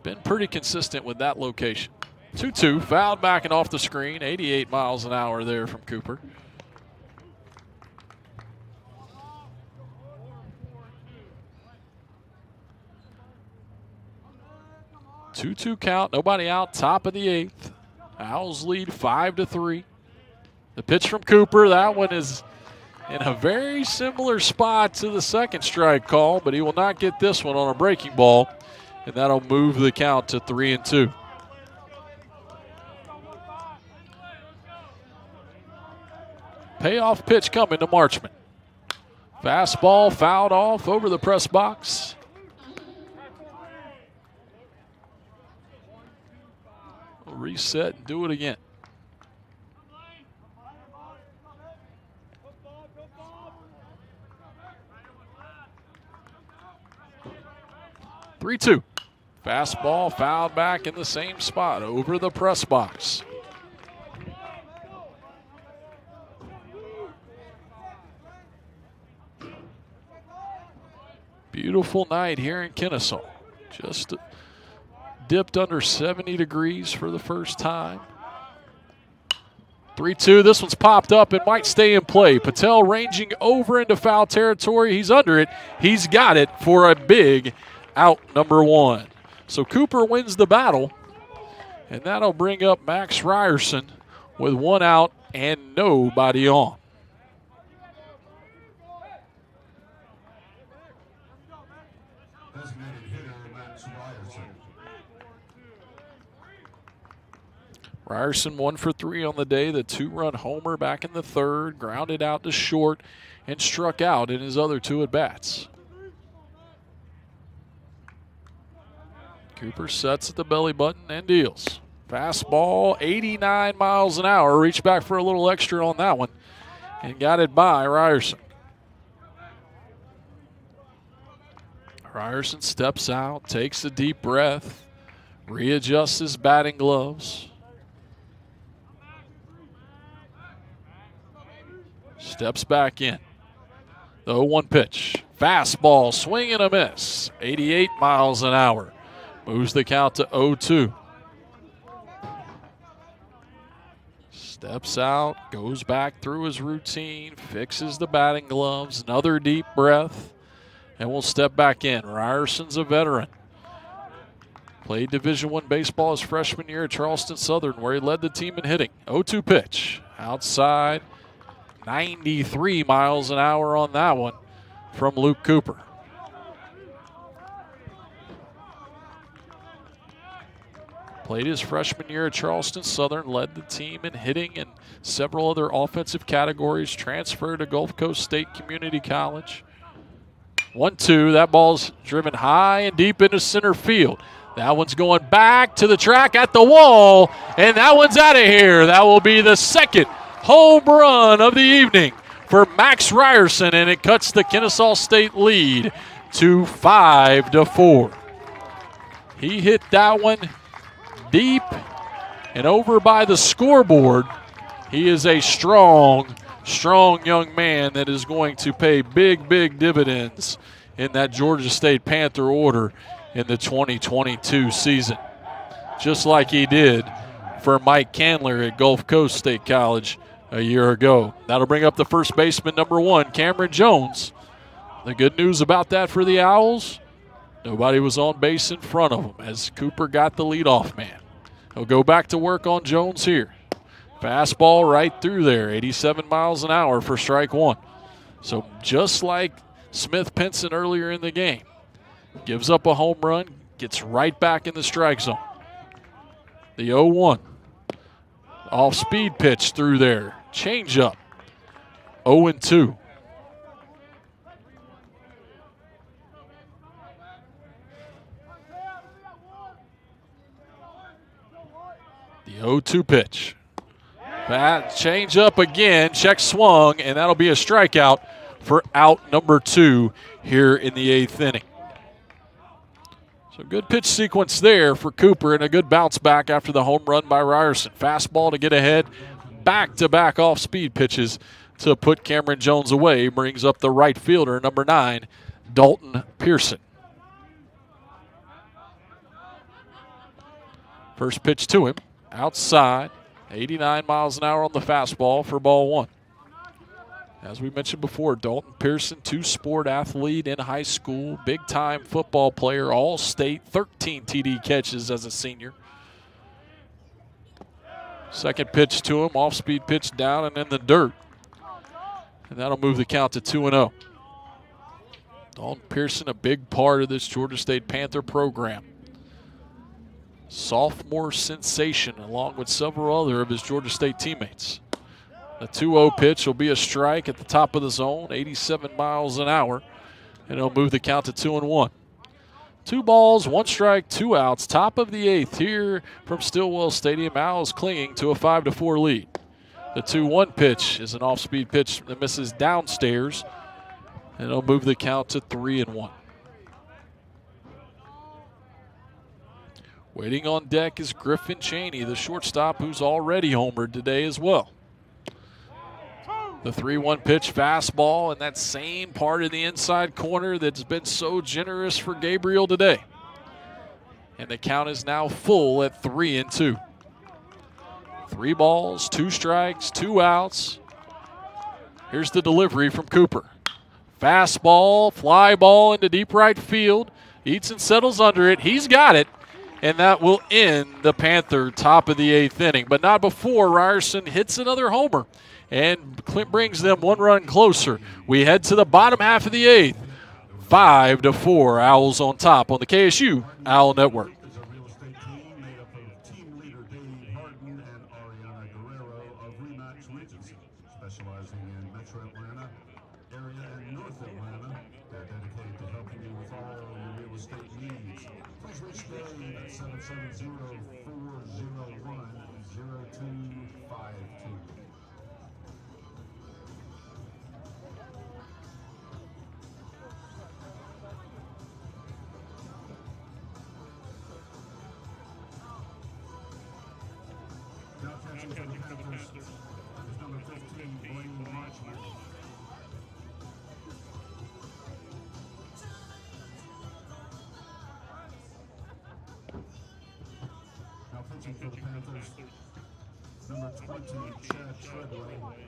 Been pretty consistent with that location. 2-2, fouled back and off the screen. 88 miles an hour there from Cooper. Two-two count, nobody out, top of the eighth. Owls lead 5-3. The pitch from Cooper, that one is in a very similar spot to the second strike call, but he will not get this one on a breaking ball, and that'll move the count to 3-2. Payoff pitch coming to Marchman. Fastball fouled off over the press box. We'll reset and do it again. Three-two. Fastball fouled back in the same spot over the press box. Beautiful night here in Kennesaw. Just dipped under 70 degrees for the first time. 3-2. This one's popped up and might stay in play. Patel ranging over into foul territory. He's under it. He's got it for a big out, number one. So Cooper wins the battle, and that'll bring up Max Ryerson with one out and nobody on. Ryerson 1 for 3 on the day. The 2-run homer back in the third, grounded out to short, and struck out in his other 2 at-bats. Cooper sets at the belly button and deals. Fastball, 89 miles an hour. Reached back for a little extra on that one and got it by Ryerson. Ryerson steps out, takes a deep breath, readjusts his batting gloves. Steps back in. The 0-1 pitch. Fastball, swing and a miss. 88 miles an hour. Moves the count to 0-2. Steps out, goes back through his routine, fixes the batting gloves, another deep breath, and will step back in. Ryerson's a veteran. Played Division I baseball his freshman year at Charleston Southern, where he led the team in hitting. 0-2 pitch. Outside. 93 miles an hour on that one from Luke Cooper. Played his freshman year at Charleston Southern, led the team in hitting and several other offensive categories, transferred to Gulf Coast State Community College. 1-2, that ball's driven high and deep into center field. That one's going back to the track at the wall, and that one's out of here. That will be the second home run of the evening for Max Ryerson, and it cuts the Kennesaw State lead to 5-4. He hit that one deep and over by the scoreboard. He is a strong young man that is going to pay big dividends in that Georgia State Panther order in the 2022 season, just like he did for Mike Candler at Gulf Coast State College a year ago. That'll bring up the first baseman, number 1, Cameron Jones. The good news about that for the Owls, nobody was on base in front of him as Cooper got the leadoff man. He'll go back to work on Jones here. Fastball right through there, 87 miles an hour for strike 1. So just like Smith Pinson earlier in the game, gives up a home run, gets right back in the strike zone. The 0-1. Off-speed pitch through there. Change up. 0-2. The 0-2 pitch. That change up again. Check swung, and that'll be a strikeout for out number 2 here in the 8th inning. So good pitch sequence there for Cooper and a good bounce back after the home run by Ryerson. Fastball to get ahead. Back-to-back off-speed pitches to put Cameron Jones away. Brings up the right fielder, number 9, Dalton Pearson. First pitch to him. Outside. 89 miles an hour on the fastball for ball 1. As we mentioned before, Dalton Pearson, 2-sport athlete in high school, big-time football player, all-state, 13 TD catches as a senior. Second pitch to him, off-speed pitch down and in the dirt. And that'll move the count to 2-0. Dalton Pearson, a big part of this Georgia State Panther program. Sophomore sensation along with several other of his Georgia State teammates. The 2-0 pitch will be a strike at the top of the zone, 87 miles an hour, and it'll move the count to 2-1. 2 balls, 1 strike, 2 outs. Top of the 8th here from Stillwell Stadium. Owls clinging to a 5-4 lead. The 2-1 pitch is an off-speed pitch that misses downstairs, and it'll move the count to 3-1. Waiting on deck is Griffin Cheney, the shortstop, who's already homered today as well. The 3-1 pitch, fastball, in that same part of the inside corner that's been so generous for Gabriel today. And the count is now full at 3-2. 3 balls, 2 strikes, 2 outs. Here's the delivery from Cooper. Fastball, fly ball into deep right field. Eaton settles under it. He's got it. And that will end the Panther top of the 8th inning. But not before Ryerson hits another homer. And Clint brings them 1 run closer. We head to the bottom half of the 8th. 5-4, Owls on top on the KSU Owl Network. Specializing in Metro Atlanta area and North Atlanta. They're dedicated to helping you with all your real estate needs. Please reach Dave at 770-401-0252. Now catching for the Panthers is number 15, Blaine Marchman. Now pitching for the Panthers, number 20, Chad Treadway.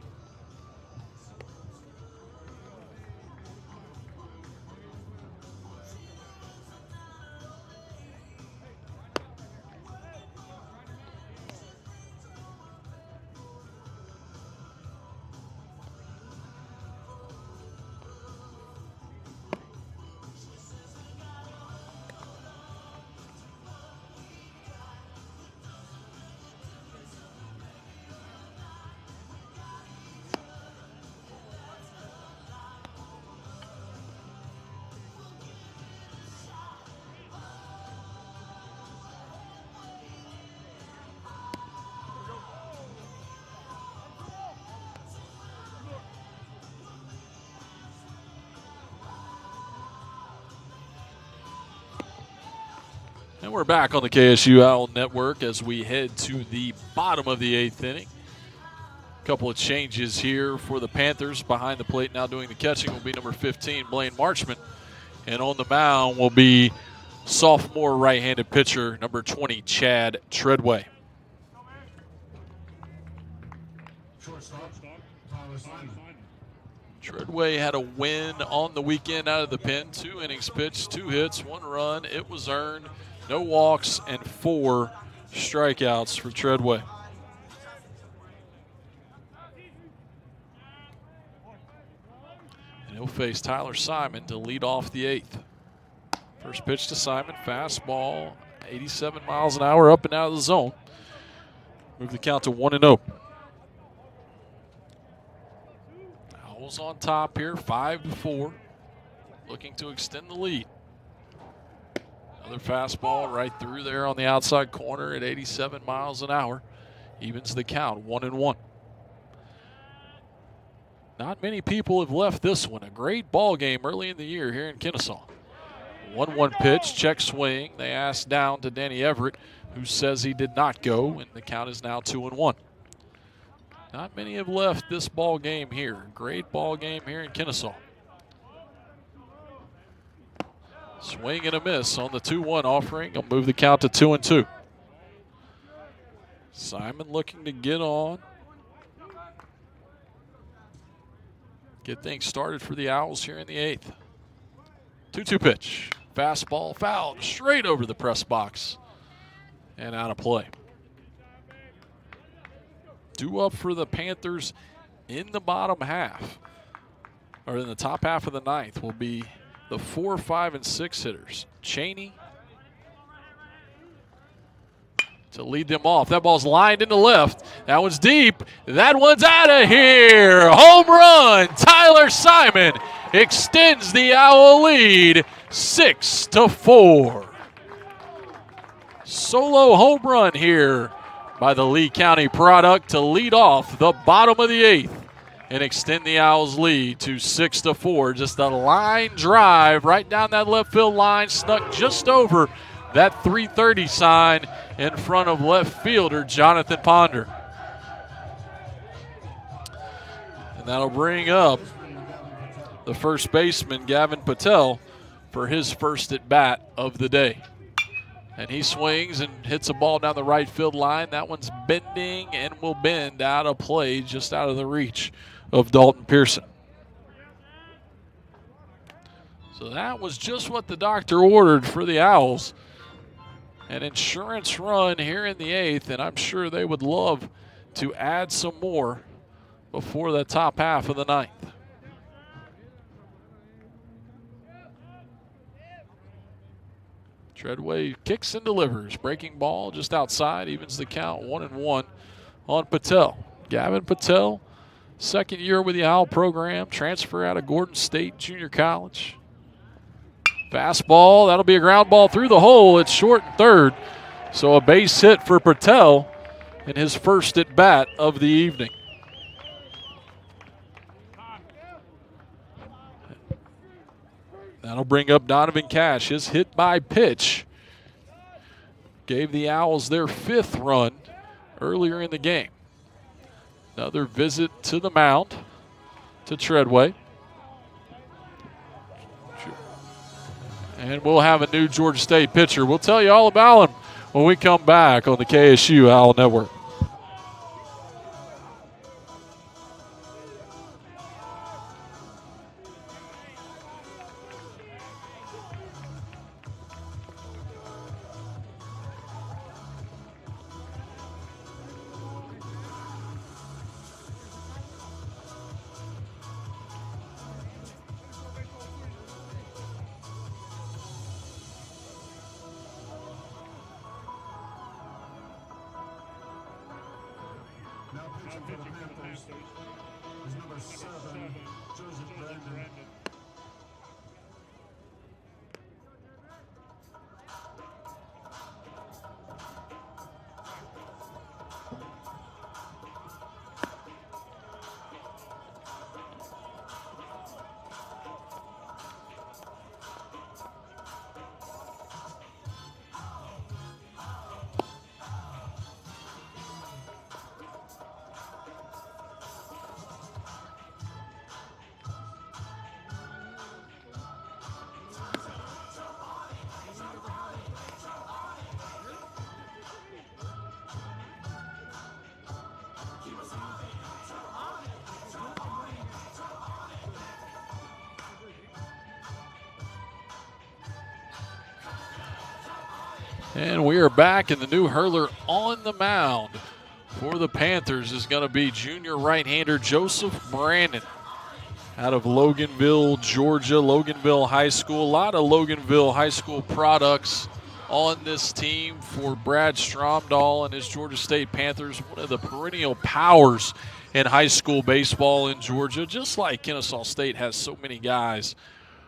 And we're back on the KSU Owl Network as we head to the bottom of the 8th inning. A couple of changes here for the Panthers. Behind the plate now doing the catching will be number 15, Blaine Marchman. And on the mound will be sophomore right-handed pitcher, number 20, Chad Treadway. Treadway had a win on the weekend out of the pen. 2 innings pitched, 2 hits, 1 run. It was earned. No walks and 4 strikeouts for Treadway. And he'll face Tyler Simon to lead off the 8th. First pitch to Simon, fastball, 87 miles an hour up and out of the zone. Move the count to 1-0. Owls on top here, 5-4, looking to extend the lead. Another fastball right through there on the outside corner at 87 miles an hour. Evens the count, 1-1. Not many people have left this one. A great ball game early in the year here in Kennesaw. 1-1 pitch, check swing. They asked down to Danny Everett, who says he did not go, and the count is now 2-1. Not many have left this ball game here. Great ball game here in Kennesaw. Swing and a miss on the 2-1 offering. He'll move the count to 2-2. Simon looking to get on. Get things started for the Owls here in the 8th. 2-2 pitch. Fastball fouled straight over the press box and out of play. Due up for the Panthers in the bottom half, or in the top half of the 9th, will be the 4, 5, and 6 hitters. Cheney, to lead them off. That ball's lined into left. That one's deep. That one's out of here. Home run. Tyler Simon extends the Owl lead 6-4. Solo home run here by the Lee County product to lead off the bottom of the 8th and extend the Owls' lead to 6-4. Just a line drive right down that left field line, snuck just over that 330 sign in front of left fielder Jonathan Ponder. And that'll bring up the first baseman, Gavin Patel, for his first at bat of the day. And he swings and hits a ball down the right field line. That one's bending and will bend out of play, just out of the reach of Dalton Pearson. So that was just what the doctor ordered for the Owls. An insurance run here in the 8th, and I'm sure they would love to add some more before the top half of the 9th. Treadway kicks and delivers. Breaking ball just outside, evens the count 1-1 on Patel. Gavin Patel, second year with the Owl program, transfer out of Gordon State Junior College. Fastball, that'll be a ground ball through the hole. It's short and third. So a base hit for Patel in his first at bat of the evening. That'll bring up Donovan Cash. His hit by pitch gave the Owls their 5th run earlier in the game. Another visit to the mound to Treadway. And we'll have a new Georgia State pitcher. We'll tell you all about him when we come back on the KSU Owl Network. Now pitching for the Panthers is number 7, Joseph Brandon. And we are back, and the new hurler on the mound for the Panthers is going to be junior right-hander Joseph Brandon out of Loganville, Georgia, Loganville High School. A lot of Loganville High School products on this team for Brad Stromdahl and his Georgia State Panthers, one of the perennial powers in high school baseball in Georgia, just like Kennesaw State has so many guys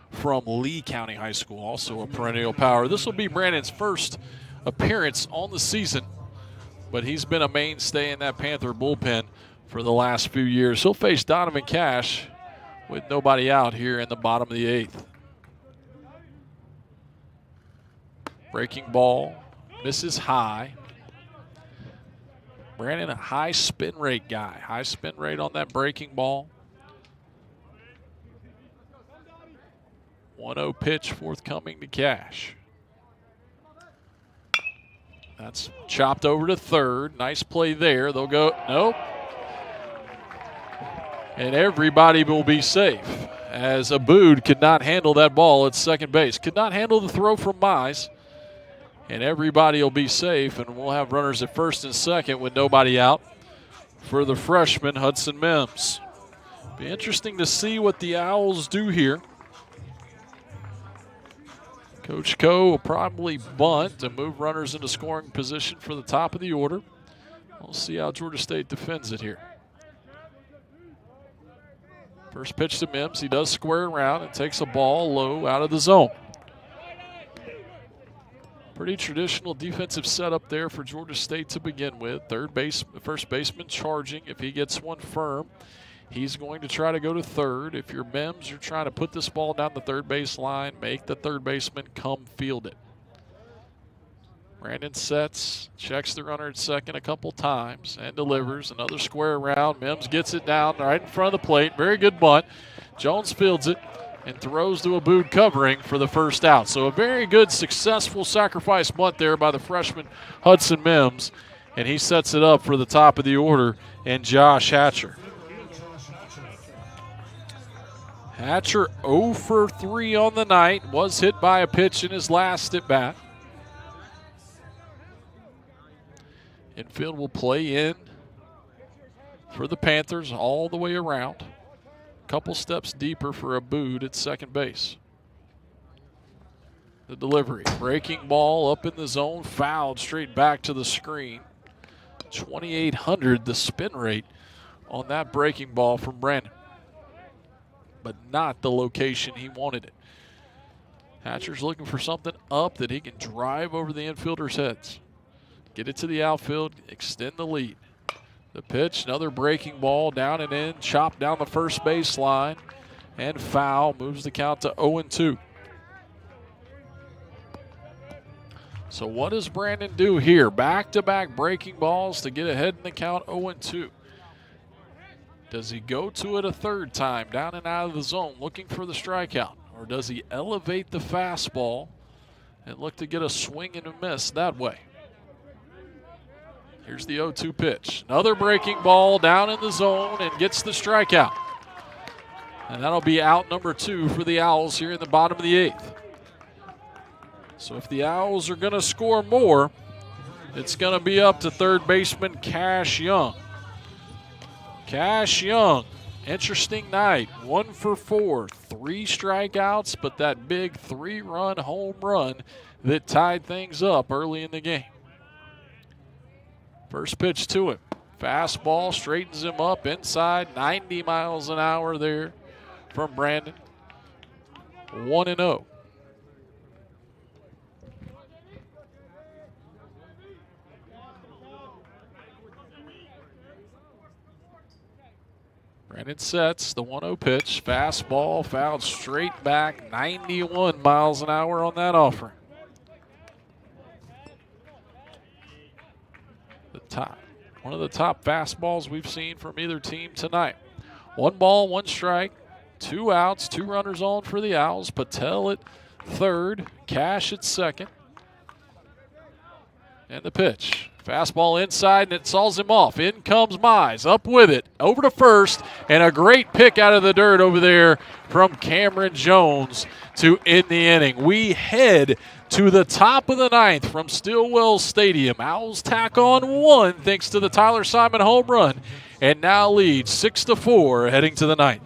from Lee County High School, also a perennial power. This will be Brandon's first appearance on the season, but he's been a mainstay in that Panther bullpen for the last few years. He'll face Donovan Cash with nobody out here in the bottom of the 8th. Breaking ball, misses high. Brandon, a high spin rate guy. High spin rate on that breaking ball. 1-0 pitch forthcoming to Cash. That's chopped over to third. Nice play there. They'll go, nope. And everybody will be safe as Abood could not handle that ball at second base. Could not handle the throw from Mize. And everybody will be safe, and we'll have runners at first and second with nobody out for the freshman, Hudson Mims. Be interesting to see what the Owls do here, Coach Coe will probably bunt and move runners into scoring position for the top of the order. We'll see how Georgia State defends it here. First pitch to Mims. He does square around and takes a ball low out of the zone. Pretty traditional defensive setup there for Georgia State to begin with. First baseman charging. If he gets one firm, he's going to try to go to third. If you're Mims, you're trying to put this ball down the third base line, make the third baseman come field it. Brandon sets, checks the runner at second a couple times, and delivers. Another square around. Mims gets it down right in front of the plate. Very good bunt. Jones fields it and throws to a Abood covering for the first out. So a very good, successful sacrifice bunt there by the freshman Hudson Mims, and he sets it up for the top of the order and Josh Hatcher. Hatcher 0 for 3 on the night, was hit by a pitch in his last at bat. Infield will play in for the Panthers all the way around. Couple steps deeper for Abood at second base. The delivery, breaking ball up in the zone, fouled straight back to the screen. 2,800 the spin rate on that breaking ball from Brandon, but not the location he wanted it. Hatcher's looking for something up that he can drive over the infielders' heads. Get it to the outfield, extend the lead. The pitch, another breaking ball down and in, chopped down the first base line, and foul, moves the count to 0-2. So what does Brandon do here? Back-to-back breaking balls to get ahead in the count, 0-2. Does he go to it a third time, down and out of the zone, looking for the strikeout? Or does he elevate the fastball and look to get a swing and a miss that way? Here's the 0-2 pitch. Another breaking ball down in the zone and gets the strikeout. And that'll be out number 2 for the Owls here in the bottom of the 8th. So if the Owls are going to score more, it's going to be up to third baseman Cash Young. Cash Young, interesting night. 1 for 4, 3 strikeouts, but that big 3-run home run that tied things up early in the game. First pitch to him. Fastball straightens him up inside, 90 miles an hour there from Brandon. 1-0. Brandon sets the 1-0 pitch. Fastball fouled straight back, 91 miles an hour on that offering. One of the top fastballs we've seen from either team tonight. 1 ball, 1 strike, 2 outs, 2 runners on for the Owls. Patel at third, Cash at second. And the pitch. Fastball inside, and it saws him off. In comes Mize, up with it, over to first, and a great pick out of the dirt over there from Cameron Jones to end the inning. We head to the top of the 9th from Stillwell Stadium. Owls tack on 1 thanks to the Tyler Simon home run, and now lead 6-4 heading to the 9th.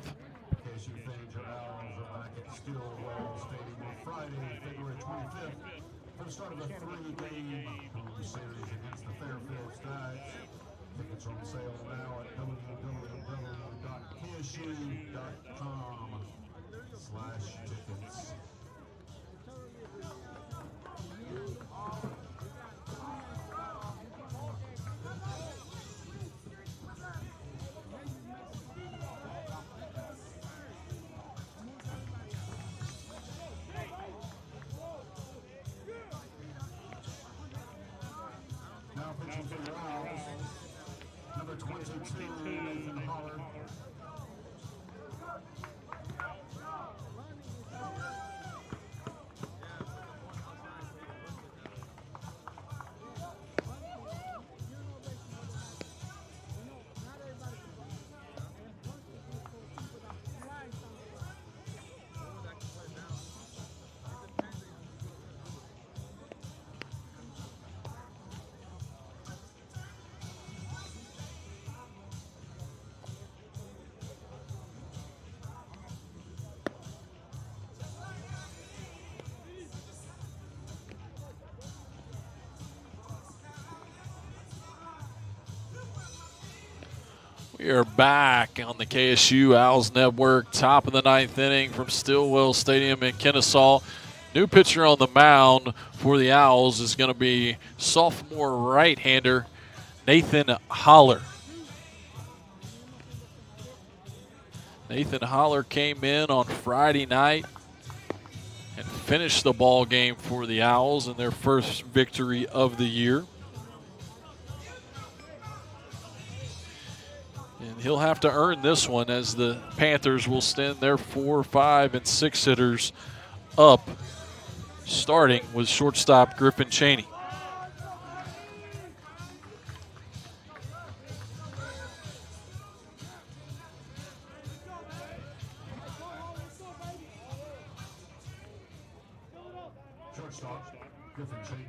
We are back on the KSU Owls Network, top of the 9th inning from Stillwell Stadium in Kennesaw. New pitcher on the mound for the Owls is going to be sophomore right-hander Nathan Holler. Nathan Holler came in on Friday night and finished the ball game for the Owls in their first victory of the year. And he'll have to earn this one as the Panthers will send their 4, 5, and 6 hitters up, starting with shortstop Griffin Cheney. Shortstop, Griffin Cheney.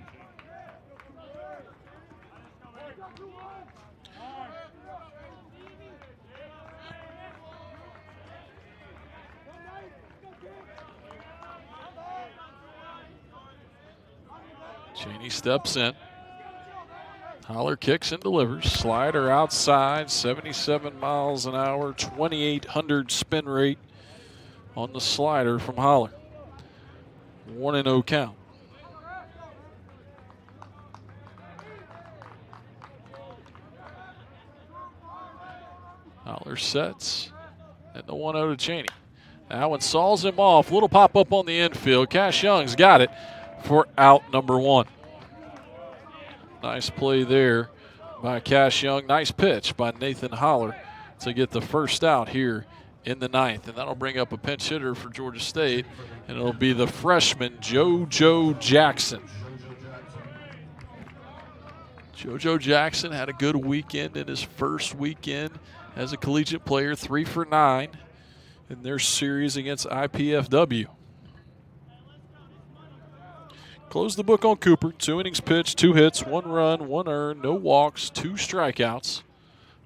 Cheney steps in. Holler kicks and delivers. Slider outside, 77 miles an hour, 2,800 spin rate on the slider from Holler. 1-0 count. Holler sets, and the 1-0 to Cheney. That one saws him off. Little pop-up on the infield. Cash Young's got it for out number 1. Nice play there by Cash Young. Nice pitch by Nathan Holler to get the first out here in the 9th. And that'll bring up a pinch hitter for Georgia State, and it'll be the freshman JoJo Jackson. JoJo Jackson had a good weekend in his first weekend as a collegiate player, 3 for 9 in their series against IPFW. Close the book on Cooper. 2 innings pitched, 2 hits, 1 run, 1 earned, no walks, 2 strikeouts.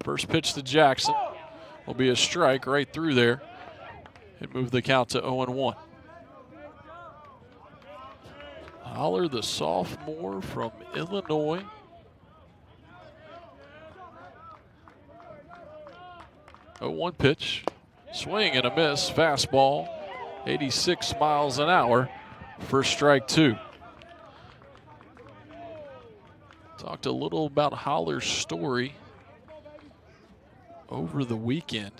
First pitch to Jackson will be a strike right through there and move the count to 0-1. Holler, the sophomore from Illinois. A 1 pitch, swing and a miss, fastball, 86 miles an hour for strike 2. Talked a little about Holler's story over the weekend.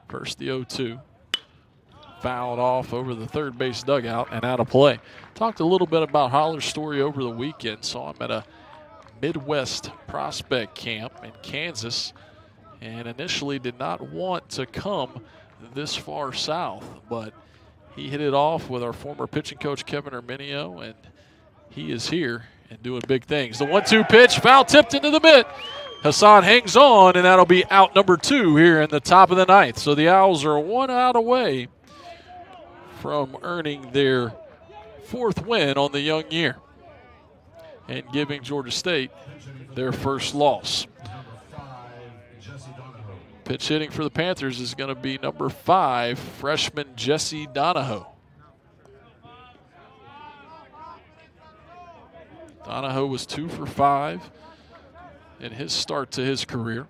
First the 0-2. Fouled off over the third base dugout and out of play. Talked a little bit about Holler's story over the weekend. Saw him at a Midwest prospect camp in Kansas and initially did not want to come this far south, but he hit it off with our former pitching coach Kevin Arminio, and he is here and doing big things. The 1-2 pitch, foul tipped into the mitt. Hassan hangs on, and that'll be out number 2 here in the top of the 9th. So the Owls are 1 out away from earning their 4th win on the young year and giving Georgia State their first loss. Pitch hitting for the Panthers is going to be number 5, freshman Jesse Donahoe. Donahoe was 2 for 5 in his start to his career.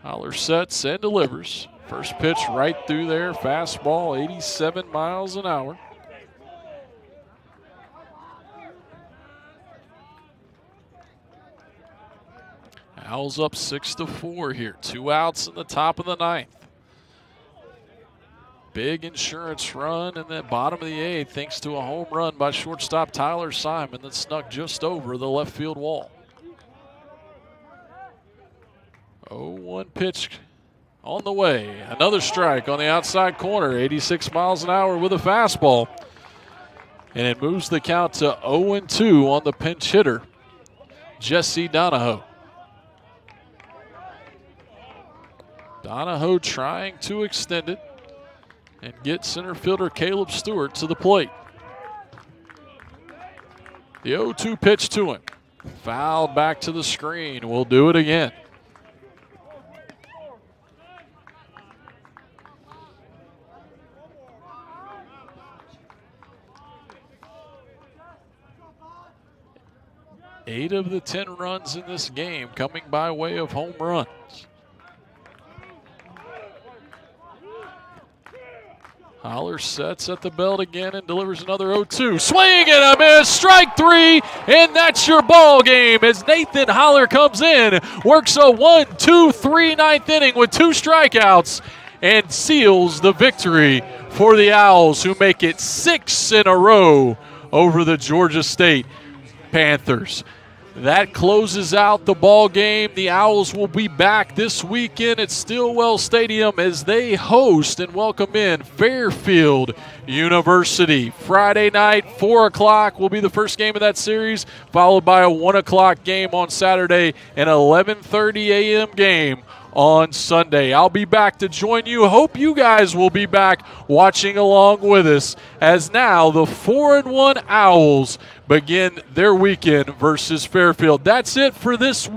Holler sets and delivers. First pitch right through there, fastball, 87 miles an hour. Owls up 6-4 here. 2 outs in the top of the 9th. Big insurance run in the bottom of the 8th thanks to a home run by shortstop Tyler Simon that snuck just over the left field wall. 0-1 pitch on the way. Another strike on the outside corner. 86 miles an hour with a fastball. And it moves the count to 0-2 on the pinch hitter, Jesse Donahoe. Donahoe trying to extend it and get center fielder Caleb Stewart to the plate. The 0-2 pitch to him. Fouled back to the screen. We'll do it again. 8 of the 10 runs in this game coming by way of home runs. Holler sets at the belt again and delivers another 0-2. Swing and a miss, strike 3, and that's your ball game as Nathan Holler comes in, works a 1-2-3 ninth inning with 2 strikeouts, and seals the victory for the Owls, who make it 6 in a row over the Georgia State Panthers. That closes out the ball game. The Owls will be back this weekend at Stillwell Stadium as they host and welcome in Fairfield University. Friday night, 4 o'clock will be the first game of that series, followed by a 1 o'clock game on Saturday and 11:30 a.m. game on Sunday. I'll be back to join you. Hope you guys will be back watching along with us as now the 4-1 Owls begin their weekend versus Fairfield. That's it for this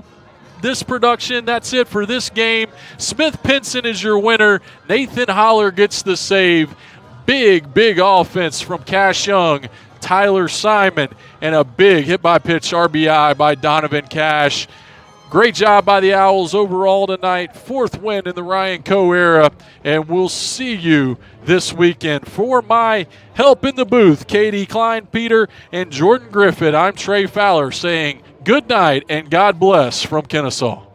production. That's it for this game. Smith Pinson is your winner. Nathan Holler gets the save. Big offense from Cash Young, Tyler Simon, and a big hit-by-pitch RBI by Donovan Cash. Great job by the Owls overall tonight. 4th win in the Ryan Coe era, and we'll see you this weekend. For my help in the booth, Katie Klein, Peter, and Jordan Griffith, I'm Trey Fowler saying good night and God bless from Kennesaw.